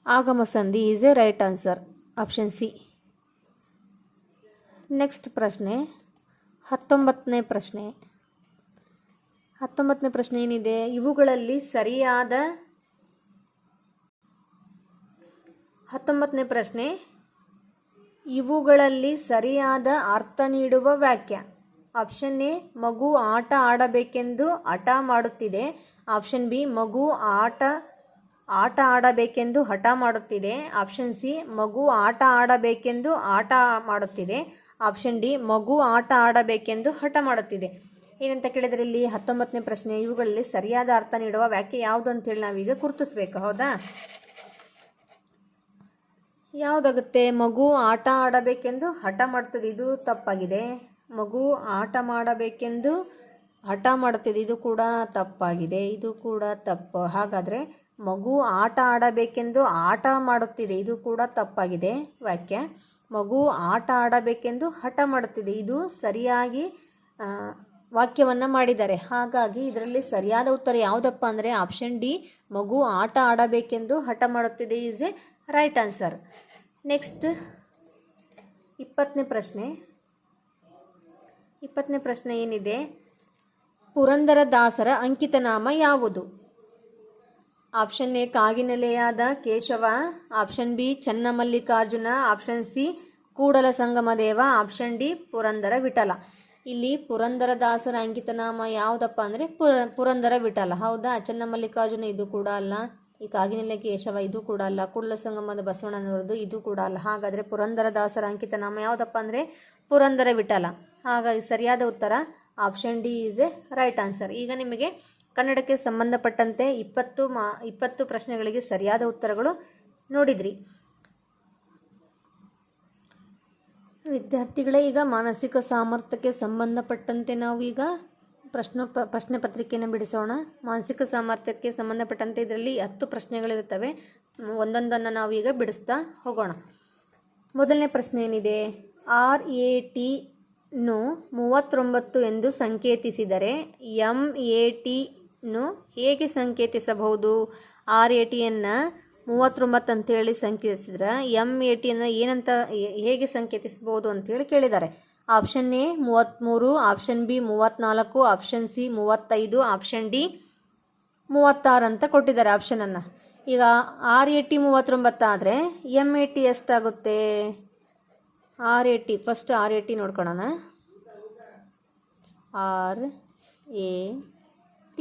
ಆಗಮ ಸಂಧಿ is a right answer. Option C. Next ಪ್ರಶ್ನೆ 19ನೇ ಪ್ರಶ್ನೆ. 19ನೇ ಪ್ರಶ್ನೆ ಏನಿದೆ? ಇವುಗಳಲ್ಲಿ ಸರಿಯಾದ 19ನೇ ಪ್ರಶ್ನೆ, ಇವುಗಳಲ್ಲಿ ಸರಿಯಾದ ಅರ್ಥ ನೀಡುವ ವಾಕ್ಯ. ಆಪ್ಷನ್ ಎ ಮಗು ಆಟ ಆಡಬೇಕೆಂದು ಹಠ ಮಾಡುತ್ತಿದೆ. ಆಪ್ಷನ್ ಬಿ ಮಗು ಆಟ ಆಡಬೇಕೆಂದು ಹಠ ಮಾಡುತ್ತಿದೆ. ಆಪ್ಷನ್ ಸಿ ಮಗು ಆಟ ಆಡಬೇಕೆಂದು ಆಟ ಮಾಡುತ್ತಿದೆ. ಆಪ್ಷನ್ ಡಿ ಮಗು ಆಟ ಆಡಬೇಕೆಂದು ಹಠ ಮಾಡುತ್ತಿದೆ. ಏನಂತ ಕೇಳಿದರೆ ಇಲ್ಲಿ 19ನೇ ಪ್ರಶ್ನೆ, ಇವುಗಳಲ್ಲಿ ಸರಿಯಾದ ಅರ್ಥ ನೀಡುವ ವಾಕ್ಯ ಯಾವುದು ಅಂತೇಳಿ ನಾವೀಗ ಗುರುತಿಸ್ಬೇಕು. ಹೌದಾ? ಯಾವುದಾಗುತ್ತೆ? ಮಗು ಆಟ ಆಡಬೇಕೆಂದು ಹಠ ಮಾಡ್ತದೆ, ಇದು ತಪ್ಪಾಗಿದೆ. ಮಗು ಆಟ ಮಾಡಬೇಕೆಂದು ಹಠ ಮಾಡುತ್ತಿದೆ, ಇದು ಕೂಡ ತಪ್ಪಾಗಿದೆ. ಇದು ಕೂಡ ತಪ್ಪು. ಹಾಗಾದರೆ ಮಗು ಆಟ ಆಡಬೇಕೆಂದು ಆಟ ಮಾಡುತ್ತಿದೆ, ಇದು ಕೂಡ ತಪ್ಪಾಗಿದೆ ವಾಕ್ಯ. ಮಗು ಆಟ ಆಡಬೇಕೆಂದು ಹಠ ಮಾಡುತ್ತಿದೆ, ಇದು ಸರಿಯಾಗಿ ವಾಕ್ಯವನ್ನು ಮಾಡಿದ್ದಾರೆ. ಹಾಗಾಗಿ ಇದರಲ್ಲಿ ಸರಿಯಾದ ಉತ್ತರ ಯಾವುದಪ್ಪ ಅಂದರೆ ಆಪ್ಷನ್ ಡಿ, ಮಗು ಆಟ ಆಡಬೇಕೆಂದು ಹಠ ಮಾಡುತ್ತಿದೆ is a right answer. Next 20ನೇ ಪ್ರಶ್ನೆ. 20ನೇ ಪ್ರಶ್ನೆ ಏನಿದೆ, ಪುರಂದರದಾಸರ ಅಂಕಿತನಾಮ ಯಾವುದು? ಆಪ್ಷನ್ ಎ ಕಾಗಿನೆಲೆಯಾದ Keshava, option B Channamallikarjuna, option C Kudala Sangamadeva, option D Purandara Vittala. ಇಲ್ಲಿ ಪುರಂದರದಾಸರ ಅಂಕಿತನಾಮ ಯಾವುದಪ್ಪ ಅಂದರೆ ಪುರಂದರ ವಿಠಲ. ಹೌದಾ? ಚನ್ನಮಲ್ಲಿಕಾರ್ಜುನ ಇದು ಕೂಡ ಅಲ್ಲ, ಈ ಕಾಗಿನೆಲೆ ಕೇಶವ ಇದು ಕೂಡ ಅಲ್ಲ, ಕೂಡಲ ಸಂಗಮದ ಬಸವಣ್ಣನವರದು ಇದು ಕೂಡ ಅಲ್ಲ. ಹಾಗಾದರೆ ಪುರಂದರದಾಸರ ಅಂಕಿತನಾಮ ಯಾವುದಪ್ಪ ಅಂದರೆ ಪುರಂದರ ವಿಠಲ. ಹಾಗಾಗಿ ಸರಿಯಾದ ಉತ್ತರ option D is a right answer. ಈಗ ನಿಮಗೆ ಕನ್ನಡಕ್ಕೆ ಸಂಬಂಧಪಟ್ಟಂತೆ 20 ಪ್ರಶ್ನೆಗಳಿಗೆ ಸರಿಯಾದ ಉತ್ತರಗಳು ನೋಡಿದ್ರಿ. ವಿದ್ಯಾರ್ಥಿಗಳೇ, ಈಗ ಮಾನಸಿಕ ಸಾಮರ್ಥ್ಯಕ್ಕೆ ಸಂಬಂಧಪಟ್ಟಂತೆ ನಾವು ಈಗ ಪ್ರಶ್ನೆ ಪತ್ರಿಕೆಯನ್ನು ಬಿಡಿಸೋಣ. ಮಾನಸಿಕ ಸಾಮರ್ಥ್ಯಕ್ಕೆ ಸಂಬಂಧಪಟ್ಟಂತೆ ಇದರಲ್ಲಿ 10 ಪ್ರಶ್ನೆಗಳಿರುತ್ತವೆ. ಒಂದೊಂದನ್ನು ನಾವು ಈಗ ಬಿಡಿಸ್ತಾ ಹೋಗೋಣ. ಮೊದಲನೇ ಪ್ರಶ್ನೆ ಏನಿದೆ, RATನು 39 ಎಂದು ಸಂಕೇತಿಸಿದರೆ MATನು ಹೇಗೆ ಸಂಕೇತಿಸಬಹುದು? RATಯನ್ನು 39 ಅಂತೇಳಿ ಸಂಕೇತಿಸಿದ್ರೆ MATಯನ್ನು ಏನಂತ ಹೇಗೆ ಸಂಕೇತಿಸಬಹುದು ಅಂತೇಳಿ ಕೇಳಿದ್ದಾರೆ. Option A 33, option B 34, option C 35, option D 36 ಅಂತ ಕೊಟ್ಟಿದ್ದಾರೆ ಆಪ್ಷನನ್ನು. ಈಗ RAT 39 ಆದರೆ MAT ಎಷ್ಟಾಗುತ್ತೆ? RAT ಫಸ್ಟ್ RAT ನೋಡ್ಕೊಳ್ಳೋಣ. RAT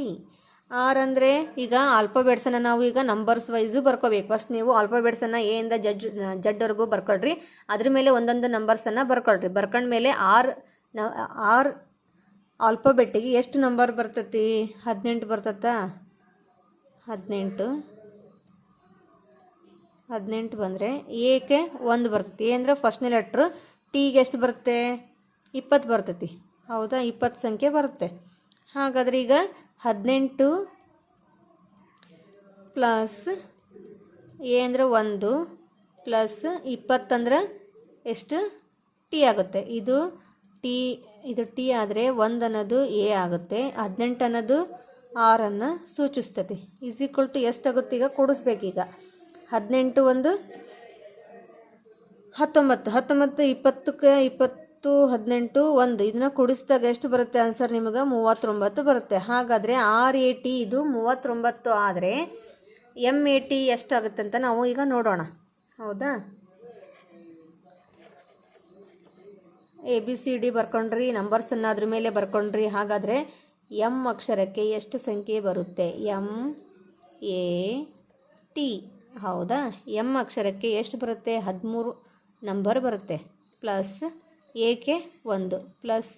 ಆರ್ ಅಂದರೆ ಈಗ ಆಲ್ಫಾಬೆಟ್ಸನ್ನು ನಾವು ಈಗ ನಂಬರ್ಸ್ ವೈಸು ಬರ್ಕೋಬೇಕು. ಫಸ್ಟ್ ನೀವು ಆಲ್ಫಾಬೆಟ್ಸನ್ನು ಎ ಇಂದ ಜಡ್ವರೆಗೂ ಬರ್ಕೊಳ್ರಿ. ಅದ್ರ ಮೇಲೆ ಒಂದೊಂದು ನಂಬರ್ಸನ್ನು ಬರ್ಕೊಳ್ರಿ. ಬರ್ಕೊಂಡ್ಮೇಲೆ ಆರ್ ಆಲ್ಫಾಬೆಟ್ಟಿಗೆ ಎಷ್ಟು ನಂಬರ್ ಬರ್ತೈತಿ? 18 ಬರ್ತೈತಾ? 18 ಬಂದರೆ ಎಗೆ 1 ಬರ್ತೈತಿ. ಎ ಅಂದರೆ ಫಸ್ಟ್ನೇ ಲೆಟ್ರು. ಟಿಗೆ ಎಷ್ಟು ಬರುತ್ತೆ? 20 ಬರ್ತೈತಿ. ಹೌದಾ? 20 ಸಂಖ್ಯೆ ಬರುತ್ತೆ. ಹಾಗಾದರೆ ಈಗ 18 ಪ್ಲಸ್ ಎ ಅಂದರೆ 1 ಪ್ಲಸ್ 20 ಅಂದರೆ ಎಷ್ಟು? ಟಿ ಆಗುತ್ತೆ. ಇದು ಟಿ ಆದರೆ 1 ಅನ್ನೋದು ಎ ಆಗುತ್ತೆ, 18 ಅನ್ನೋದು ಆರನ್ನು ಸೂಚಿಸ್ತದೆ. ಈಸ್ ಈಕ್ವಲ್ ಟು ಎಷ್ಟಾಗುತ್ತೆ? ಈಗ ಕೂಡಿಸ್ಬೇಕೀಗ. 18 1 19, 19 20ಕ್ಕೆ 20 18 1 ಇದನ್ನು ಕೂಡಿಸಿದಾಗ ಎಷ್ಟು ಬರುತ್ತೆ ಆನ್ಸರ್? ನಿಮಗೆ 39 ಬರುತ್ತೆ. ಹಾಗಾದರೆ RAT ಇದು 39 ಆದರೆ MAT ಎಷ್ಟಾಗುತ್ತೆ ಅಂತ ನಾವು ಈಗ ನೋಡೋಣ. ಹೌದಾ? ABCD ಬರ್ಕೊಂಡ್ರಿ, ನಂಬರ್ಸನ್ನು ಅದ್ರ ಮೇಲೆ ಬರ್ಕೊಂಡ್ರಿ. ಹಾಗಾದರೆ M ಅಕ್ಷರಕ್ಕೆ ಎಷ್ಟು ಸಂಖ್ಯೆ ಬರುತ್ತೆ? MAT. ಹೌದಾ? M ಅಕ್ಷರಕ್ಕೆ ಎಷ್ಟು ಬರುತ್ತೆ? 13 ನಂಬರ್ ಬರುತ್ತೆ. ಪ್ಲಸ್ ಎಗೆ 1 ಪ್ಲಸ್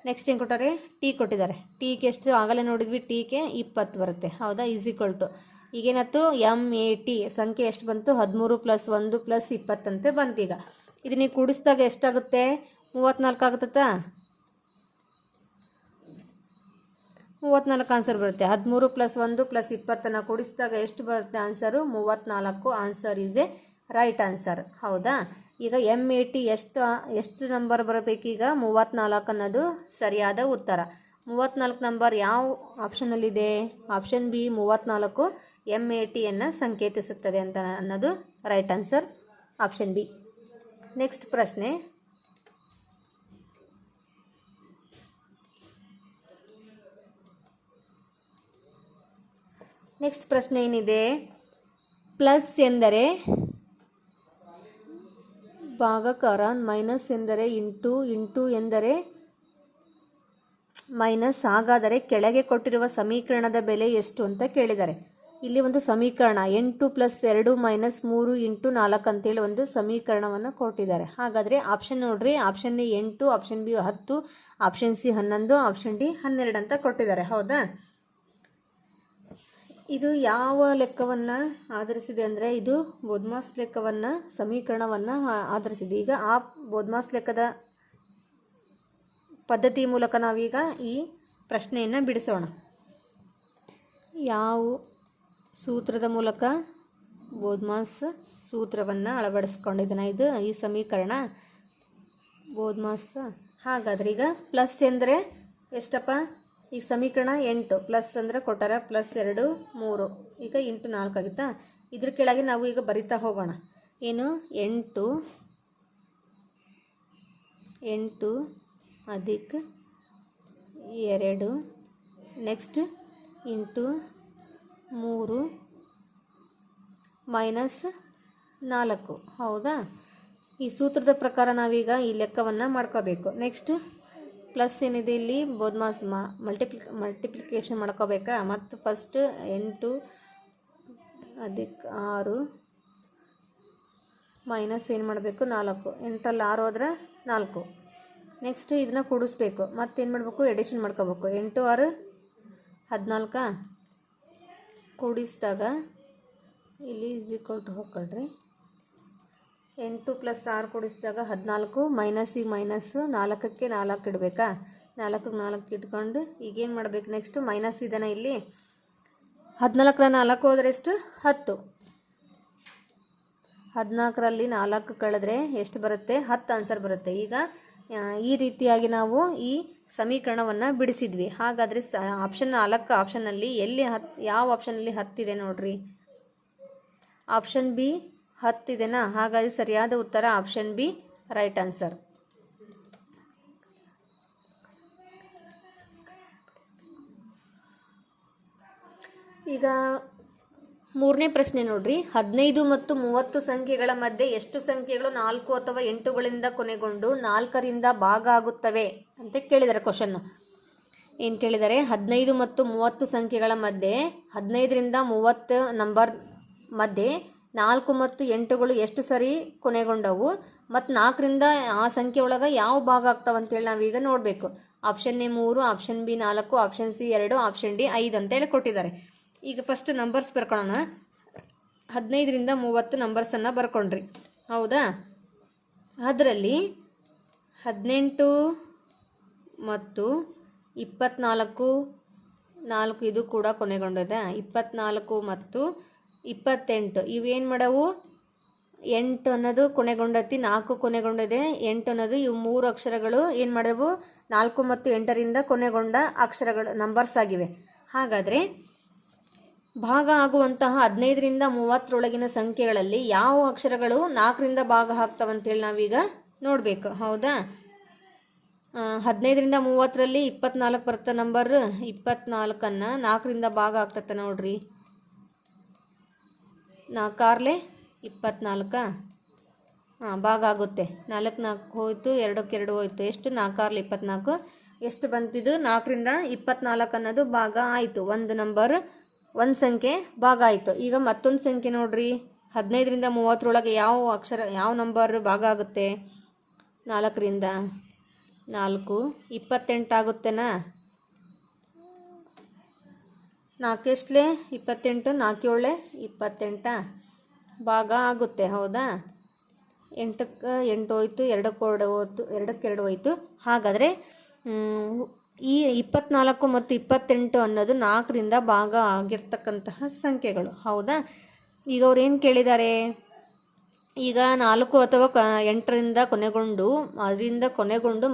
ನೆಕ್ಸ್ಟ್ ಏನು ಕೊಟ್ಟಾರೆ? ಟಿ ಕೊಟ್ಟಿದ್ದಾರೆ. ಟಿಗೆ ಎಷ್ಟು ಆಗಲೇ ನೋಡಿದ್ವಿ? ಟಿಗೆ 20 ಬರುತ್ತೆ. ಹೌದಾ? ಈಸ್ ಈಕ್ವಲ್ ಟು ಈಗೇನತ್ತು? MAT ಸಂಖ್ಯೆ ಎಷ್ಟು ಬಂತು? 13 ಪ್ಲಸ್ 1 ಪ್ಲಸ್ 20 ಅಂತ ಬಂತು. ಈಗ ಇದನ್ನ ಕೂಡಿಸಿದಾಗ ಎಷ್ಟಾಗುತ್ತೆ? 34 ಆಗುತ್ತಾ? 34 ಆನ್ಸರ್ ಬರುತ್ತೆ. 13 ಪ್ಲಸ್ 1 ಪ್ಲಸ್ 20 ಕೂಡಿಸಿದಾಗ ಎಷ್ಟು ಬರುತ್ತೆ answer? 34. Answer is a right answer. ಹೌದಾ? ಈಗ MAT ಎಷ್ಟು ನಂಬರ್ ಬರಬೇಕೀಗ? 34 ಅನ್ನೋದು ಸರಿಯಾದ ಉತ್ತರ. 34 ನಂಬರ್ ಯಾವ ಆಪ್ಷನಲ್ಲಿದೆ? ಆಪ್ಷನ್ ಬಿ 34 MATಯನ್ನು ಸಂಕೇತಿಸುತ್ತದೆ ಅಂತ ಅನ್ನೋದು right answer, option B. Next ಪ್ರಶ್ನೆ. ನೆಕ್ಸ್ಟ್ ಪ್ರಶ್ನೆ ಏನಿದೆ? ಪ್ಲಸ್ ಎಂದರೆ ಭಾಗಾಕಾರ, ಮೈನಸ್ ಎಂದರೆ ಇಂಟು, ಇಂಟು ಎಂದರೆ ಮೈನಸ್. ಹಾಗಾದರೆ ಕೆಳಗೆ ಕೊಟ್ಟಿರುವ ಸಮೀಕರಣದ ಬೆಲೆ ಎಷ್ಟು ಅಂತ ಕೇಳಿದ್ದಾರೆ. ಇಲ್ಲಿ ಒಂದು ಸಮೀಕರಣ 8 + 2 - 3 × 4 ಅಂತೇಳಿ ಒಂದು ಸಮೀಕರಣವನ್ನು ಕೊಟ್ಟಿದ್ದಾರೆ. ಹಾಗಾದರೆ ಆಪ್ಷನ್ ನೋಡ್ರಿ. Option A 8, option B 10, option C 11, option D 12 ಅಂತ ಕೊಟ್ಟಿದ್ದಾರೆ. ಹೌದಾ? ಇದು ಯಾವ ಲೆಕ್ಕವನ್ನು ಆಧರಿಸಿದೆ ಅಂದರೆ ಇದು ಬೋದ್ಮಾಸ್ ಲೆಕ್ಕವನ್ನು, ಸಮೀಕರಣವನ್ನು ಆಧರಿಸಿದೆ. ಈಗ ಆ ಬೋದ್ಮಾಸ್ ಲೆಕ್ಕದ ಪದ್ಧತಿ ಮೂಲಕ ನಾವೀಗ ಈ ಪ್ರಶ್ನೆಯನ್ನು ಬಿಡಿಸೋಣ. ಯಾವ ಸೂತ್ರದ ಮೂಲಕ? ಬೋದ್ಮಾಸ್ ಸೂತ್ರವನ್ನು ಅಳವಡಿಸ್ಕೊಂಡಿದ್ದಾನೆ ಇದು ಈ ಸಮೀಕರಣ ಬೋದ್ಮಾಸ್. ಹಾಗಾದರೆ ಈಗ ಪ್ಲಸ್ ಎಂದರೆ ಎಷ್ಟಪ್ಪ? ಈಗ ಸಮೀಕರಣ 8 ಪ್ಲಸ್ ಅಂದರೆ ಕೊಟ್ಟಾರ +2 3 ಈಗ ಇಂಟು 4 ಆಗಿತ್ತಾ? ಇದ್ರ ಕೆಳಗೆ ನಾವು ಈಗ ಬರಿತಾ ಹೋಗೋಣ. ಏನು 8 ಅಧಿಕ 2 ನೆಕ್ಸ್ಟ್ ಇಂಟು 3 ಮೈನಸ್ 4. ಹೌದಾ? ಈ ಸೂತ್ರದ ಪ್ರಕಾರ ನಾವೀಗ ಈ ಲೆಕ್ಕವನ್ನು ಮಾಡ್ಕೋಬೇಕು. ನೆಕ್ಸ್ಟ್ ಪ್ಲಸ್ ಏನಿದೆ ಇಲ್ಲಿ ಬೋದ್ಮಾಸ್ ಮಲ್ಟಿಪ್ಲಿಕೇಶನ್ ಮಾಡ್ಕೋಬೇಕಾ? ಮತ್ತು ಫಸ್ಟ್ 8 ಅಧಿಕ 6 ಮೈನಸ್ ಏನು ಮಾಡಬೇಕು 4. 8ರಲ್ಲಿ 6 ಹೋದ್ರೆ 4. ನೆಕ್ಸ್ಟ್ ಇದನ್ನ ಕೂಡಿಸ್ಬೇಕು. ಮತ್ತೇನು ಮಾಡಬೇಕು? ಎಡಿಷನ್ ಮಾಡ್ಕೋಬೇಕು. 8 6 14 ಕೂಡಿಸಿದಾಗ ಇಲ್ಲಿ = ಹಾಕ್ಕೊಳ್ರಿ. 8 + 6 ಕೂಡಿಸಿದಾಗ 14 ಮೈನಸ್ಸಿಗೆ ಮೈನಸ್ಸು 4ಕ್ಕೆ 4 ಇಡಬೇಕಾ? 4ಕ್ಕೆ 4 ಇಟ್ಕೊಂಡು ಈಗೇನು ಮಾಡಬೇಕು? ನೆಕ್ಸ್ಟು ಮೈನಸ್ ಇದನ್ನು ಇಲ್ಲಿ 14ರ 4 ಹೋದರೆ ಎಷ್ಟು? 10. 14ರಲ್ಲಿ 4 ಕಳೆದ್ರೆ ಎಷ್ಟು ಬರುತ್ತೆ? 10 ಆನ್ಸರ್ ಬರುತ್ತೆ. ಈಗ ಈ ರೀತಿಯಾಗಿ ನಾವು ಈ ಸಮೀಕರಣವನ್ನು ಬಿಡಿಸಿದ್ವಿ. ಹಾಗಾದರೆ ಆಪ್ಷನ್ 4 ಆಪ್ಷನ್ನಲ್ಲಿ ಎಲ್ಲಿ ಯಾವ ಆಪ್ಷನ್ನಲ್ಲಿ 10 ಇದೆ ನೋಡ್ರಿ? ಆಪ್ಷನ್ ಬಿ 10 ಇದೆನಾ? ಹಾಗಾಗಿ ಸರಿಯಾದ ಉತ್ತರ ಆಪ್ಷನ್ ಬಿ ರೈಟ್ ಆನ್ಸರ್. ಈಗ 3ನೇ ಪ್ರಶ್ನೆ ನೋಡ್ರಿ. 15 ಮತ್ತು 30 ಸಂಖ್ಯೆಗಳ ಮಧ್ಯೆ ಎಷ್ಟು ಸಂಖ್ಯೆಗಳು 4 ಅಥವಾ 8ಗಳಿಂದ ಕೊನೆಗೊಂಡು 4ರಿಂದ ಭಾಗ ಆಗುತ್ತವೆ ಅಂತ ಕೇಳಿದ್ದಾರೆ. ಕ್ವಶನ್ನು ಏನು ಕೇಳಿದ್ದಾರೆ? 15 ಮತ್ತು 30 ಸಂಖ್ಯೆಗಳ ಮಧ್ಯೆ 15ರಿಂದ 30 ನಂಬರ್ ಮಧ್ಯೆ 4 ಮತ್ತು 8ಗಳು ಎಷ್ಟು ಸರಿ ಕೊನೆಗೊಂಡವು ಮತ್ತು 4ರಿಂದ ಆ ಸಂಖ್ಯೆ ಒಳಗೆ ಯಾವ ಭಾಗ ಆಗ್ತಾವಂತೇಳಿ ನಾವೀಗ ನೋಡಬೇಕು. Option A 3, option B 4, option C 2, option D 5 ಅಂತೇಳಿ ಕೊಟ್ಟಿದ್ದಾರೆ. ಈಗ ಫಸ್ಟ್ ನಂಬರ್ಸ್ ಬರ್ಕೊಳ್ಳೋಣ. 15ರಿಂದ 30 ನಂಬರ್ಸನ್ನು ಬರ್ಕೊಂಡ್ರಿ. ಹೌದಾ? ಅದರಲ್ಲಿ 18 ಮತ್ತು 24 4 ಇದು ಕೂಡ ಕೊನೆಗೊಂಡಿದೆ. 24 ಮತ್ತು 28 ಇವೇನು ಮಾಡವು? 8 ಅನ್ನೋದು ಕೊನೆಗೊಂಡೈತಿ, 4 ಕೊನೆಗೊಂಡಿದೆ, 8 ಅನ್ನೋದು ಇವು 3 ಅಕ್ಷರಗಳು ಏನು ಮಾಡವು? 4 ಮತ್ತು 8ರಿಂದ ಕೊನೆಗೊಂಡ ಅಕ್ಷರಗಳು ನಂಬರ್ಸ್ ಆಗಿವೆ. ಹಾಗಾದರೆ ಭಾಗ ಆಗುವಂತಹ 15ರಿಂದ 30ರೊಳಗಿನ ಸಂಖ್ಯೆಗಳಲ್ಲಿ ಯಾವ ಅಕ್ಷರಗಳು 4ರಿಂದ ಭಾಗ ಆಗ್ತಾವಂತೇಳಿ ನಾವೀಗ ನೋಡಬೇಕು. ಹೌದಾ? 15ರಿಂದ 30ರಲ್ಲಿ 24 ಬರುತ್ತೆ ನಂಬರ್. 24ಅನ್ನು 4ರಿಂದ ಭಾಗ ಆಗ್ತದೆ ನೋಡ್ರಿ. 4 24 ಭಾಗ ಆಗುತ್ತೆ. 4 4 ಹೋಯಿತು, 2 2 ಹೋಯಿತು. ಎಷ್ಟು? 4 24 ಎಷ್ಟು ಬಂತಿದ್ದು? 4ರಿಂದ 24 ಅನ್ನೋದು ಭಾಗ ಆಯಿತು. ಒಂದು ನಂಬರ್ ಒಂದು ಸಂಖ್ಯೆ ಭಾಗ ಆಯಿತು. ಈಗ ಮತ್ತೊಂದು ಸಂಖ್ಯೆ ನೋಡ್ರಿ. 15ರಿಂದ 30ರೊಳಗೆ ಯಾವ ನಂಬರ್ ಭಾಗ ಆಗುತ್ತೆ? 4ರಿಂದ 4 28 ಆಗುತ್ತೆನಾ? 4 ಎಷ್ಟಲೇ? 28. 4 7 28 ಭಾಗ ಆಗುತ್ತೆ. ಹೌದಾ? 8ಕ್ಕೆ 8 ಹೋಯಿತು, 2ಕ್ಕೆ 2 ಹೋಯ್ತು, 2ಕ್ಕೆ 2 ಹೋಯಿತು. ಹಾಗಾದರೆ ಈ 24 ಮತ್ತು 28 ಅನ್ನೋದು 4ರಿಂದ ಭಾಗ ಆಗಿರ್ತಕ್ಕಂತಹ ಸಂಖ್ಯೆಗಳು. ಹೌದಾ? ಈಗ ಅವ್ರು ಏನು ಕೇಳಿದ್ದಾರೆ? ಈಗ 4 ಅಥವಾ 8ರಿಂದ ಕೊನೆಗೊಂಡು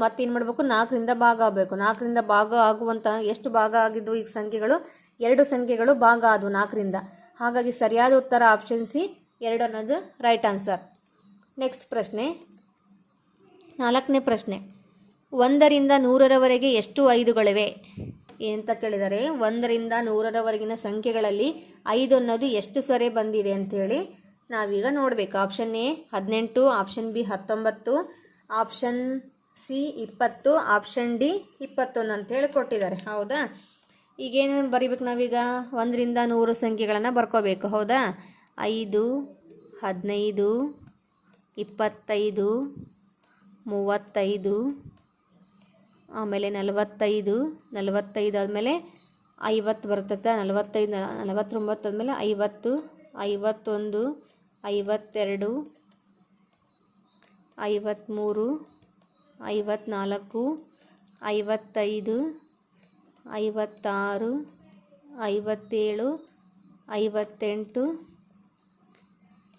ಮತ್ತೇನು ಮಾಡಬೇಕು? 4ರಿಂದ ಭಾಗ ಆಗಬೇಕು. 4ರಿಂದ ಭಾಗ ಆಗುವಂಥ ಎಷ್ಟು ಭಾಗ ಆಗಿದ್ವು ಈಗ ಸಂಖ್ಯೆಗಳು? 2 ಸಂಖ್ಯೆಗಳು ಭಾಗ ಆದವು 4ರಿಂದ. ಹಾಗಾಗಿ ಸರಿಯಾದ ಉತ್ತರ ಆಪ್ಷನ್ ಸಿ 2 ಅನ್ನೋದು ರೈಟ್ ಆನ್ಸರ್. ನೆಕ್ಸ್ಟ್ ಪ್ರಶ್ನೆ, 4ನೇ ಪ್ರಶ್ನೆ. 1ರಿಂದ 100ರವರೆಗೆ ಎಷ್ಟು 5ಗಳಿವೆ ಅಂತ ಕೇಳಿದ್ದಾರೆ. 1ರಿಂದ 100ರವರೆಗಿನ ಸಂಖ್ಯೆಗಳಲ್ಲಿ 5 ಅನ್ನೋದು ಎಷ್ಟು ಸರಿ ಬಂದಿದೆ ಅಂಥೇಳಿ ನಾವೀಗ ನೋಡಬೇಕು. Option A 18, option B 19, option C 20, option D 21 ಅಂತೇಳಿ ಕೊಟ್ಟಿದ್ದಾರೆ. ಹೌದಾ? ಈಗೇನು ಬರಿಬೇಕು ನಾವೀಗ? 1ರಿಂದ 100 ಸಂಖ್ಯೆಗಳನ್ನು ಬರ್ಕೋಬೇಕು. ಹೌದಾ? 5 15 25 35 ಆಮೇಲೆ 45 ಆದಮೇಲೆ 50 ಬರ್ತದೆ. 45 49 ಆದಮೇಲೆ 50 51 52 53 54 55 56 57 58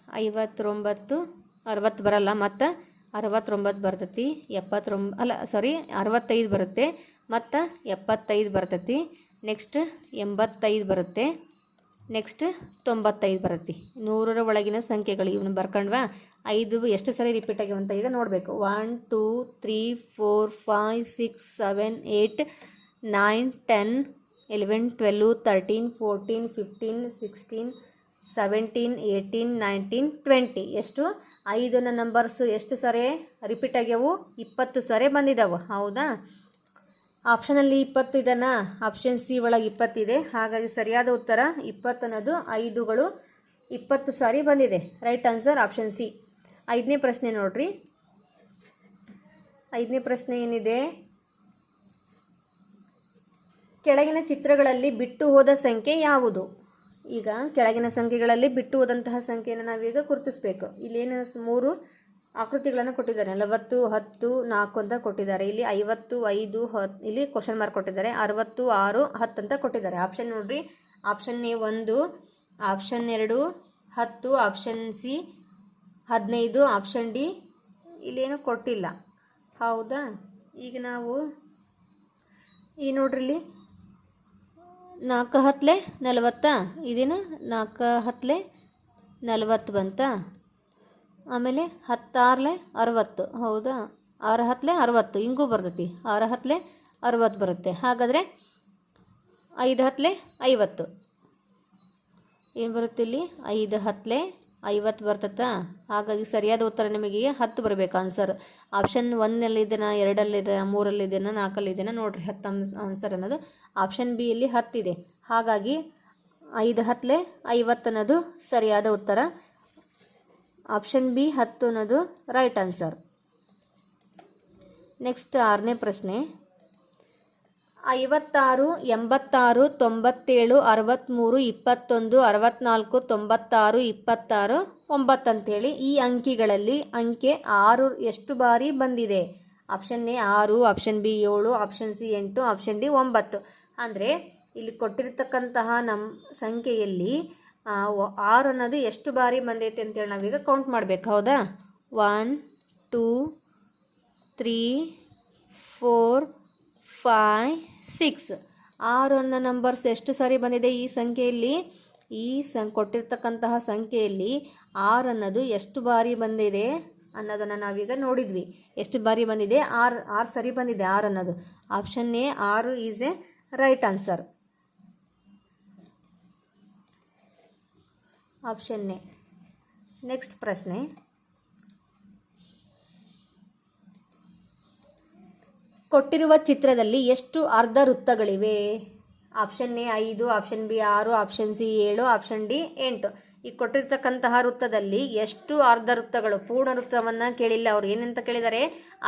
59 60 ಬರಲ್ಲ, ಮತ್ತು 69 ಬರ್ತೈತಿ. 65 ಬರುತ್ತೆ. ಮತ್ತು 75 ಬರ್ತೈತಿ. ನೆಕ್ಸ್ಟ್ 85 ಬರುತ್ತೆ. ನೆಕ್ಸ್ಟ್ 95 ಬರುತ್ತೆ. 100ರ ಒಳಗಿನ ಸಂಖ್ಯೆಗಳು ಇವನ್ನ ಬರ್ಕೊಂಡ್ವಾ. 5 ಎಷ್ಟು ಸರಿ ರಿಪೀಟ್ ಆಗ್ಯಾವ ಅಂತ ಈಗ ನೋಡಬೇಕು. 1 2 3 4 5 6 7 8 9 10 11 12 13 14 15 16 17 18 19 20. ಎಷ್ಟು 5ನ ನಂಬರ್ಸ್ ಎಷ್ಟು ಸರಿ ರಿಪೀಟ್ ಆಗ್ಯಾವು? 20 ಸರಿ ಬಂದಿದ್ದಾವೆ. ಹೌದಾ? ಆಪ್ಷನಲ್ಲಿ 20 ಇದನ್ನು, ಆಪ್ಷನ್ ಸಿ ಒಳಗೆ 20 ಇದೆ. ಹಾಗಾಗಿ ಸರಿಯಾದ ಉತ್ತರ 20 ಅನ್ನೋದು 5ಗಳು 20 ಸಾರಿ ಬಂದಿದೆ. Right answer option C. 5ನೇ ಪ್ರಶ್ನೆ ನೋಡ್ರಿ. 5ನೇ ಪ್ರಶ್ನೆ ಏನಿದೆ? ಕೆಳಗಿನ ಚಿತ್ರಗಳಲ್ಲಿ ಬಿಟ್ಟು ಹೋದ ಸಂಖ್ಯೆ ಯಾವುದು? ಈಗ ಕೆಳಗಿನ ಸಂಖ್ಯೆಗಳಲ್ಲಿ ಬಿಟ್ಟು ಹೋದಂತಹ ಸಂಖ್ಯೆಯನ್ನು ನಾವೀಗ ಗುರುತಿಸಬೇಕು. ಇಲ್ಲೇನು 3 ಆಕೃತಿಗಳನ್ನು ಕೊಟ್ಟಿದ್ದಾರೆ. 40 10 4 ಅಂತ ಕೊಟ್ಟಿದ್ದಾರೆ. ಇಲ್ಲಿ 50 5 10, ಇಲ್ಲಿ ಕ್ವಶನ್ ಮಾರ್ಕ್ ಕೊಟ್ಟಿದ್ದಾರೆ. 60 6 10 ಅಂತ ಕೊಟ್ಟಿದ್ದಾರೆ. ಆಪ್ಷನ್ ನೋಡ್ರಿ. Option A 1, option 2 10, option C 15, option D ಇಲ್ಲೇನು ಕೊಟ್ಟಿಲ್ಲ. ಹೌದಾ? ಈಗ ನಾವು ಈಗ ನೋಡ್ರಿ ಇಲ್ಲಿ 4 10 40 ಇದೇನು 4 10 40 ಬಂತ. ಆಮೇಲೆ 10 6 60. ಹೌದಾ? 6 10 60 ಹಿಂಗೂ ಬರ್ತೈತಿ. 6 10 60 ಬರುತ್ತೆ. ಹಾಗಾದರೆ 5 10 50 ಏನು ಬರುತ್ತೆ ಇಲ್ಲಿ? 5 10 50 ಬರ್ತೈತಾ? ಹಾಗಾಗಿ ಸರಿಯಾದ ಉತ್ತರ ನಿಮಗೆ 10 ಬರಬೇಕು ಆನ್ಸರ್. ಆಪ್ಷನ್ 1ನಲ್ಲಿದೆನಾ, 2ರಲ್ಲಿದೆ, 3ರಲ್ಲಿದೆನಾ, 4ರಲ್ಲಿದೆನಾ ನೋಡಿರಿ. 10 ಆನ್ಸರ್ ಅನ್ನೋದು ಆಪ್ಷನ್ ಬಿ ಇಲ್ಲಿ 10 ಇದೆ. ಹಾಗಾಗಿ 5 10 50 ಅನ್ನೋದು ಸರಿಯಾದ ಉತ್ತರ. ಆಪ್ಷನ್ ಬಿ 10 ಅನ್ನೋದು ರೈಟ್ ಆನ್ಸರ್. ನೆಕ್ಸ್ಟ್ 6ನೇ ಪ್ರಶ್ನೆ. 56 86 97 63 21 64 96 26 9 ಅಂತೇಳಿ ಈ ಅಂಕಿಗಳಲ್ಲಿ ಅಂಕೆ 6 ಎಷ್ಟು ಬಾರಿ ಬಂದಿದೆ? Option A 6, option B 7, option C 8, option D 9. ಅಂದರೆ ಇಲ್ಲಿ ಕೊಟ್ಟಿರ್ತಕ್ಕಂತಹ ನಮ್ಮ ಸಂಖ್ಯೆಯಲ್ಲಿ 6 ಅನ್ನೋದು ಎಷ್ಟು ಬಾರಿ ಬಂದೈತೆ ಅಂತೇಳಿ ನಾವೀಗ ಕೌಂಟ್ ಮಾಡಬೇಕು. ಹೌದಾ? 1 2 3 4 5 6 6 ಅನ್ನೋ ನಂಬರ್ಸ್ ಎಷ್ಟು ಸಾರಿ ಬಂದಿದೆ ಈ ಸಂಖ್ಯೆಯಲ್ಲಿ? ಈ ಕೊಟ್ಟಿರ್ತಕ್ಕಂತಹ ಸಂಖ್ಯೆಯಲ್ಲಿ 6 ಅನ್ನೋದು ಎಷ್ಟು ಬಾರಿ ಬಂದಿದೆ ಅನ್ನೋದನ್ನು ನಾವೀಗ ನೋಡಿದ್ವಿ. ಎಷ್ಟು ಬಾರಿ ಬಂದಿದೆ? 6 ಸರಿ ಬಂದಿದೆ 6 ಅನ್ನೋದು. Option A 6 is a right answer. Option A. Next ಪ್ರಶ್ನೆ. ಕೊಟ್ಟಿರುವ ಚಿತ್ರದಲ್ಲಿ ಎಷ್ಟು ಅರ್ಧ ವೃತ್ತಗಳಿವೆ? Option A 5, option B 6, option C 7, option D 8. ಈ ಕೊಟ್ಟಿರ್ತಕ್ಕಂತಹ ವೃತ್ತದಲ್ಲಿ ಎಷ್ಟು ಅರ್ಧ ವೃತ್ತಗಳು? ಪೂರ್ಣ ವೃತ್ತವನ್ನು ಕೇಳಿಲ್ಲ ಅವ್ರು. ಏನಂತ ಕೇಳಿದ್ದಾರೆ?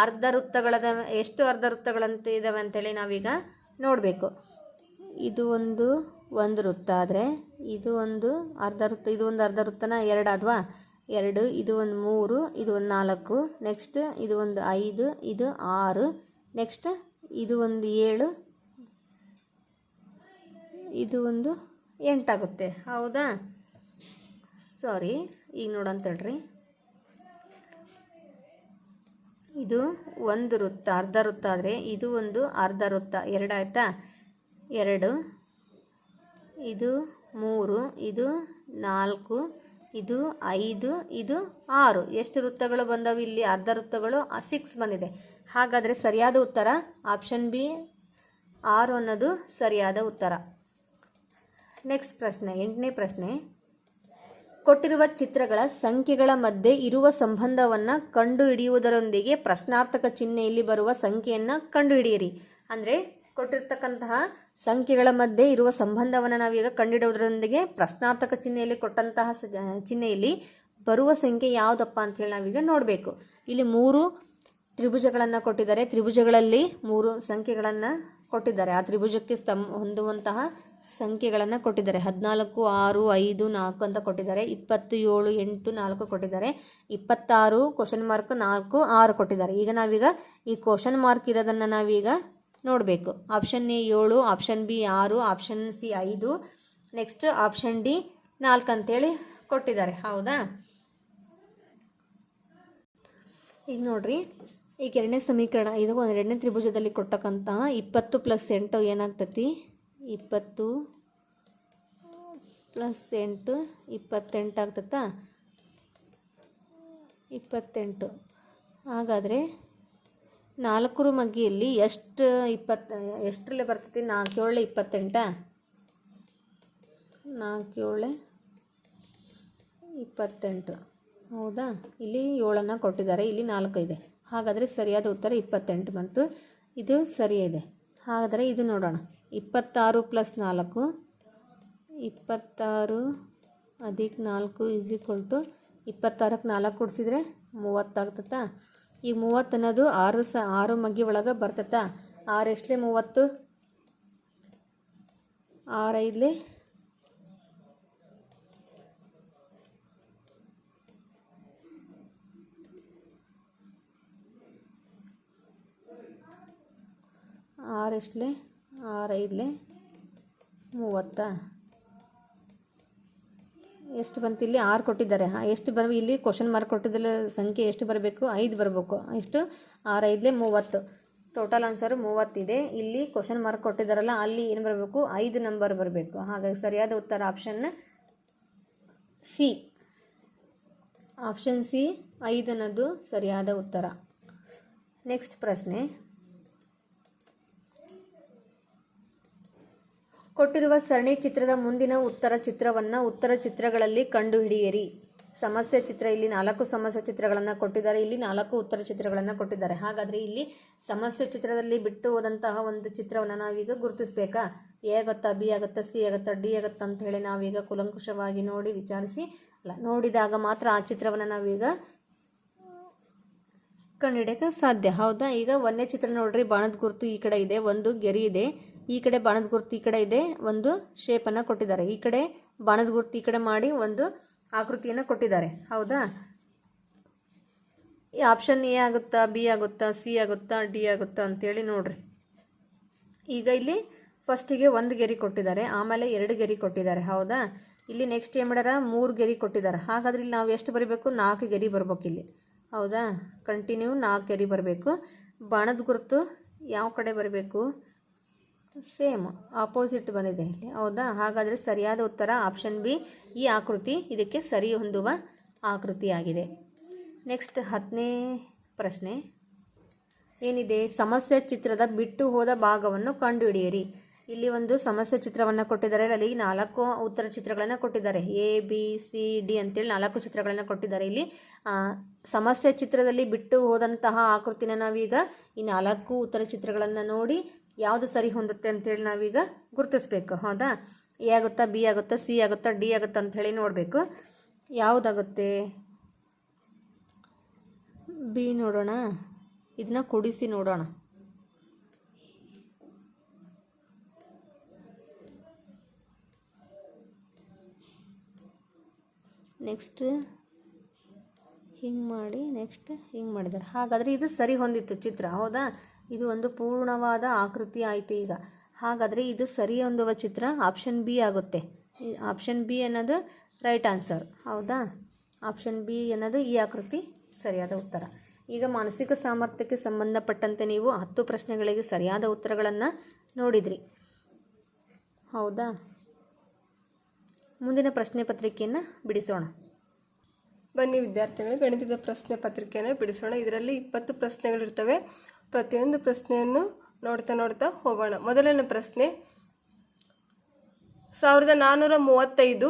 ಅರ್ಧ ವೃತ್ತಗಳದ ಎಷ್ಟು ಅರ್ಧ ವೃತ್ತಗಳಂತ ಇದ್ದಾವೆ ಅಂತೇಳಿ ನಾವೀಗ ನೋಡಬೇಕು. ಇದು ಒಂದು ವೃತ್ತ ಆದರೆ ಇದು ಒಂದು ಅರ್ಧ ವೃತ್ತ. ಇದು ಒಂದು ಅರ್ಧ ವೃತ್ತನ 2 ಆದ್ವಾ? 2, ಇದು ಒಂದು 3, ಇದು ಒಂದು 4, ನೆಕ್ಸ್ಟ್ ಇದು ಒಂದು 5, ಇದು 6, ನೆಕ್ಸ್ಟ್ ಇದು ಒಂದು 7, ಇದು ಒಂದು 8 ಆಗುತ್ತೆ. ಹೌದಾ? ಸಾರಿ, ಈಗ ನೋಡಂತೇಳ್ರಿ. ಇದು ಒಂದು ವೃತ್ತ, ಅರ್ಧ ವೃತ್ತ ಆದರೆ ಇದು ಒಂದು ಅರ್ಧ ವೃತ್ತ. 2 ಆಯಿತಾ? 2, ಇದು 3, ಇದು 4, ಇದು 5, ಇದು 6. ಎಷ್ಟು ವೃತ್ತಗಳು ಬಂದವು ಇಲ್ಲಿ? ಅರ್ಧ ವೃತ್ತಗಳು 6 ಬಂದಿದೆ. ಹಾಗಾದರೆ ಸರಿಯಾದ ಉತ್ತರ ಆಪ್ಷನ್ ಬಿ 6 ಅನ್ನೋದು ಸರಿಯಾದ ಉತ್ತರ. ನೆಕ್ಸ್ಟ್ ಪ್ರಶ್ನೆ. 8ನೇ ಪ್ರಶ್ನೆ. ಕೊಟ್ಟಿರುವ ಚಿತ್ರಗಳ ಸಂಖ್ಯೆಗಳ ಮಧ್ಯೆ ಇರುವ ಸಂಬಂಧವನ್ನು ಕಂಡುಹಿಡಿಯುವುದರೊಂದಿಗೆ ಪ್ರಶ್ನಾರ್ಥಕ ಚಿಹ್ನೆಯಲ್ಲಿ ಬರುವ ಸಂಖ್ಯೆಯನ್ನು ಕಂಡುಹಿಡಿಯಿರಿ. ಅಂದರೆ ಕೊಟ್ಟಿರ್ತಕ್ಕಂತಹ ಸಂಖ್ಯೆಗಳ ಮಧ್ಯೆ ಇರುವ ಸಂಬಂಧವನ್ನು ನಾವೀಗ ಕಂಡುಹಿಡಿಯೋದ್ರೊಂದಿಗೆ ಪ್ರಶ್ನಾರ್ಥಕ ಚಿಹ್ನೆಯಲ್ಲಿ ಕೊಟ್ಟಂತಹ ಚಿಹ್ನೆಯಲ್ಲಿ ಬರುವ ಸಂಖ್ಯೆ ಯಾವುದಪ್ಪ ಅಂಥೇಳಿ ನಾವೀಗ ನೋಡಬೇಕು. ಇಲ್ಲಿ 3 ತ್ರಿಭುಜಗಳನ್ನು ಕೊಟ್ಟಿದ್ದಾರೆ. ತ್ರಿಭುಜಗಳಲ್ಲಿ 3 ಸಂಖ್ಯೆಗಳನ್ನು ಕೊಟ್ಟಿದ್ದಾರೆ. ಆ ತ್ರಿಭುಜಕ್ಕೆ ಹೊಂದುವಂತಹ ಸಂಖ್ಯೆಗಳನ್ನು ಕೊಟ್ಟಿದ್ದಾರೆ. 14 6 5 4 ಅಂತ ಕೊಟ್ಟಿದ್ದಾರೆ. 27 8 4 ಕೊಟ್ಟಿದ್ದಾರೆ. 26 ಕ್ವಶನ್ ಮಾರ್ಕ್ 4 6 ಕೊಟ್ಟಿದ್ದಾರೆ. ಈಗ ನಾವೀಗ ಈ ಕ್ವಶನ್ ಮಾರ್ಕ್ ಇರೋದನ್ನು ನಾವೀಗ ನೋಡಬೇಕು. Option A 7, option B 6, option C 5, next option D 4 ಅಂತೇಳಿ ಕೊಟ್ಟಿದ್ದಾರೆ. ಹೌದಾ? ಈಗ ನೋಡ್ರಿ, ಈಗ ಎರಡನೇ ಸಮೀಕರಣ ಇದು ಎರಡನೇ ತ್ರಿಭುಜದಲ್ಲಿ ಕೊಟ್ಟಕ್ಕಂತಹ 20 + 8 ಏನಾಗ್ತತಿ 20 + 8 28 ಆಗ್ತತಾ 28. ಹಾಗಾದರೆ 4 ಮಗ್ಗಿಯಲ್ಲಿ ಎಷ್ಟರಲ್ಲೇ ಬರ್ತೈತಿ 4 7 28 4 7 28 ಹೌದಾ. ಇಲ್ಲಿ 7 ಕೊಟ್ಟಿದ್ದಾರೆ, ಇಲ್ಲಿ 4 ಇದೆ. ಹಾಗಾದರೆ ಸರಿಯಾದ ಉತ್ತರ 28 ಬಂತು. ಇದು ಸರಿಯಿದೆ. ಹಾಗಾದರೆ ಇದು ನೋಡೋಣ. 26 + 4 26 + 4 = 26ಕ್ಕೆ 4 ಕೂಡಿಸಿದ್ರೆ 30 ಆಗ್ತತಾ. ಈಗ 30 ಅನ್ನೋದು 6 ಮಗ್ಗಿ ಒಳಗೆ ಬರ್ತತಾ. 6 ಎಷ್ಟಲೇ 30 6 5 6 ಎಷ್ಟಲೇ 6 5 30 ಎಷ್ಟು ಬಂತು ಇಲ್ಲಿ 6 ಕೊಟ್ಟಿದ್ದಾರೆ. ಎಷ್ಟು ಇಲ್ಲಿ ಕ್ವಶನ್ ಮಾರ್ಕ್ ಕೊಟ್ಟಿದ್ದಲ್ಲ ಸಂಖ್ಯೆ ಎಷ್ಟು ಬರಬೇಕು 5 ಬರಬೇಕು. ಎಷ್ಟು 6 5 30 ಟೋಟಲ್ ಆನ್ಸರು 30 ಇದೆ. ಇಲ್ಲಿ ಕ್ವಶನ್ ಮಾರ್ಕ್ ಕೊಟ್ಟಿದ್ದಾರಲ್ಲ ಅಲ್ಲಿ ಏನು ಬರಬೇಕು 5 ನಂಬರ್ ಬರಬೇಕು. ಹಾಗಾಗಿ ಸರಿಯಾದ ಉತ್ತರ ಆಪ್ಷನ್ ಸಿ. ಆಪ್ಷನ್ ಸಿ 5 ಅನ್ನೋದು ಸರಿಯಾದ ಉತ್ತರ. ನೆಕ್ಸ್ಟ್ ಪ್ರಶ್ನೆ, ಕೊಟ್ಟಿರುವ ಸರಣಿ ಚಿತ್ರದ ಮುಂದಿನ ಉತ್ತರ ಚಿತ್ರವನ್ನು ಉತ್ತರ ಚಿತ್ರಗಳಲ್ಲಿ ಕಂಡುಹಿಡಿಯಿರಿ. ಸಮಸ್ಯೆ ಚಿತ್ರ ಇಲ್ಲಿ 4 ಸಮಸ್ಯೆ ಚಿತ್ರಗಳನ್ನು ಕೊಟ್ಟಿದ್ದಾರೆ, ಇಲ್ಲಿ 4 ಉತ್ತರ ಚಿತ್ರಗಳನ್ನು ಕೊಟ್ಟಿದ್ದಾರೆ. ಹಾಗಾದರೆ ಇಲ್ಲಿ ಸಮಸ್ಯೆ ಚಿತ್ರದಲ್ಲಿ ಬಿಟ್ಟು ಹೋದಂತಹ ಒಂದು ಚಿತ್ರವನ್ನು ನಾವೀಗ ಗುರುತಿಸಬೇಕಾ? ಎ ಆಗುತ್ತಾ, ಬಿ ಆಗುತ್ತಾ, ಸಿ ಆಗುತ್ತಾ, ಡಿ ಆಗುತ್ತಾ ಅಂತ ಹೇಳಿ ನಾವೀಗ ಕೂಲಂಕುಷವಾಗಿ ನೋಡಿ ವಿಚಾರಿಸಿ ನೋಡಿದಾಗ ಮಾತ್ರ ಆ ಚಿತ್ರವನ್ನು ನಾವೀಗ ಕಂಡುಹಿಡಿಯೋಕ್ಕೆ ಸಾಧ್ಯ. ಹೌದಾ. ಈಗ ಒಂದೇ ಚಿತ್ರ ನೋಡ್ರಿ, ಬಾಣದ ಗುರುತು ಈ ಕಡೆ ಇದೆ, ಒಂದು ಗೆರೆ ಇದೆ, ಈ ಕಡೆ ಬಾಣದ ಗುರುತು ಈ ಕಡೆ ಇದೆ, ಒಂದು ಶೇಪನ್ನು ಕೊಟ್ಟಿದ್ದಾರೆ. ಈ ಕಡೆ ಬಾಣದ ಗುರುತು ಈ ಕಡೆ ಮಾಡಿ ಒಂದು ಆಕೃತಿಯನ್ನು ಕೊಟ್ಟಿದ್ದಾರೆ. ಹೌದಾ. ಈ ಆಪ್ಷನ್ ಎ ಆಗುತ್ತಾ, ಬಿ ಆಗುತ್ತಾ, ಸಿ ಆಗುತ್ತಾ, ಡಿ ಆಗುತ್ತಾ ಅಂತೇಳಿ ನೋಡ್ರಿ. ಈಗ ಇಲ್ಲಿ ಫಸ್ಟಿಗೆ 1 ಗೆರೆ ಕೊಟ್ಟಿದ್ದಾರೆ, ಆಮೇಲೆ 2 ಗೆರೆ ಕೊಟ್ಟಿದ್ದಾರೆ. ಹೌದಾ. ಇಲ್ಲಿ ನೆಕ್ಸ್ಟ್ ಏನು ಮಾಡ್ಯಾರ 3 ಗೆರೆ ಕೊಟ್ಟಿದ್ದಾರೆ. ಹಾಗಾದ್ರೆ ಇಲ್ಲಿ ನಾವು ಎಷ್ಟು ಬರಬೇಕು 4 ಗೆರೆ ಬರಬೇಕು ಇಲ್ಲಿ. ಹೌದಾ. ಕಂಟಿನ್ಯೂ 4 ಗೆರೆ ಬರಬೇಕು. ಬಾಣದ ಗುರುತು ಯಾವ ಕಡೆ ಬರಬೇಕು ಸೇಮ್ ಆಪೋಸಿಟ್ ಬಂದಿದೆ ಇಲ್ಲಿ. ಹೌದಾ. ಹಾಗಾದರೆ ಸರಿಯಾದ ಉತ್ತರ ಆಪ್ಷನ್ ಬಿ. ಈ ಆಕೃತಿ ಇದಕ್ಕೆ ಸರಿ ಹೊಂದುವ ಆಕೃತಿಯಾಗಿದೆ. ನೆಕ್ಸ್ಟ್ 10ನೇ ಪ್ರಶ್ನೆ ಏನಿದೆ, ಸಮಸ್ಯೆ ಚಿತ್ರದ ಬಿಟ್ಟು ಹೋದ ಭಾಗವನ್ನು ಕಂಡುಹಿಡಿಯಿರಿ. ಇಲ್ಲಿ ಒಂದು ಸಮಸ್ಯೆ ಚಿತ್ರವನ್ನು ಕೊಟ್ಟಿದ್ದಾರೆ, ಅಲ್ಲಿ 4 ಉತ್ತರ ಚಿತ್ರಗಳನ್ನು ಕೊಟ್ಟಿದ್ದಾರೆ. ಎ ಬಿ ಸಿ ಡಿ ಅಂತೇಳಿ 4 ಚಿತ್ರಗಳನ್ನು ಕೊಟ್ಟಿದ್ದಾರೆ. ಇಲ್ಲಿ ಸಮಸ್ಯೆ ಚಿತ್ರದಲ್ಲಿ ಬಿಟ್ಟು ಹೋದಂತಹ ಆಕೃತಿನ ನಾವೀಗ ಈ 4 ಉತ್ತರ ಚಿತ್ರಗಳನ್ನು ನೋಡಿ ಯಾವುದು ಸರಿ ಹೊಂದುತ್ತೆ ಅಂತೇಳಿ ನಾವೀಗ ಗುರುತಿಸ್ಬೇಕು. ಹೌದಾ. ಎ ಆಗುತ್ತಾ, ಬಿ ಆಗುತ್ತಾ, ಸಿ ಆಗುತ್ತಾ, ಡಿ ಆಗುತ್ತಾ ಅಂಥೇಳಿ ನೋಡಬೇಕು. ಯಾವುದಾಗುತ್ತೆ ಬಿ ನೋಡೋಣ, ಇದನ್ನ ಕೂಡಿಸಿ ನೋಡೋಣ. ನೆಕ್ಸ್ಟ್ ಹಿಂಗೆ ಮಾಡಿ ನೆಕ್ಸ್ಟ್ ಹಿಂಗೆ ಮಾಡಿದ್ದಾರೆ. ಹಾಗಾದರೆ ಇದು ಸರಿ ಹೊಂದಿತ್ತು ಚಿತ್ರ. ಹೌದಾ. ಇದು ಒಂದು ಪೂರ್ಣವಾದ ಆಕೃತಿ ಆಯಿತು ಈಗ. ಹಾಗಾದರೆ ಇದು ಸರಿ ಹೊಂದುವ ಚಿತ್ರ ಆಪ್ಷನ್ ಬಿ ಆಗುತ್ತೆ. ಆಪ್ಷನ್ ಬಿ ಅನ್ನೋದು ರೈಟ್ ಆನ್ಸರ್. ಹೌದಾ. ಆಪ್ಷನ್ ಬಿ ಅನ್ನೋದು ಈ ಆಕೃತಿ ಸರಿಯಾದ ಉತ್ತರ. ಈಗ ಮಾನಸಿಕ ಸಾಮರ್ಥ್ಯಕ್ಕೆ ಸಂಬಂಧಪಟ್ಟಂತೆ ನೀವು 10 ಪ್ರಶ್ನೆಗಳಿಗೆ ಸರಿಯಾದ ಉತ್ತರಗಳನ್ನು ನೋಡಿದ್ರಿ. ಹೌದಾ. ಮುಂದಿನ ಪ್ರಶ್ನೆ ಪತ್ರಿಕೆಯನ್ನು ಬಿಡಿಸೋಣ. ಬನ್ನಿ ವಿದ್ಯಾರ್ಥಿಗಳು, ಗಣಿತದ ಪ್ರಶ್ನೆ ಪತ್ರಿಕೆಯನ್ನು ಬಿಡಿಸೋಣ. ಇದರಲ್ಲಿ 20 ಪ್ರಶ್ನೆಗಳಿರ್ತವೆ. ಪ್ರತಿಯೊಂದು ಪ್ರಶ್ನೆಯನ್ನು ನೋಡ್ತಾ ಹೋಗೋಣ. ಮೊದಲನೇ ಪ್ರಶ್ನೆ, 1435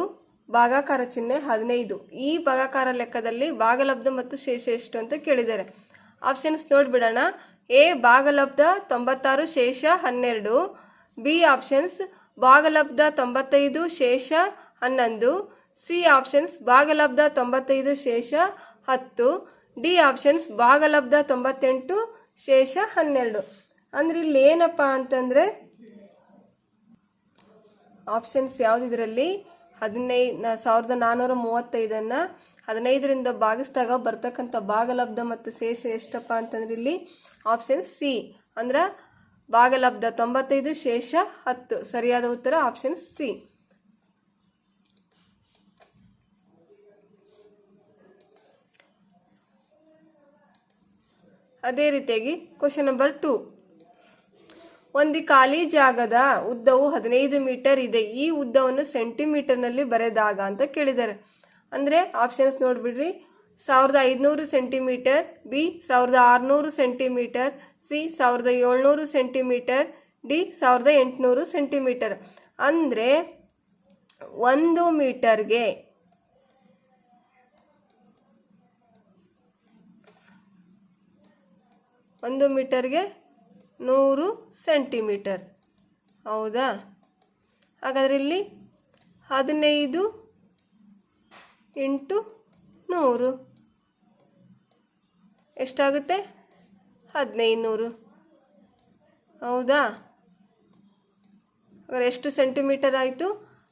ಭಾಗಾಕಾರ ಚಿಹ್ನೆ 15. ಈ ಭಾಗಾಕಾರ ಲೆಕ್ಕದಲ್ಲಿ ಭಾಗಲಬ್ಧ ಮತ್ತು ಶೇಷ ಎಷ್ಟು ಅಂತ ಕೇಳಿದ್ದಾರೆ. ಆಪ್ಷನ್ಸ್ ನೋಡಿಬಿಡೋಣ. ಎ ಭಾಗಲಬ್ಧ 96 ಶೇಷ 12. ಬಿ ಆಪ್ಷನ್ಸ್ ಭಾಗಲಬ್ಧ 95 ಶೇಷ 11. ಸಿ ಆಪ್ಷನ್ಸ್ ಭಾಗಲಬ್ಧ 95 ಶೇಷ 10. ಡಿ ಆಪ್ಷನ್ಸ್ ಭಾಗಲಬ್ಧ 98 ಶೇಷ 12. ಅಂದ್ರೆ ಇಲ್ಲಿ ಏನಪ್ಪ ಅಂತಂದರೆ ಆಪ್ಷನ್ಸ್ ಯಾವುದಿದ್ರಲ್ಲಿ 1435 15ರಿಂದ ಭಾಗಿಸಿದಾಗ ಬರ್ತಕ್ಕಂಥ ಭಾಗಲಬ್ಧ ಮತ್ತು ಶೇಷ ಎಷ್ಟಪ್ಪ ಅಂತಂದ್ರೆ ಇಲ್ಲಿ ಆಪ್ಷನ್ ಸಿ ಅಂದ್ರೆ ಭಾಗಲಬ್ಧ 95 ಶೇಷ 10. ಸರಿಯಾದ ಉತ್ತರ ಆಪ್ಷನ್ ಸಿ. ಅದೇ ರೀತಿಯಾಗಿ ಕ್ವಶನ್ ನಂಬರ್ 2. ಒಂದು ಖಾಲಿ ಜಾಗದ ಉದ್ದವು 15 ಮೀಟರ್ ಇದೆ. ಈ ಉದ್ದವನ್ನು ಸೆಂಟಿಮೀಟರ್ನಲ್ಲಿ ಬರೆದಾಗ ಅಂತ ಕೇಳಿದ್ದಾರೆ. ಅಂದರೆ ಆಪ್ಷನ್ಸ್ ನೋಡಿಬಿಡ್ರಿ. 1500 centimetre, B 1600 centimetre, C 1700 centimetre, D 1800 centimetre. ಅಂದರೆ 1 ಮೀಟರ್ಗೆ 100 ಸೆಂಟಿಮೀಟರ್. ಹೌದಾ? ಹಾಗಾದರೆ ಇಲ್ಲಿ 15 × 100 ಎಷ್ಟಾಗುತ್ತೆ? 1500. ಹೌದಾ? ಹಾಗಾದರೆ ಎಷ್ಟು ಸೆಂಟಿಮೀಟರ್ ಆಯಿತು?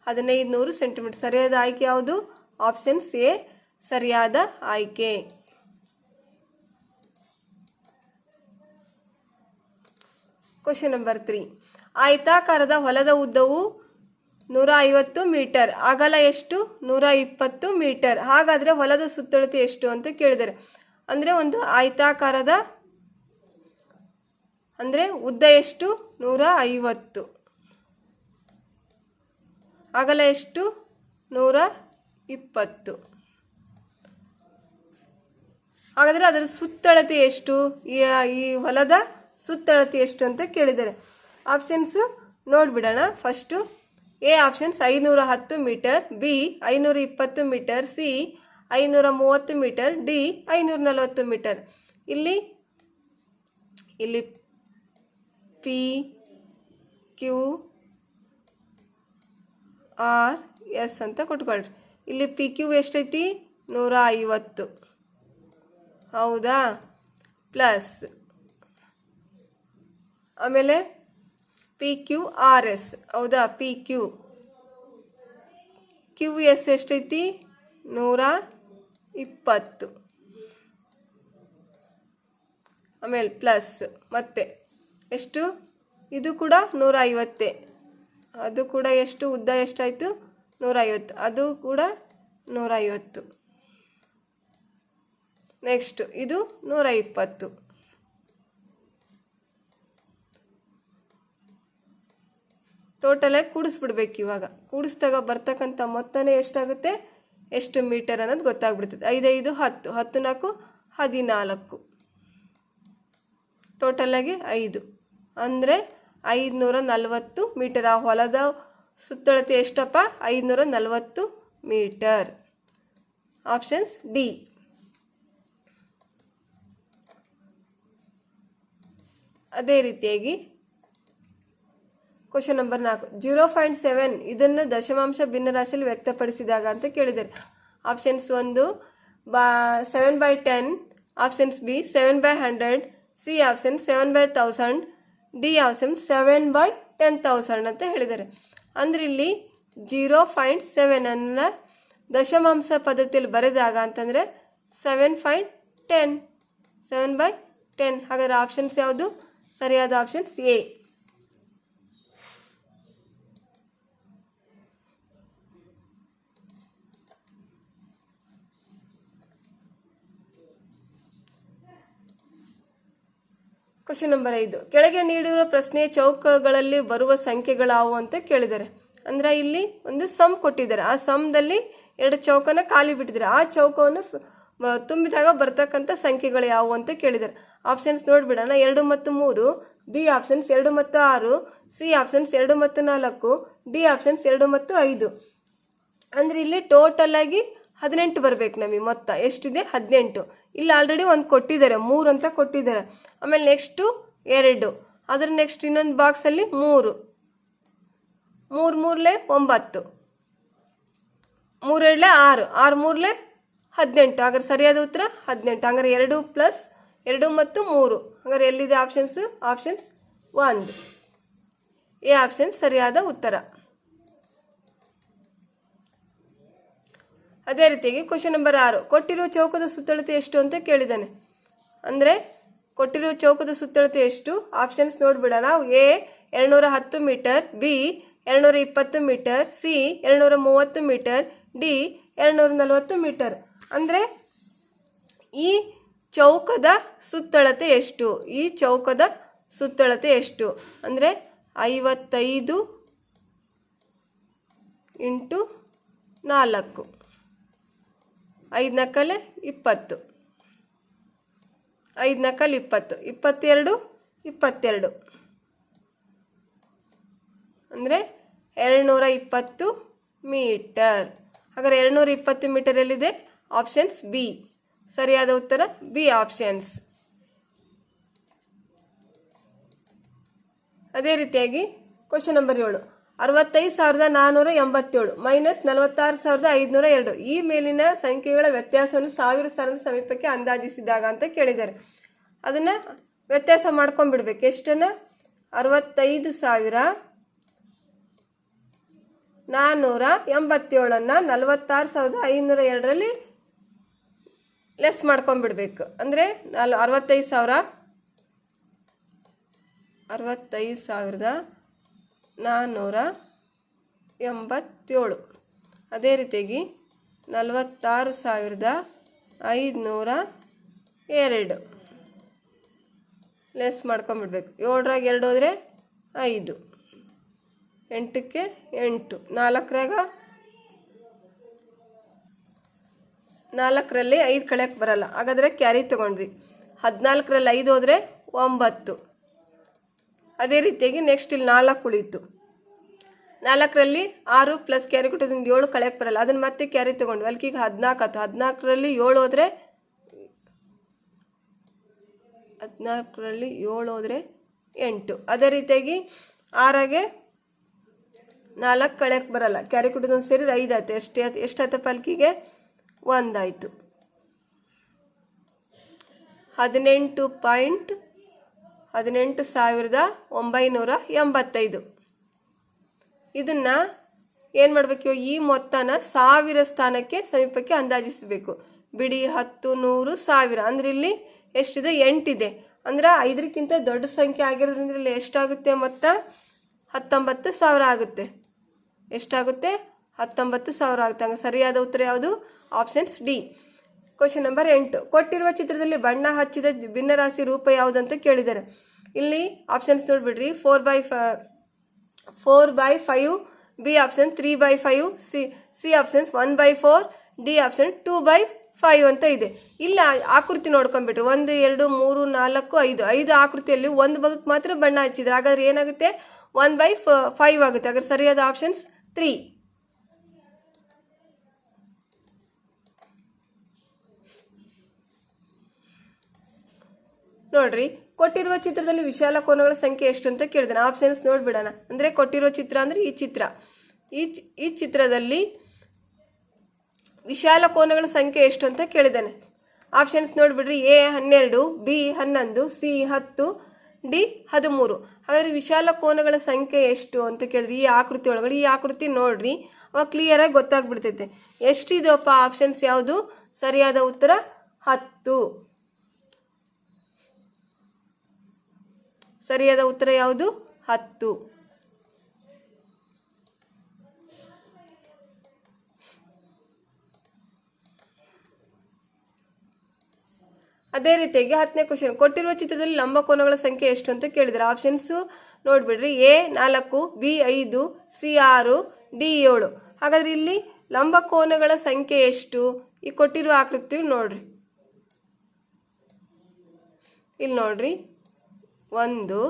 1500 ಸೆಂಟಿಮೀಟರ್. ಸರಿಯಾದ ಆಯ್ಕೆ ಯಾವುದು? ಆಪ್ಷನ್ ಎ ಸರಿಯಾದ ಆಯ್ಕೆ. Question number 3. ಆಯತಾಕಾರದ ಹೊಲದ ಉದ್ದವು 150 ಮೀಟರ್, ಅಗಲ ಎಷ್ಟು? 120 ಮೀಟರ್. ಹಾಗಾದರೆ ಹೊಲದ ಸುತ್ತಳತೆ ಎಷ್ಟು ಅಂತ ಕೇಳಿದ್ದಾರೆ. ಅಂದರೆ ಒಂದು ಆಯತಾಕಾರದ ಅಂದರೆ ಉದ್ದ ಎಷ್ಟು? 150. ಅಗಲ ಎಷ್ಟು? 120. ಹಾಗಾದರೆ ಅದರ ಸುತ್ತಳತೆ ಎಷ್ಟು? ಈ ಹೊಲದ ಸುತ್ತಳತೆ ಎಷ್ಟು ಅಂತ ಕೇಳಿದ್ದಾರೆ. ಆಪ್ಷನ್ಸು ನೋಡಿಬಿಡೋಣ. First A options 510 metre, B 520 metre, C 530 metre, D 540 metre. ಇಲ್ಲಿ ಪಿ ಕ್ಯೂ ಆರ್ ಎಸ್ ಅಂತ ಕೊಟ್ಕೊಳ್ರಿ. ಇಲ್ಲಿ ಪಿ ಕ್ಯೂ ಎಷ್ಟೈತಿ? 150. ಹೌದಾ? ಪ್ಲಸ್ ಆಮೇಲೆ ಪಿ ಕ್ಯೂ ಆರ್ ಎಸ್. ಹೌದಾ? ಪಿ ಕ್ಯೂ ಎಸ್ ಎಷ್ಟೈತಿ? 120. ಆಮೇಲೆ ಪ್ಲಸ್ ಮತ್ತೆ ಎಷ್ಟು? ಇದು ಕೂಡ 150. ಅದು ಕೂಡ ಎಷ್ಟು? ಉದ್ದ ಎಷ್ಟಾಯಿತು? 150. ಅದು ಕೂಡ 150. ನೆಕ್ಸ್ಟ್ ಇದು 120. ಟೋಟಲಾಗಿ ಕೂಡಿಸ್ಬಿಡ್ಬೇಕು. ಇವಾಗ ಕೂಡಿಸಿದಾಗ ಬರ್ತಕ್ಕಂಥ ಮೊತ್ತನೇ ಎಷ್ಟಾಗುತ್ತೆ, ಎಷ್ಟು ಮೀಟರ್ ಅನ್ನೋದು ಗೊತ್ತಾಗ್ಬಿಡ್ತದೆ. 5 5 10, 10 4 14. ಟೋಟಲಾಗಿ 5 ಅಂದರೆ 540 ಮೀಟರ್. ಆ ಹೊಲದ ಸುತ್ತಳತೆ ಎಷ್ಟಪ್ಪ? 540 ಮೀಟರ್. Options D. ಅದೇ ರೀತಿಯಾಗಿ ಕ್ವಶನ್ ನಂಬರ್ 4. 0.7 ಇದನ್ನು ದಶಮಾಂಶ ಭಿನ್ನರಾಶಿಯಲ್ಲಿ ವ್ಯಕ್ತಪಡಿಸಿದಾಗ ಅಂತ ಕೇಳಿದ್ದಾರೆ. Options 1 7/10, options B 7/100, C option 7/1000, D option 7/10,000 ಅಂತ ಹೇಳಿದ್ದಾರೆ. ಅಂದರೆ ಇಲ್ಲಿ 0.7 ಅನ್ನು ದಶಮಾಂಶ ಪದ್ಧತಿಯಲ್ಲಿ ಬರೆದಾಗ ಅಂತಂದರೆ 7/10. 7/10. ಹಾಗಾದರೆ ಆಪ್ಷನ್ಸ್ ಯಾವುದು? ಸರಿಯಾದ ಆಪ್ಷನ್ಸ್ ಎ. Question number 5. ಕೆಳಗೆ ನೀಡಿರುವ ಪ್ರಶ್ನೆಯ ಚೌಕಗಳಲ್ಲಿ ಬರುವ ಸಂಖ್ಯೆಗಳಾವು ಅಂತ ಕೇಳಿದ್ದಾರೆ. ಅಂದರೆ ಇಲ್ಲಿ ಒಂದು ಸಮ್ ಕೊಟ್ಟಿದ್ದಾರೆ. ಆ ಸಮ್ದಲ್ಲಿ 2 ಚೌಕನ ಖಾಲಿ ಬಿಟ್ಟಿದ್ದಾರೆ. ಆ ಚೌಕವನ್ನು ತುಂಬಿದಾಗ ಬರ್ತಕ್ಕಂಥ ಸಂಖ್ಯೆಗಳು ಯಾವುವು ಅಂತ ಕೇಳಿದ್ದಾರೆ. ಆಪ್ಷನ್ಸ್ ನೋಡಿಬಿಡೋಣ. 2 ಮತ್ತು 3, ಬಿ ಆಪ್ಷನ್ಸ್ 2 ಮತ್ತು 6, ಸಿ ಆಪ್ಷನ್ಸ್ 2 ಮತ್ತು 4, ಡಿ ಆಪ್ಷನ್ಸ್ 2 ಮತ್ತು 5. ಅಂದರೆ ಇಲ್ಲಿ ಟೋಟಲ್ ಆಗಿ 18 ಬರಬೇಕು ನಮಗೆ. ಮೊತ್ತ ಎಷ್ಟಿದೆ? 18. ಇಲ್ಲಿ ಆಲ್ರೆಡಿ ಒಂದು ಕೊಟ್ಟಿದ್ದಾರೆ, 3 ಅಂತ ಕೊಟ್ಟಿದ್ದಾರೆ. ಆಮೇಲೆ ನೆಕ್ಸ್ಟು 2, ಅದರ ನೆಕ್ಸ್ಟ್ ಇನ್ನೊಂದು ಬಾಕ್ಸಲ್ಲಿ 3, 3 3 9, 3 2 6, 6 3 18. ಹಾಗಾದ್ರೆ ಸರಿಯಾದ ಉತ್ತರ 18. ಹಾಗಾದ್ರೆ 2 + 2 ಮತ್ತು 3. ಹಾಗಾದ್ರೆ ಎಲ್ಲಿದೆ ಆಪ್ಷನ್ಸ್? ಆಪ್ಷನ್ಸ್ 1 ಎ ಆಪ್ಷನ್ ಸರಿಯಾದ ಉತ್ತರ. ಅದೇ ರೀತಿಯಾಗಿ ಕ್ವಶನ್ ನಂಬರ್ 6. ಕೊಟ್ಟಿರುವ ಚೌಕದ ಸುತ್ತಳತೆ ಎಷ್ಟು ಅಂತ ಕೇಳಿದ್ದಾನೆ. ಅಂದರೆ ಕೊಟ್ಟಿರುವ ಚೌಕದ ಸುತ್ತಳತೆ ಎಷ್ಟು? ಆಪ್ಷನ್ಸ್ ನೋಡಿಬಿಡೋಣ. A 210 metre, B 220 metre, C 230 metre, D 240 metre. ಅಂದರೆ ಈ ಚೌಕದ ಸುತ್ತಳತೆ ಎಷ್ಟು? ಈ ಚೌಕದ ಸುತ್ತಳತೆ ಎಷ್ಟು ಅಂದರೆ 55 ಇಂಟು 4, 5 ನಕ್ಕಲೆ 20, 5 ನಕ್ಕಲೆ 20, 22, 22 ಅಂದರೆ 220 ಮೀಟರ್. ಹಾಗಾದರೆ 220 ಮೀಟರ್ ಎಲ್ಲಿದೆ? Options B. ಸರಿಯಾದ ಉತ್ತರ ಬಿ ಆಪ್ಷನ್ಸ್. ಅದೇ ರೀತಿಯಾಗಿ ಕ್ವಶನ್ ನಂಬರ್ 7, 65,487 ಮೈನಸ್ 46,502 ಈ ಮೇಲಿನ ಸಂಖ್ಯೆಗಳ ವ್ಯತ್ಯಾಸವನ್ನು 1000 ಸ್ಥಾನದ ಸಮೀಪಕ್ಕೆ ಅಂದಾಜಿಸಿದಾಗ ಅಂತ ಕೇಳಿದ್ದಾರೆ. ಅದನ್ನು ವ್ಯತ್ಯಾಸ ಮಾಡ್ಕೊಂಡ್ಬಿಡ್ಬೇಕು. ಎಷ್ಟನ್ನು? 65,487 46,502 ಲೆಸ್ ಮಾಡ್ಕೊಂಡ್ಬಿಡ್ಬೇಕು. ಅಂದರೆ 65,487. ಅದೇ ರೀತಿಯಾಗಿ 46,502 ಲೆಸ್ ಮಾಡ್ಕೊಂಡ್ಬಿಡ್ಬೇಕು. 7ರಾಗ 2 ಹೋದರೆ 5, 8ಕ್ಕೆ 8, 4ರಲ್ಲಿ 5 ಕಳೆಯಕ್ಕೆ ಬರಲ್ಲ, ಹಾಗಾದರೆ ಕ್ಯಾರಿ ತೊಗೊಂಡ್ವಿ. 14ರಲ್ಲಿ 5 ಹೋದರೆ 9. ಅದೇ ರೀತಿಯಾಗಿ ನೆಕ್ಸ್ಟ್ ಇಲ್ಲಿ 4 ಉಳೀತು. 4ರಲ್ಲಿ 6 ಪ್ಲಸ್ ಕ್ಯಾರಿ ಕೊಟ್ಟೋದ್ರಿಂದ 7 ಕಳೆಯಕ್ಕೆ ಬರಲ್ಲ, ಅದನ್ನು ಮತ್ತೆ ಕ್ಯಾರಿ ತೊಗೊಂಡ್ವಿ. ಅಲ್ಲಿಗೆ 14 ಆಯ್ತು. 14ರಲ್ಲಿ 7 ಹೋದರೆ 8. ಅದೇ ರೀತಿಯಾಗಿ 6ಗೆ 4 ಕಳೆಯಕ್ಕೆ ಬರಲ್ಲ, ಕ್ಯಾರಿ ಕೊಟ್ಟೋದೊಂದು ಸೇರಿ 5 ಆಯ್ತು. ಎಷ್ಟಾಯ್ತಪ್ಪ ಅಲ್ಕಿಗೆ? 1 ಆಯಿತು. 18,985. ಇದನ್ನು ಏನು ಮಾಡಬೇಕು? ಈ ಮೊತ್ತನ 1000 ಸ್ಥಾನಕ್ಕೆ ಸಮೀಪಕ್ಕೆ ಅಂದಾಜಿಸಬೇಕು. ಬಿಡಿ 10, 100, 1000 ಅಂದರೆ ಇಲ್ಲಿ ಎಷ್ಟಿದೆ? 8 ಇದೆ. ಅಂದರೆ 5ಕ್ಕಿಂತ ದೊಡ್ಡ ಸಂಖ್ಯೆ ಆಗಿರೋದ್ರಿಂದ ಇಲ್ಲಿ ಎಷ್ಟಾಗುತ್ತೆ ಮೊತ್ತ? 19,000 ಆಗುತ್ತೆ. ಎಷ್ಟಾಗುತ್ತೆ? 19,000 ಆಗುತ್ತೆ. ಹಂಗೆ ಸರಿಯಾದ ಉತ್ತರ ಯಾವುದು? Options D. ಕ್ವಶನ್ ನಂಬರ್ 8, ಕೊಟ್ಟಿರುವ ಚಿತ್ರದಲ್ಲಿ ಬಣ್ಣ ಹಚ್ಚಿದ ಭಿನ್ನರಾಶಿ ರೂಪ ಯಾವುದಂತ ಕೇಳಿದ್ದಾರೆ. ಇಲ್ಲಿ ಆಪ್ಷನ್ಸ್ ನೋಡಿಬಿಡ್ರಿ. 4/5, B option 3/5, C options 1/4, D option 2/5 ಅಂತ ಇದೆ. ಇಲ್ಲಿ ಆಕೃತಿ ನೋಡ್ಕೊಂಡ್ಬಿಟ್ರಿ. 1, 2, 3, 4, 5 ಆಕೃತಿಯಲ್ಲಿ ಒಂದು ಭಾಗಕ್ಕೆ ಮಾತ್ರ ಬಣ್ಣ ಹಚ್ಚಿದ್ರೆ ಹಾಗಾದ್ರೆ ಏನಾಗುತ್ತೆ? 1/5 ಆಗುತ್ತೆ. ಹಾಗಾದ್ರೆ ಸರಿಯಾದ ಆಪ್ಷನ್ಸ್ 3. ನೋಡ್ರಿ, ಕೊಟ್ಟಿರುವ ಚಿತ್ರದಲ್ಲಿ ವಿಶಾಲ ಕೋನಗಳ ಸಂಖ್ಯೆ ಎಷ್ಟು ಅಂತ ಕೇಳಿದಾನೆ. ಆಪ್ಷನ್ಸ್ ನೋಡ್ಬಿಡೋಣ. ಅಂದರೆ ಕೊಟ್ಟಿರೋ ಚಿತ್ರ ಅಂದರೆ ಈ ಚಿತ್ರ. ಈ ಚಿತ್ರದಲ್ಲಿ ವಿಶಾಲ ಕೋನಗಳ ಸಂಖ್ಯೆ ಎಷ್ಟು ಅಂತ ಕೇಳಿದ್ದಾನೆ. ಆಪ್ಷನ್ಸ್ ನೋಡಿಬಿಡ್ರಿ. A 12, B 11, C 10, D 13. ಹಾಗಾದರೆ ವಿಶಾಲ ಕೋನಗಳ ಸಂಖ್ಯೆ ಎಷ್ಟು ಅಂತ ಕೇಳಿದ್ರಿ. ಈ ಆಕೃತಿ ಒಳಗಡೆ ಈ ಆಕೃತಿ ನೋಡ್ರಿ, ಅವಾಗ ಕ್ಲಿಯರಾಗಿ ಗೊತ್ತಾಗ್ಬಿಡ್ತೈತೆ ಎಷ್ಟಿದೆಯಪ್ಪ. ಆಪ್ಷನ್ಸ್ ಯಾವುದು? ಸರಿಯಾದ ಉತ್ತರ 10. ಸರಿಯಾದ ಉತ್ತರ ಯಾವುದು? 10. ಅದೇ ರೀತಿಯಾಗಿ 10ನೇ ಕ್ವಶನ್, ಕೊಟ್ಟಿರುವ ಚಿತ್ರದಲ್ಲಿ ಲಂಬಕೋನಗಳ ಸಂಖ್ಯೆ ಎಷ್ಟು ಅಂತ ಕೇಳಿದ್ದಾರೆ. ಆಪ್ಷನ್ಸು ನೋಡಿಬಿಡ್ರಿ. A 4, B 5, C 6, D 7. ಹಾಗಾದರೆ ಇಲ್ಲಿ ಲಂಬಕೋನಗಳ ಸಂಖ್ಯೆ ಎಷ್ಟು? ಈ ಕೊಟ್ಟಿರುವ ಆಕೃತಿ ನೋಡ್ರಿ. ಇಲ್ಲಿ ನೋಡ್ರಿ, 1, 2,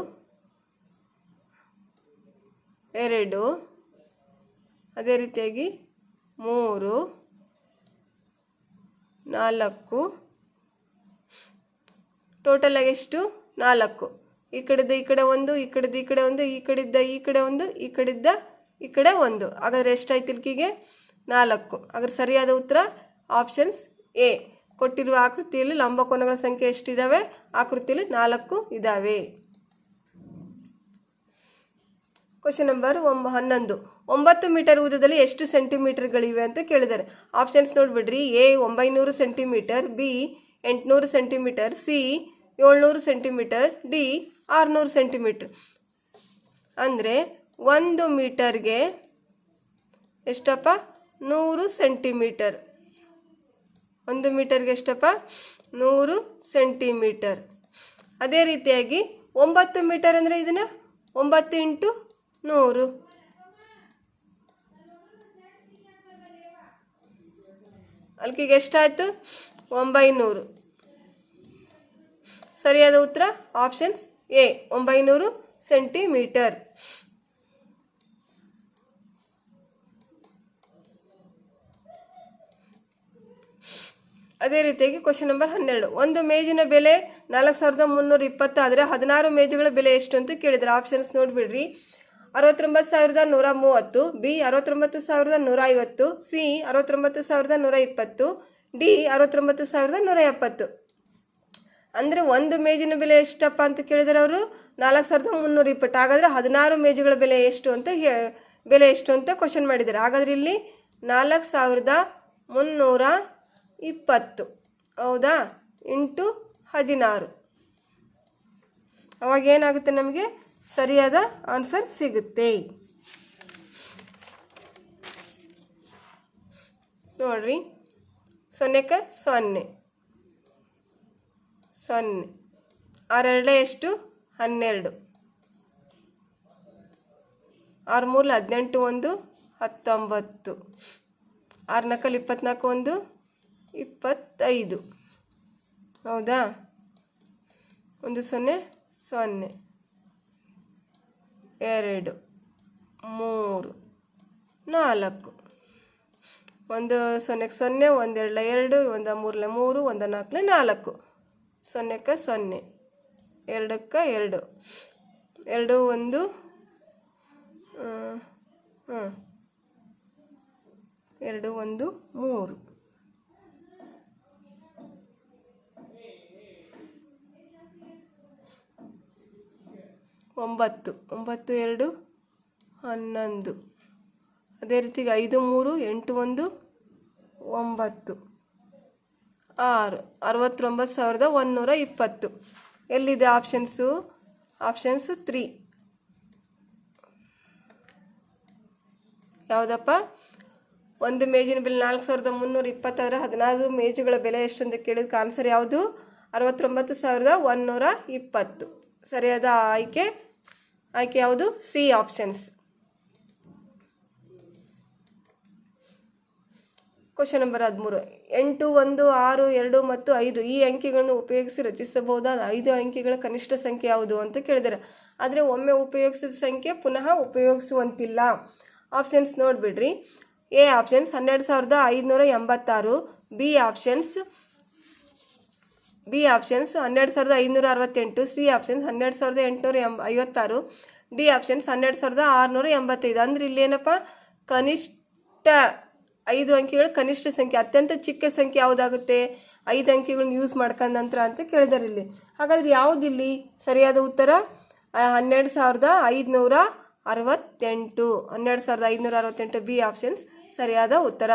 ಅದೇ ರೀತಿಯಾಗಿ 3, 4, ಟೋಟಲ್ ಆಗಿ ಎಷ್ಟು? 4. ಈ ಕಡೆದ ಈ ಕಡೆ 1, ಈ ಕಡೆದ ಈ ಕಡೆ 1, ಈ ಕಡೆಯಿಂದ ಈ ಕಡೆ 1, ಈ ಕಡೆಯಿಂದ ಈ ಕಡೆ 1. ಹಾಗಾದರೆ ಎಷ್ಟಾಯ್ತು ಇಲ್ಕಿಗೆ? 4. ಹಾಗಾದ್ರೆ ಸರಿಯಾದ ಉತ್ತರ ಆಪ್ಷನ್ಸ್ ಎ. ಕೊಟ್ಟಿರುವ ಆಕೃತಿಯಲ್ಲಿ ಲಂಬಕೋನಗಳ ಸಂಖ್ಯೆ ಎಷ್ಟಿದ್ದಾವೆ? ಆಕೃತಿಯಲ್ಲಿ 4 ಇದ್ದಾವೆ. ಕ್ವಶನ್ ನಂಬರ್ 11, 9 ಮೀಟರ್ ಉದ್ದದಲ್ಲಿ ಎಷ್ಟು ಸೆಂಟಿಮೀಟರ್ಗಳಿವೆ ಅಂತ ಕೇಳಿದ್ದಾರೆ. ಆಪ್ಷನ್ಸ್ ನೋಡಿಬಿಡ್ರಿ. A 900 centimetre, B 800 centimetre, C 700 centimetre, D 600 centimetre. ಅಂದರೆ 1 ಮೀಟರ್ಗೆ ಎಷ್ಟಪ್ಪ? 100 ಸೆಂಟಿಮೀಟರ್. 1 ಮೀಟರ್ಗೆ ಎಷ್ಟಪ್ಪ 100 ಸೆಂಟಿಮೀಟರ್. ಅದೇ ರೀತಿಯಾಗಿ 9 ಮೀಟರ್ ಅಂದರೆ ಇದನ್ನು 9 ಇಂಟು 100. ಅಲ್ಲಿಗೆ ಎಷ್ಟಾಯಿತು 900. ಸರಿಯಾದ ಉತ್ತರ ಆಪ್ಷನ್ಸ್ ಎ 900 ಸೆಂಟಿಮೀಟರ್. ಅದೇ ರೀತಿಯಾಗಿ ಕ್ವಶನ್ ನಂಬರ್ 12. ಒಂದು ಮೇಜಿನ ಬೆಲೆ 4320 ಆದರೆ 16 ಮೇಜುಗಳ ಬೆಲೆ ಎಷ್ಟು ಅಂತ ಕೇಳಿದರೆ ಆಪ್ಷನ್ಸ್ ನೋಡಿಬಿಡ್ರಿ. 69,130, B 69,150, C 69,120, D 69,170. ಅಂದರೆ ಒಂದು ಮೇಜಿನ ಬೆಲೆ ಎಷ್ಟಪ್ಪ ಅಂತ ಕೇಳಿದರೆ ಅವರು 4,320. ಹಾಗಾದರೆ 16 ಮೇಜುಗಳ ಬೆಲೆ ಎಷ್ಟು ಅಂತ ಕ್ವಶನ್ ಮಾಡಿದ್ದಾರೆ. ಹಾಗಾದರೆ ಇಲ್ಲಿ 4,320 ಹೌದಾ ಇಂಟು 16. ಅವಾಗ ಏನಾಗುತ್ತೆ ನಮಗೆ ಸರಿಯಾದ ಆನ್ಸರ್ ಸಿಗುತ್ತೆ. ನೋಡ್ರಿ 0ಕ್ಕೆ 0 0 6 ಎಷ್ಟು 12, 6 3 18 1 19, 6 4 24 1 25 ಹೌದಾ. 1 0 0 2 3 4 1 0ಕ್ಕೆ 0 1 2 2 1 3 3 1 4 4 0ಕ್ಕೆ 0 2ಕ್ಕೆ 2 2 1 2 1 3 9 9 2 11. ಅದೇ ರೀತಿ 5 3 8 1 9 6 69,120. ಎಲ್ಲಿದೆ ಆಪ್ಷನ್ಸು? ಆಪ್ಷನ್ಸ್ 3 ಯಾವುದಪ್ಪ? ಒಂದು ಮೇಜಿನ ಬೆಲೆ 4,320 ಆದರೆ 16 ಮೇಜುಗಳ ಬೆಲೆ ಎಷ್ಟು ಅಂತ ಕೇಳಿದ ಆನ್ಸರ್ ಯಾವುದು? 69,120. ಸರಿಯಾದ ಆಯ್ಕೆ ಯಾವುದು? C options. Question number 13. 8 1 6 2 ಮತ್ತು 5 ಈ ಅಂಕಿಗಳನ್ನು ಉಪಯೋಗಿಸಿ ರಚಿಸಬಹುದಾದ 5 ಅಂಕಿಗಳ ಕನಿಷ್ಠ ಸಂಖ್ಯೆ ಯಾವುದು ಅಂತ ಕೇಳಿದ್ದಾರೆ. ಆದರೆ ಒಮ್ಮೆ ಉಪಯೋಗಿಸಿದ ಸಂಖ್ಯೆ ಪುನಃ ಉಪಯೋಗಿಸುವಂತಿಲ್ಲ. ಆಪ್ಷನ್ಸ್ ನೋಡಿಬಿಡ್ರಿ. A options 12,586, B options 12,568, C options 12,856, D options 12,685. ಅಂದ್ರೆ ಇಲ್ಲೇನಪ್ಪ ಕನಿಷ್ಠ 5 ಅಂಕಿಗಳ ಕನಿಷ್ಠ ಸಂಖ್ಯೆ, ಅತ್ಯಂತ ಚಿಕ್ಕ ಸಂಖ್ಯೆ ಯಾವುದಾಗುತ್ತೆ? 5 ಅಂಕಿಗಳನ್ನ ಯೂಸ್ ಮಾಡ್ಕೊಂಡ ನಂತರ ಅಂತ ಕೇಳಿದಾರೆ ಇಲ್ಲಿ. ಹಾಗಾದ್ರೆ ಯಾವುದಿಲ್ಲಿ ಸರಿಯಾದ ಉತ್ತರ? 12,568 12,568 ಬಿ ಆಪ್ಷನ್ಸ್ ಸರಿಯಾದ ಉತ್ತರ.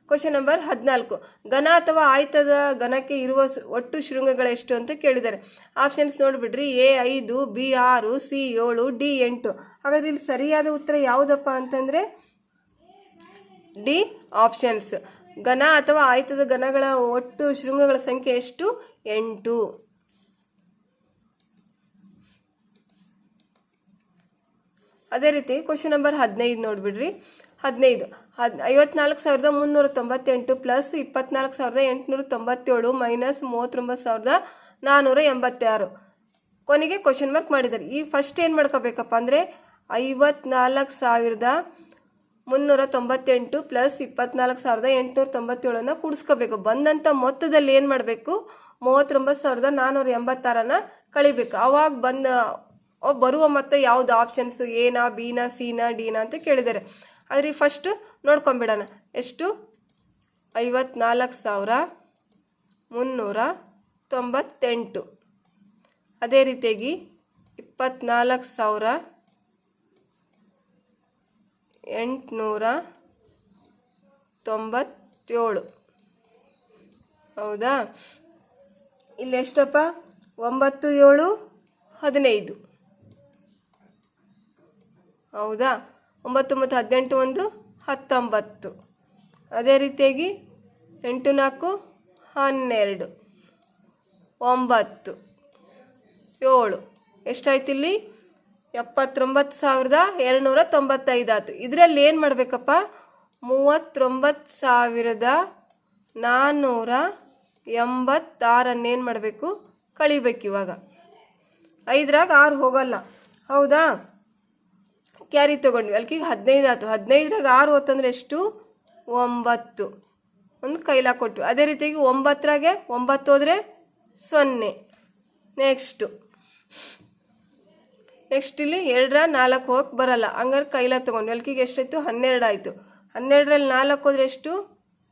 Question number 14. ಘನ ಅಥವಾ ಆಯತದ ಘನಕ್ಕೆ ಇರುವ ಒಟ್ಟು ಶೃಂಗಗಳೆಷ್ಟು ಅಂತ ಕೇಳಿದ್ದಾರೆ. ಆಪ್ಷನ್ಸ್ ನೋಡಿಬಿಡ್ರಿ. A 5, B 6, C 7, D 8. ಹಾಗಾದ್ರೆ ಇಲ್ಲಿ ಸರಿಯಾದ ಉತ್ತರ ಯಾವುದಪ್ಪ ಅಂತಂದರೆ ಡಿ ಆಪ್ಷನ್ಸ್. ಘನ ಅಥವಾ ಆಯತದ ಘನಗಳ ಒಟ್ಟು ಶೃಂಗಗಳ ಸಂಖ್ಯೆ ಎಷ್ಟು? 8. ಅದೇ ರೀತಿ ಕ್ವಶನ್ ನಂಬರ್ 15 ನೋಡಿಬಿಡ್ರಿ. 15 54,398 plus 24,897 minus 39,486. ಕೊನೆಗೆ ಕ್ವಶನ್ ಮಾರ್ಕ್ ಮಾಡಿದ್ದಾರೆ. ಈ ಫಸ್ಟ್ ಏನು ಮಾಡ್ಕೋಬೇಕಪ್ಪ ಅಂದರೆ 54,398 ಪ್ಲಸ್ 24,897 ಕೂಡಿಸ್ಕೋಬೇಕು. ಬಂದಂಥ ಮೊತ್ತದಲ್ಲಿ ಏನು ಮಾಡಬೇಕು? 39,486 ಕಳಿಬೇಕು. ಆವಾಗ ಬರುವ ಮೊತ್ತ ಯಾವುದು? ಆಪ್ಷನ್ಸು ಎನಾ, ಬಿನಾ, ಸಿನಾ, ಡಿನಾ ಅಂತ ಕೇಳಿದ್ದಾರೆ. ಆದರೆ ಫಸ್ಟು ನೋಡ್ಕೊಂಬಿಡೋಣ. ಎಷ್ಟು? 54,398. ಅದೇ ರೀತಿಯಾಗಿ 24,897 ಹೌದಾ. ಇಲ್ಲಿ ಎಷ್ಟಪ್ಪ? 9 7 15 ಹೌದಾ. 9 ಮತ್ತು 18 1 19. ಅದೇ ರೀತಿಯಾಗಿ 8 4 12 9 7 ಎಷ್ಟಾಯ್ತು ಇಲ್ಲಿ 79,295 ಆಯ್ತು. ಇದರಲ್ಲಿ ಏನು ಮಾಡಬೇಕಪ್ಪ 39,486 ಏನು ಮಾಡಬೇಕು ಕಳಿಬೇಕು. ಇವಾಗ 5ರಾಗ 6 ಹೋಗಲ್ಲ ಹೌದಾ, ಕ್ಯಾರಿ ತೊಗೊಂಡ್ವಿ ಅಲ್ಲಿಗೆ 15 ಆಯ್ತು. 15ರಾಗ 6 ಹೊತ್ತಂದ್ರೆ ಎಷ್ಟು 9 ಒಂದು ಕೈಲಾಗ ಕೊಟ್ವಿ. ಅದೇ ರೀತಿಯಾಗಿ 9ರಾಗೆ 9 ಹೋದರೆ 0. ನೆಕ್ಸ್ಟ್ ಇಲ್ಲಿ 2ರ 4 ಹೋಗಕ್ಕೆ ಬರಲ್ಲ, ಹಂಗಾರೆ ಕೈಲ ತೊಗೊಂಡು ಅಲ್ಕಿಗೆ ಎಷ್ಟಾಯಿತು 12 ಆಯಿತು. 12ರಲ್ಲಿ 4 ಹೋದ್ರೆ ಎಷ್ಟು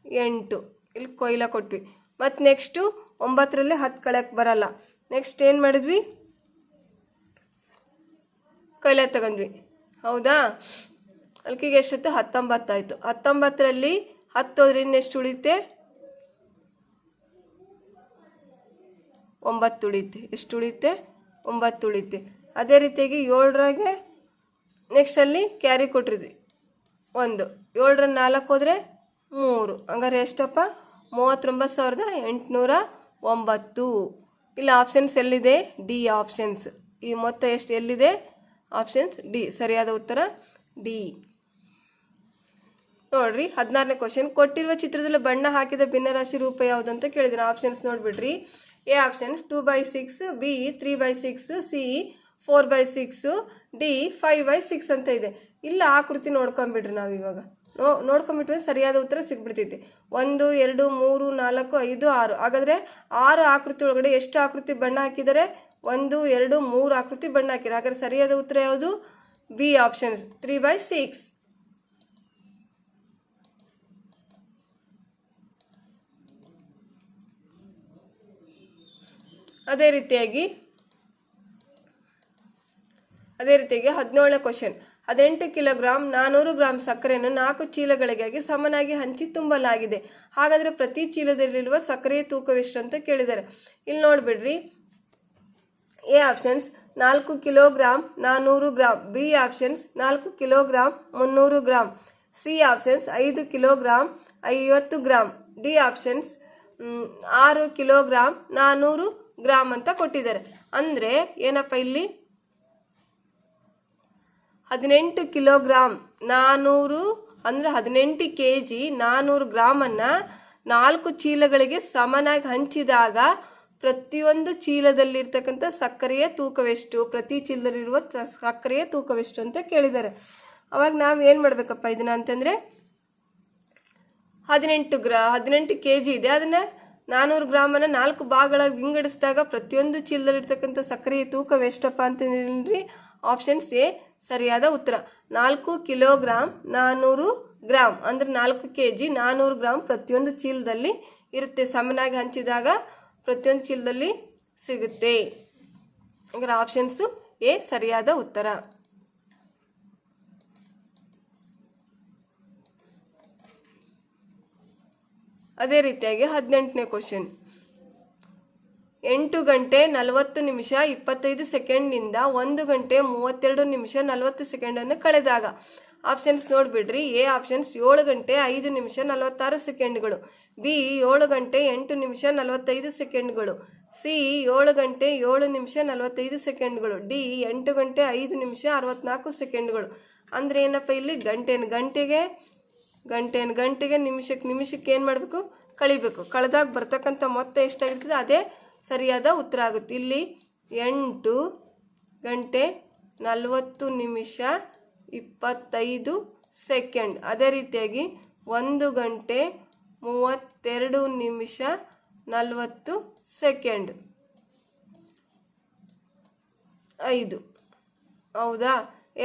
8, ಇಲ್ಲಿ ಕೊಯ್ಲ ಕೊಟ್ವಿ. ಮತ್ತು ನೆಕ್ಸ್ಟು 9ರಲ್ಲಿ 10 ಕಳೆಯಕ್ಕೆ ಬರಲ್ಲ. ನೆಕ್ಸ್ಟ್ ಏನು ಮಾಡಿದ್ವಿ ಕೈಲ ತಗೊಂಡ್ವಿ ಹೌದಾ, ಅಲ್ಕಿಗೆ ಎಷ್ಟಾಯ್ತು 19 ಆಯಿತು. 19ರಲ್ಲಿ 10 ಹೋದ್ರೆ ಇನ್ನೆಷ್ಟು ಉಳಿಯುತ್ತೆ 9 ಉಳಿಯುತ್ತೆ. ಎಷ್ಟು ಉಳಿಯುತ್ತೆ 9 ಉಳಿಯುತ್ತೆ. ಅದೇ ರೀತಿಯಾಗಿ 7ರಾಗೆ ನೆಕ್ಸ್ಟಲ್ಲಿ ಕ್ಯಾರಿ ಕೊಟ್ಟಿದ್ವಿ 1, 7ರ 4 ಹೋದರೆ 3, ಹಂಗಾರೆ ಎಷ್ಟಪ್ಪ 39,809. ಇಲ್ಲಿ ಆಪ್ಷನ್ಸ್ ಎಲ್ಲಿದೆ ಡಿ ಆಪ್ಷನ್ಸ್. ಈ ಮೊತ್ತ ಎಷ್ಟು ಎಲ್ಲಿದೆ ಆಪ್ಷನ್ಸ್ ಡಿ, ಸರಿಯಾದ ಉತ್ತರ ಡಿ. ನೋಡ್ರಿ 16ನೇ ಕ್ವಶನ್, ಕೊಟ್ಟಿರುವ ಚಿತ್ರದಲ್ಲಿ ಬಣ್ಣ ಹಾಕಿದ ಭಿನ್ನರಾಶಿ ರೂಪ ಯಾವುದು ಅಂತ ಕೇಳಿದ್ದೀನಿ. ಆಪ್ಷನ್ಸ್ ನೋಡಿಬಿಡ್ರಿ. A options 2/6, B 3/6, C 4/6, D 5/6 ಅಂತ ಇದೆ. ಇಲ್ಲ ಆಕೃತಿ ನೋಡ್ಕೊಂಬಿಡ್ರಿ. ನಾವು ಇವಾಗ ನೋಡ್ಕೊಂಬಿಟ್ರೆ ಸರಿಯಾದ ಉತ್ತರ ಸಿಗ್ಬಿಡ್ತೈತಿ. 1 2 3 4 5 6. ಹಾಗಾದರೆ 6 ಆಕೃತಿ ಒಳಗಡೆ ಎಷ್ಟು ಆಕೃತಿ ಬಣ್ಣ ಹಾಕಿದ್ದಾರೆ 1 2 3 ಆಕೃತಿ ಬಣ್ಣ ಹಾಕಿದ್ದಾರೆ. ಹಾಗಾದ್ರೆ ಸರಿಯಾದ ಉತ್ತರ ಯಾವುದು ಬಿ ಆಪ್ಷನ್ಸ್ 3/6. ಅದೇ ರೀತಿಯಾಗಿ 17ನೇ ಕ್ವಶನ್, 18 ಕಿಲೋಗ್ರಾಂ 400 ಗ್ರಾಂ ಸಕ್ಕರೆಯನ್ನು 4 ಚೀಲಗಳಿಗಾಗಿ ಸಮನಾಗಿ ಹಂಚಿ ತುಂಬಲಾಗಿದೆ. ಹಾಗಾದರೆ ಪ್ರತಿ ಚೀಲದಲ್ಲಿರುವ ಸಕ್ಕರೆಯ ತೂಕವೆಷ್ಟು ಅಂತ ಕೇಳಿದ್ದಾರೆ. ಇಲ್ಲಿ ನೋಡಿಬಿಡ್ರಿ. A options 4 kilogram 400 gram, B options 4 kilogram 300 gram, C options 5 kilogram 50 gram, D options 6 kilogram 400 gram ಅಂತ ಕೊಟ್ಟಿದ್ದಾರೆ. ಅಂದರೆ ಏನಪ್ಪ ಇಲ್ಲಿ 18 ಕಿಲೋಗ್ರಾಂ 400 ಅಂದರೆ 18 kg 400 ಗ್ರಾಮನ್ನು 4 ಚೀಲಗಳಿಗೆ ಸಮನಾಗಿ ಹಂಚಿದಾಗ ಪ್ರತಿಯೊಂದು ಚೀಲದಲ್ಲಿರ್ತಕ್ಕಂಥ ಸಕ್ಕರೆಯ ತೂಕವೆಷ್ಟು, ಪ್ರತಿ ಚೀಲದಲ್ಲಿರುವ ಸಕ್ಕರೆಯ ತೂಕವೆಷ್ಟು ಅಂತ ಕೇಳಿದ್ದಾರೆ. ಅವಾಗ ನಾವು ಏನು ಮಾಡಬೇಕಪ್ಪ ಇದನ್ನು ಅಂತಂದರೆ 18 kg ಇದೆ, ಅದನ್ನು 400 ಗ್ರಾಮನ್ನು 4 ಭಾಗಗಳಾಗಿ ವಿಂಗಡಿಸಿದಾಗ ಪ್ರತಿಯೊಂದು ಚೀಲದಲ್ಲಿರ್ತಕ್ಕಂಥ ಸಕ್ಕರೆಯ ತೂಕವೆಷ್ಟಪ್ಪ ಅಂತಂದ್ರಿ ಆಪ್ಷನ್ಸ್ ಎ ಸರಿಯಾದ ಉತ್ತರ. 4 ಕಿಲೋಗ್ರಾಂ 400 ಗ್ರಾಂ ಅಂದರೆ 4 kg 400 ಗ್ರಾಂ ಪ್ರತಿಯೊಂದು ಚೀಲದಲ್ಲಿ ಇರುತ್ತೆ. ಸಮನಾಗಿ ಹಂಚಿದಾಗ ಪ್ರತಿಯೊಂದು ಚೀಲದಲ್ಲಿ ಸಿಗುತ್ತೆ. ಅಂದರೆ ಆಪ್ಷನ್ಸು ಎ ಸರಿಯಾದ ಉತ್ತರ. ಅದೇ ರೀತಿಯಾಗಿ 18ನೇ ಕ್ವಶನ್, 8 ಗಂಟೆ 40 ನಿಮಿಷ 25 ಸೆಕೆಂಡ್ನಿಂದ 1 ಗಂಟೆ 32 ನಿಮಿಷ 40 ಸೆಕೆಂಡನ್ನು ಕಳೆದಾಗ ಆಪ್ಷನ್ಸ್ ನೋಡಿಬಿಡ್ರಿ. ಎ ಆಪ್ಷನ್ಸ್ 7 ಗಂಟೆ 5 ನಿಮಿಷ 46 ಸೆಕೆಂಡ್ಗಳು, ಬಿ 7 ಗಂಟೆ 8 ನಿಮಿಷ 45 ಸೆಕೆಂಡ್ಗಳು, ಸಿ 7 ಗಂಟೆ 7 ನಿಮಿಷ 45 ಸೆಕೆಂಡ್ಗಳು, ಡಿ 8 ಗಂಟೆ 5 ನಿಮಿಷ 64 ಸೆಕೆಂಡ್ಗಳು. ಅಂದರೆ ಏನಪ್ಪ ಇಲ್ಲಿ ಗಂಟೆಗೆ ನಿಮಿಷಕ್ಕೆ ಏನು ಮಾಡಬೇಕು ಕಳಿಬೇಕು. ಕಳೆದಾಗ ಬರ್ತಕ್ಕಂಥ ಮೊತ್ತ ಎಷ್ಟಾಗಿರ್ತದೆ ಅದೇ ಸರಿಯಾದ ಉತ್ತರ ಆಗುತ್ತೆ. ಇಲ್ಲಿ 8 ಗಂಟೆ 40 ನಿಮಿಷ 25 ಸೆಕೆಂಡ್. ಅದೇ ರೀತಿಯಾಗಿ 1 ಗಂಟೆ 32 ನಿಮಿಷ 40 ಸೆಕೆಂಡ್ 5. ಹೌದಾ,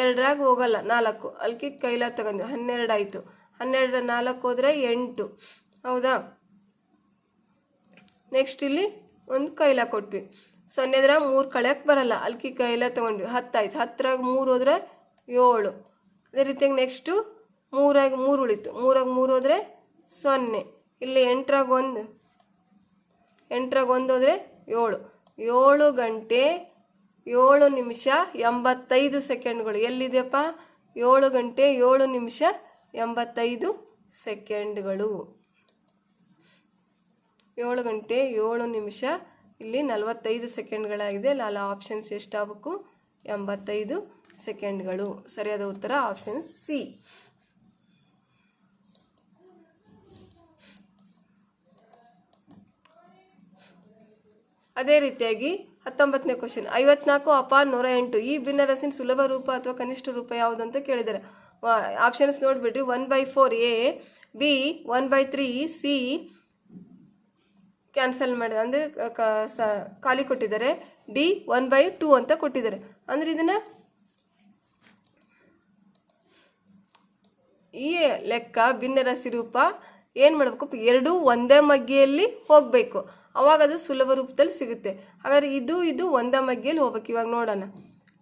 2ರಾಗ ಹೋಗಲ್ಲ 4, ಅಲ್ಕಿ ಕೈಲ ತಗೊಂಡ್ವಿ 12 ಆಯಿತು. 12ರ 4 ಹೋದರೆ 8. ಹೌದಾ, ನೆಕ್ಸ್ಟ್ ಇಲ್ಲಿ ಒಂದು ಕೈಲ ಕೊಟ್ವಿ. 0ದ್ರ 3 ಕಳೆಯಕ್ಕೆ ಬರಲ್ಲ, ಅಲ್ಕಿ ಕೈಲ ತೊಗೊಂಡ್ವಿ 10 ಆಯ್ತು. 10ರಾಗ 3 ಹೋದರೆ 7. ಅದೇ ರೀತಿಯಾಗಿ ನೆಕ್ಸ್ಟು 3ರಾಗ 3 ಉಳಿತು. 3ರಾಗ 3 ಹೋದರೆ 0. ಇಲ್ಲಿ 8ರಾಗ 1 ಹೋದರೆ 7. 7 ಗಂಟೆ 7 ನಿಮಿಷ 85 ಸೆಕೆಂಡ್ಗಳು ಎಲ್ಲಿದೆಯಪ್ಪ 7 ಗಂಟೆ 7 ನಿಮಿಷ 85 ಸೆಕೆಂಡ್ಗಳು. 7 ಗಂಟೆ 7 ನಿಮಿಷ ಇಲ್ಲಿ 45 ಸೆಕೆಂಡ್ಗಳಾಗಿದೆ. ಅಲ್ಲಿ ಆಪ್ಷನ್ಸ್ ಎಷ್ಟಾಗಬೇಕು? 85 ಸೆಕೆಂಡ್ಗಳು. ಸರಿಯಾದ ಉತ್ತರ ಆಪ್ಷನ್ಸ್ ಸಿ. ಅದೇ ರೀತಿಯಾಗಿ 19ನೇ ಕ್ವಶನ್, 54/108 ಈ ಭಿನ್ನರಾಶಿನ ಸುಲಭ ರೂಪ ಅಥವಾ ಕನಿಷ್ಠ ರೂಪ ಯಾವುದು ಅಂತ ಕೇಳಿದ್ದಾರೆ. ಆಪ್ಷನ್ಸ್ ನೋಡ್ಬಿಡ್ರಿ. 1/4 ಎ, ಬಿ 1/3, ಸಿ ಕ್ಯಾನ್ಸಲ್ ಮಾಡಿದ ಅಂದರೆ ಖಾಲಿ ಕೊಟ್ಟಿದ್ದಾರೆ, ಡಿ 1/2 ಅಂತ ಕೊಟ್ಟಿದ್ದಾರೆ. ಅಂದರೆ ಇದನ್ನು ಈ ಲೆಕ್ಕ ಭಿನ್ನರಾಶಿ ರೂಪ ಏನು ಮಾಡಬೇಕು? ಎರಡೂ ಒಂದೇ ಮಗ್ಗೆಯಲ್ಲಿ ಹೋಗಬೇಕು, ಅವಾಗ ಅದು ಸುಲಭ ರೂಪದಲ್ಲಿ ಸಿಗುತ್ತೆ. ಹಾಗಾದ್ರೆ ಇದು ಒಂದೇ ಮಗ್ಗೆಯಲ್ಲಿ ಹೋಗ್ಬೇಕು. ಇವಾಗ ನೋಡೋಣ.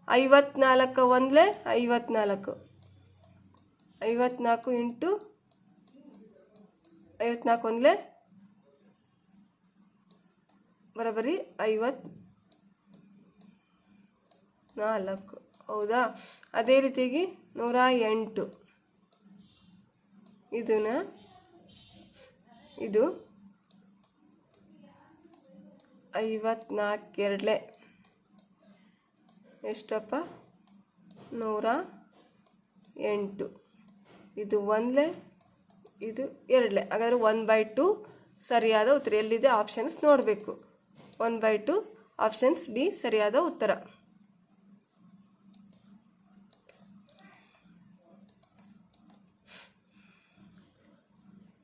54 ಒಂದಲೇ 54, 54 ಇಂಟು 54 ಒಂದಲೇ ಬರೋಬ್ಬರಿ 54. ಹೌದಾ? ಅದೇ ರೀತಿಯಾಗಿ 108 ಇದು 54 ಎರಡಲೆ ಎಷ್ಟಪ್ಪ? 108. ಇದು ಒಂದಲೆ, ಇದು ಎರಡಲೆ. ಹಾಗಾದರೆ 1/2 ಸರಿಯಾದ ಉತ್ತರ. ಎಲ್ಲಿದೆ ಆಪ್ಷನ್ಸ್ ನೋಡಬೇಕು. 1/2 ಆಪ್ಷನ್ಸ್ ಡಿ ಸರಿಯಾದ ಉತ್ತರ.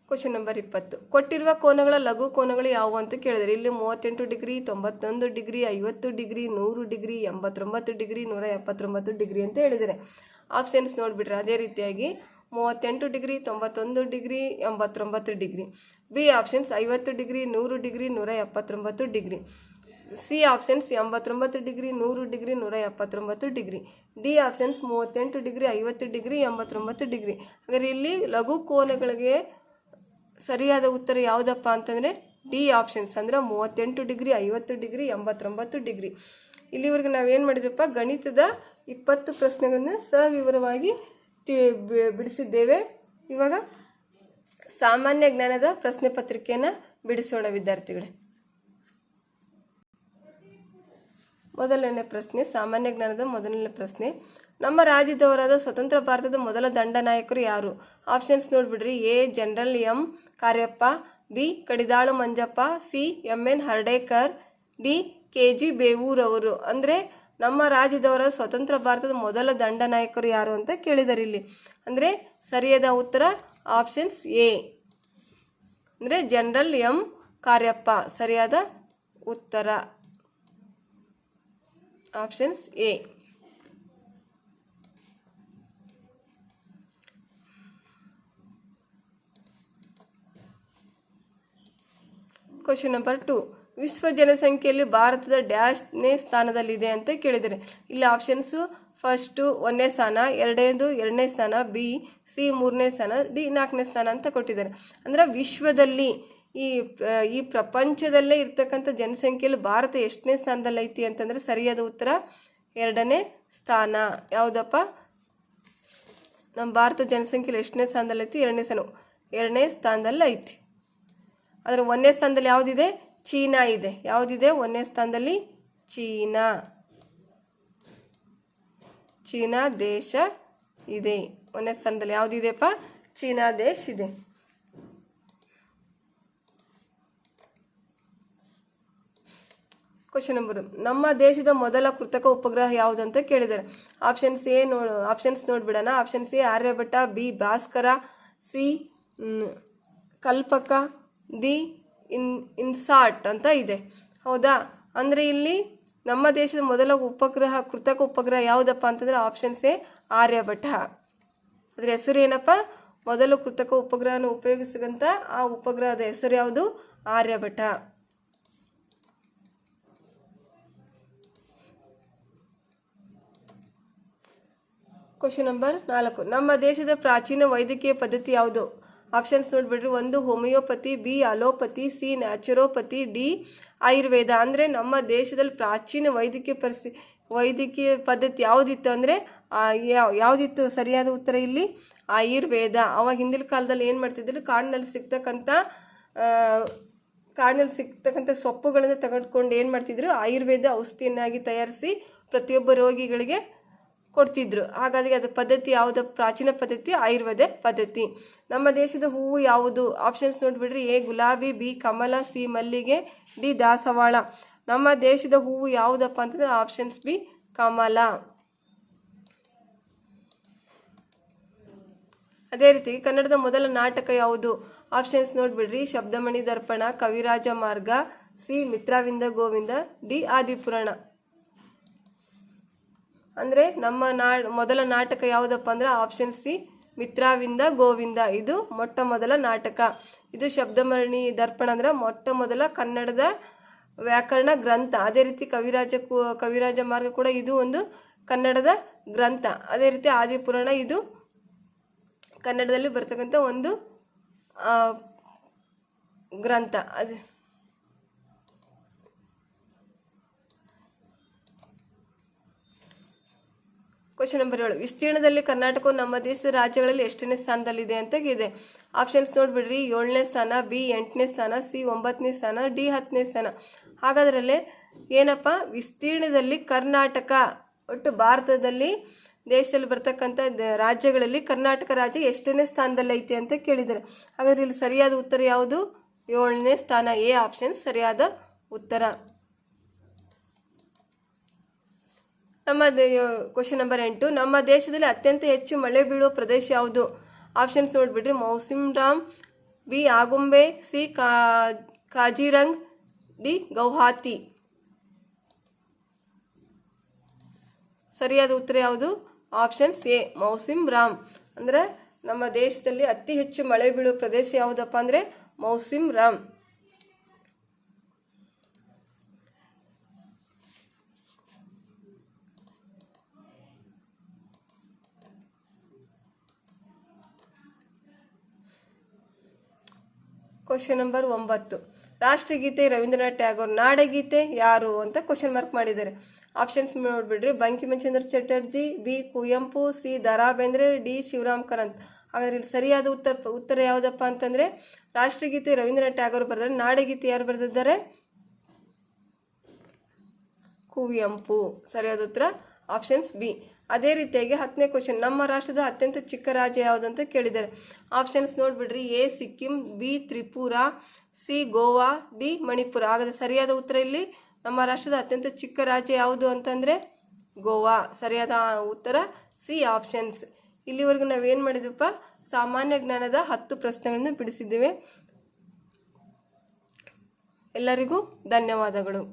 ಕ್ವಶನ್ ನಂಬರ್ 20, ಕೊಟ್ಟಿರುವ ಕೋನಗಳ ಲಘು ಕೋನಗಳು ಯಾವುವು ಅಂತ ಕೇಳಿದರೆ. ಇಲ್ಲಿ 38 degree, 91 degree, 50 degree, 100 degree, 89 degree, 179 degree ಅಂತ ಹೇಳಿದ್ದಾರೆ. ಆಪ್ಷನ್ಸ್ ನೋಡಿಬಿಟ್ರೆ ಅದೇ ರೀತಿಯಾಗಿ 38 degree, 91 degree, 89 degree. B options 50 degree, 100 degree, 179 degree. C options 89 degree, 100 degree, 179 degree. D options 38 degree, 50 degree, 89 degree. ಹಾಗಾದರೆ ಇಲ್ಲಿ ಲಘು ಕೋನಗಳಿಗೆ ಸರಿಯಾದ ಉತ್ತರ ಯಾವುದಪ್ಪ ಅಂತಂದರೆ ಡಿ ಆಪ್ಷನ್ಸ್, ಅಂದರೆ 38 ಡಿಗ್ರಿ, 50 ಡಿಗ್ರಿ, 89 ಡಿಗ್ರಿ. ಇಲ್ಲಿವರೆಗೆ ನಾವೇನು ಮಾಡಿದ್ವಪ್ಪ? ಗಣಿತದ 20 ಪ್ರಶ್ನೆಗಳನ್ನು ಸವಿವರವಾಗಿ ಬಿಡಿಸಿದ್ದೇವೆ. ಇವಾಗ ಸಾಮಾನ್ಯ ಜ್ಞಾನದ ಪ್ರಶ್ನೆ ಪತ್ರಿಕೆಯನ್ನು ಬಿಡಿಸೋಣ ವಿದ್ಯಾರ್ಥಿಗಳೇ. ಮೊದಲನೇ ಪ್ರಶ್ನೆ, ಸಾಮಾನ್ಯ ಜ್ಞಾನದ ಮೊದಲನೇ ಪ್ರಶ್ನೆ. ನಮ್ಮ ರಾಜ್ಯದವರಾದ ಸ್ವತಂತ್ರ ಭಾರತದ ಮೊದಲ ದಂಡನಾಯಕರು ಯಾರು? ಆಪ್ಷನ್ಸ್ ನೋಡಿಬಿಡ್ರಿ. A general M Kariappa, B Kadidalu Manjappa, C MN Hardekar, D KG ಬೇವೂರವರು. ಅಂದರೆ ನಮ್ಮ ರಾಜ್ಯದವರ ಸ್ವತಂತ್ರ ಭಾರತದ ಮೊದಲ ದಂಡನಾಯಕರು ಯಾರು ಅಂತ ಕೇಳಿದ್ದಾರೆ ಇಲ್ಲಿ. ಅಂದರೆ ಸರಿಯಾದ ಉತ್ತರ ಆಪ್ಷನ್ಸ್ ಎ, ಅಂದರೆ ಜನರಲ್ ಎಂ ಕಾರ್ಯಪ್ಪ ಸರಿಯಾದ ಉತ್ತರ. Options A. ಕ್ವಶನ್ ನಂಬರ್ 2, ವಿಶ್ವ ಜನಸಂಖ್ಯೆಯಲ್ಲಿ ಭಾರತದ ಡ್ಯಾಶ್ನೇ ಸ್ಥಾನದಲ್ಲಿದೆ ಅಂತ ಕೇಳಿದರೆ. ಇಲ್ಲಿ ಆಪ್ಷನ್ಸು ಫಸ್ಟು 1ನೇ ಸ್ಥಾನ, ಎರಡನೇದು 2ನೇ ಸ್ಥಾನ, ಬಿ ಸಿ 3ನೇ ಸ್ಥಾನ, ಡಿ 4ನೇ ಸ್ಥಾನ ಅಂತ ಕೊಟ್ಟಿದ್ದಾರೆ. ಅಂದರೆ ವಿಶ್ವದಲ್ಲಿ ಈ ಪ್ರಪಂಚದಲ್ಲೇ ಇರ್ತಕ್ಕಂಥ ಜನಸಂಖ್ಯೆಯಲ್ಲಿ ಭಾರತ ಎಷ್ಟನೇ ಸ್ಥಾನದಲ್ಲಿ ಐತಿ ಅಂತಂದರೆ ಸರಿಯಾದ ಉತ್ತರ 2ನೇ ಸ್ಥಾನ. ಯಾವುದಪ್ಪ? ನಮ್ಮ ಭಾರತ ಜನಸಂಖ್ಯೆಯಲ್ಲಿ ಎಷ್ಟನೇ ಸ್ಥಾನದಲ್ಲಿ ಐತಿ? 2ನೇ ಸ್ಥಾನದಲ್ಲಿ ಐತಿ. ಅದರ 1ನೇ ಸ್ಥಾನದಲ್ಲಿ ಯಾವುದಿದೆ? ಚೀನಾ ಇದೆ. ಯಾವುದಿದೆ 1ನೇ ಸ್ಥಾನದಲ್ಲಿ? ಚೀನಾ ದೇಶ ಇದೆ. 1ನೇ ಸ್ಥಾನದಲ್ಲಿ ಯಾವುದಿದೆಪ್ಪ? ಚೀನಾ ದೇಶ ಇದೆ. ಕ್ವಶನ್ ನಂಬರ್, ನಮ್ಮ ದೇಶದ ಮೊದಲ ಕೃತಕ ಉಪಗ್ರಹ ಯಾವುದಂತ ಕೇಳಿದ್ದಾರೆ. ಆಪ್ಷನ್ಸ್ ನೋಡ್ಬಿಡೋಣ. Options A Aryabhata, B Bhaskara, C Kalpaka, D INSAT ಅಂತ ಇದೆ. ಹೌದಾ? ಅಂದರೆ ಇಲ್ಲಿ ನಮ್ಮ ದೇಶದ ಮೊದಲ ಕೃತಕ ಉಪಗ್ರಹ ಯಾವುದಪ್ಪ ಅಂತಂದರೆ ಆಪ್ಷನ್ಸ್ ಎ ಆರ್ಯಭಟ್ಟ. ಅದರ ಹೆಸರು ಏನಪ್ಪ? ಮೊದಲು ಕೃತಕ ಉಪಗ್ರಹನ ಉಪಯೋಗಿಸಿದಂಥ ಆ ಉಪಗ್ರಹದ ಹೆಸರು ಯಾವುದು? ಆರ್ಯಭಟ್ಟ. ಕ್ವಶನ್ ನಂಬರ್ 4, ನಮ್ಮ ದೇಶದ ಪ್ರಾಚೀನ ವೈದ್ಯಕೀಯ ಪದ್ಧತಿ ಯಾವುದು? ಆಪ್ಷನ್ಸ್ ನೋಡಿಬಿಡ್ರಿ. 1 homoeopathy, B allopathy, C naturopathy, D Ayurveda. ಅಂದರೆ ನಮ್ಮ ದೇಶದಲ್ಲಿ ಪ್ರಾಚೀನ ವೈದ್ಯಕೀಯ ಪದ್ಧತಿ ಯಾವುದಿತ್ತು ಅಂದರೆ ಯಾವುದಿತ್ತು? ಸರಿಯಾದ ಉತ್ತರ ಇಲ್ಲಿ ಆಯುರ್ವೇದ. ಅವಾಗ ಹಿಂದಿನ ಕಾಲದಲ್ಲಿ ಏನು ಮಾಡ್ತಿದ್ರು? ಕಾಡಿನಲ್ಲಿ ಸಿಗ್ತಕ್ಕಂಥ ಕಾಡಿನಲ್ಲಿ ಸಿಗ್ತಕ್ಕಂಥ ಸೊಪ್ಪುಗಳನ್ನು ತೆಗೆದುಕೊಂಡು ಏನು ಮಾಡ್ತಿದ್ರು, ಆಯುರ್ವೇದ ಔಷಧಿಯನ್ನಾಗಿ ತಯಾರಿಸಿ ಪ್ರತಿಯೊಬ್ಬ ರೋಗಿಗಳಿಗೆ ಕೊಡ್ತಿದ್ರು. ಹಾಗಾಗಿ ಅದು ಪದ್ಧತಿ ಯಾವುದು? ಪ್ರಾಚೀನ ಪದ್ಧತಿ ಆಯುರ್ವೇದ ಪದ್ಧತಿ. ನಮ್ಮ ದೇಶದ ಹೂವು ಯಾವುದು? ಆಪ್ಷನ್ಸ್ ನೋಡಿಬಿಡ್ರಿ. ಎ ಗುಲಾಬಿ, ಬಿ ಕಮಲ, ಸಿ ಮಲ್ಲಿಗೆ, ಡಿ ದಾಸವಾಳ. ನಮ್ಮ ದೇಶದ ಹೂವು ಯಾವುದಪ್ಪ ಅಂತಂದ್ರೆ ಆಪ್ಷನ್ಸ್ ಬಿ ಕಮಲ. ಅದೇ ರೀತಿ ಕನ್ನಡದ ಮೊದಲ ನಾಟಕ ಯಾವುದು? ಆಪ್ಷನ್ಸ್ ನೋಡಿಬಿಡ್ರಿ. ಶಬ್ದಮಣಿ ದರ್ಪಣ, ಕವಿರಾಜ ಮಾರ್ಗ, ಸಿ ಮಿತ್ರವಿಂದ ಗೋವಿಂದ, ಡಿ ಆದಿಪುರಾಣ. ಅಂದರೆ ನಮ್ಮ ಮೊದಲ ನಾಟಕ ಯಾವುದಪ್ಪ ಅಂದ್ರೆ ಆಪ್ಷನ್ ಸಿ ಮಿತ್ರವಿಂದ ಗೋವಿಂದ. ಇದು ಮೊಟ್ಟ ಮೊದಲ ನಾಟಕ. ಇದು ಶಬ್ದಮಣಿ ದರ್ಪಣ ಅಂದ್ರೆ ಮೊಟ್ಟ ಮೊದಲ ಕನ್ನಡದ ವ್ಯಾಕರಣ ಗ್ರಂಥ. ಅದೇ ರೀತಿ ಕವಿರಾಜ ಮಾರ್ಗ ಕೂಡ ಇದು ಒಂದು ಕನ್ನಡದ ಗ್ರಂಥ. ಅದೇ ರೀತಿ ಆದಿಪುರಾಣ ಇದು ಕನ್ನಡದಲ್ಲಿ ಬರ್ತಕ್ಕಂಥ ಒಂದು ಗ್ರಂಥ. ಅದು ಕ್ವಶನ್ ನಂಬರ್ 7. ವಿಸ್ತೀರ್ಣದಲ್ಲಿ ಕರ್ನಾಟಕವು ನಮ್ಮ ದೇಶದ ರಾಜ್ಯಗಳಲ್ಲಿ ಎಷ್ಟನೇ ಸ್ಥಾನದಲ್ಲಿದೆ ಅಂತ ಇದೆ. ಆಪ್ಷನ್ಸ್ ನೋಡ್ಬಿಡ್ರಿ. 7ನೇ ಸ್ಥಾನ, ಬಿ 8ನೇ ಸ್ಥಾನ, ಸಿ 9ನೇ ಸ್ಥಾನ, ಡಿ 10ನೇ ಸ್ಥಾನ. ಹಾಗಾದ್ರಲ್ಲಿ ಏನಪ್ಪ, ವಿಸ್ತೀರ್ಣದಲ್ಲಿ ಕರ್ನಾಟಕ ಒಟ್ಟು ಭಾರತದಲ್ಲಿ ದೇಶದಲ್ಲಿ ಬರ್ತಕ್ಕಂಥ ರಾಜ್ಯಗಳಲ್ಲಿ ಕರ್ನಾಟಕ ರಾಜ್ಯ ಎಷ್ಟನೇ ಸ್ಥಾನದಲ್ಲಿ ಐತೆ ಅಂತ ಕೇಳಿದ್ದಾರೆ. ಹಾಗಾದ್ರೆ ಇಲ್ಲಿ ಸರಿಯಾದ ಉತ್ತರ ಯಾವುದು? 7ನೇ ಸ್ಥಾನ. ಎ ಆಪ್ಷನ್ ಸರಿಯಾದ ಉತ್ತರ. ನಮ್ಮ ಕ್ವಶನ್ ನಂಬರ್ 8. ನಮ್ಮ ದೇಶದಲ್ಲಿ ಅತ್ಯಂತ ಹೆಚ್ಚು ಮಳೆ ಬೀಳುವ ಪ್ರದೇಶ ಯಾವುದು? ಆಪ್ಷನ್ಸ್ ನೋಡಿಬಿಡ್ರಿ. Mawsynram, B Agumbe, C Kaziranga, D Guwahati. ಸರಿಯಾದ ಉತ್ತರ ಯಾವುದು? Options A Mawsynram. ಅಂದರೆ ನಮ್ಮ ದೇಶದಲ್ಲಿ ಅತಿ ಹೆಚ್ಚು ಮಳೆ ಬೀಳುವ ಪ್ರದೇಶ ಯಾವುದಪ್ಪ ಅಂದರೆ ಮೌಸಿಮ್ರಾಮ್. Question number 9. ರಾಷ್ಟ್ರಗೀತೆ ರವೀಂದ್ರನಾಥ್ ಟ್ಯಾಗೋರ್, ನಾಡಗೀತೆ ಯಾರು ಅಂತ ಕ್ವಶನ್ ಮಾರ್ಕ್ ಮಾಡಿದ್ದಾರೆ. ಆಪ್ಷನ್ಸ್ ನೋಡ್ಬಿಡ್ರಿ. Bankimchandra Chatterjee, B Kuvempu, C Da Ra Bendre, D Shivaram Karanth. ಹಾಗಾದ್ರೆ ಇಲ್ಲಿ ಸರಿಯಾದ ಉತ್ತರ ಯಾವುದಪ್ಪ ಅಂತಂದರೆ ರಾಷ್ಟ್ರಗೀತೆ ರವೀಂದ್ರನಾಥ್ ಟ್ಯಾಗೋರ್ ಬರೆದರೆ, ನಾಡಗೀತೆ ಯಾರು ಬರೆದಿದ್ದಾರೆ? ಕುವೆಂಪು. ಸರಿಯಾದ ಉತ್ತರ ಆಪ್ಷನ್ಸ್ ಬಿ. ಅದೇ ರೀತಿಯಾಗಿ 10ನೇ ಕ್ವಶನ್. ನಮ್ಮ ರಾಷ್ಟ್ರದ ಅತ್ಯಂತ ಚಿಕ್ಕ ರಾಜ್ಯ ಯಾವುದಂತ ಕೇಳಿದ್ದಾರೆ. ಆಪ್ಷನ್ಸ್ ನೋಡ್ಬಿಡ್ರಿ. A Sikkim, B Tripura, C Goa, D Manipur. ಹಾಗಾದ್ರೆ ಸರಿಯಾದ ಉತ್ತರ ಇಲ್ಲಿ ನಮ್ಮ ರಾಷ್ಟ್ರದ ಅತ್ಯಂತ ಚಿಕ್ಕ ರಾಜ್ಯ ಯಾವುದು ಅಂತಂದರೆ ಗೋವಾ. ಸರಿಯಾದ ಉತ್ತರ ಸಿ ಆಪ್ಷನ್ಸ್. ಇಲ್ಲಿವರೆಗೂ ನಾವೇನು ಮಾಡಿದ್ವಪ್ಪ, ಸಾಮಾನ್ಯ ಜ್ಞಾನದ 10 ಪ್ರಶ್ನೆಗಳನ್ನು ಬಿಡಿಸಿದ್ದೇವೆ. ಎಲ್ಲರಿಗೂ ಧನ್ಯವಾದಗಳು.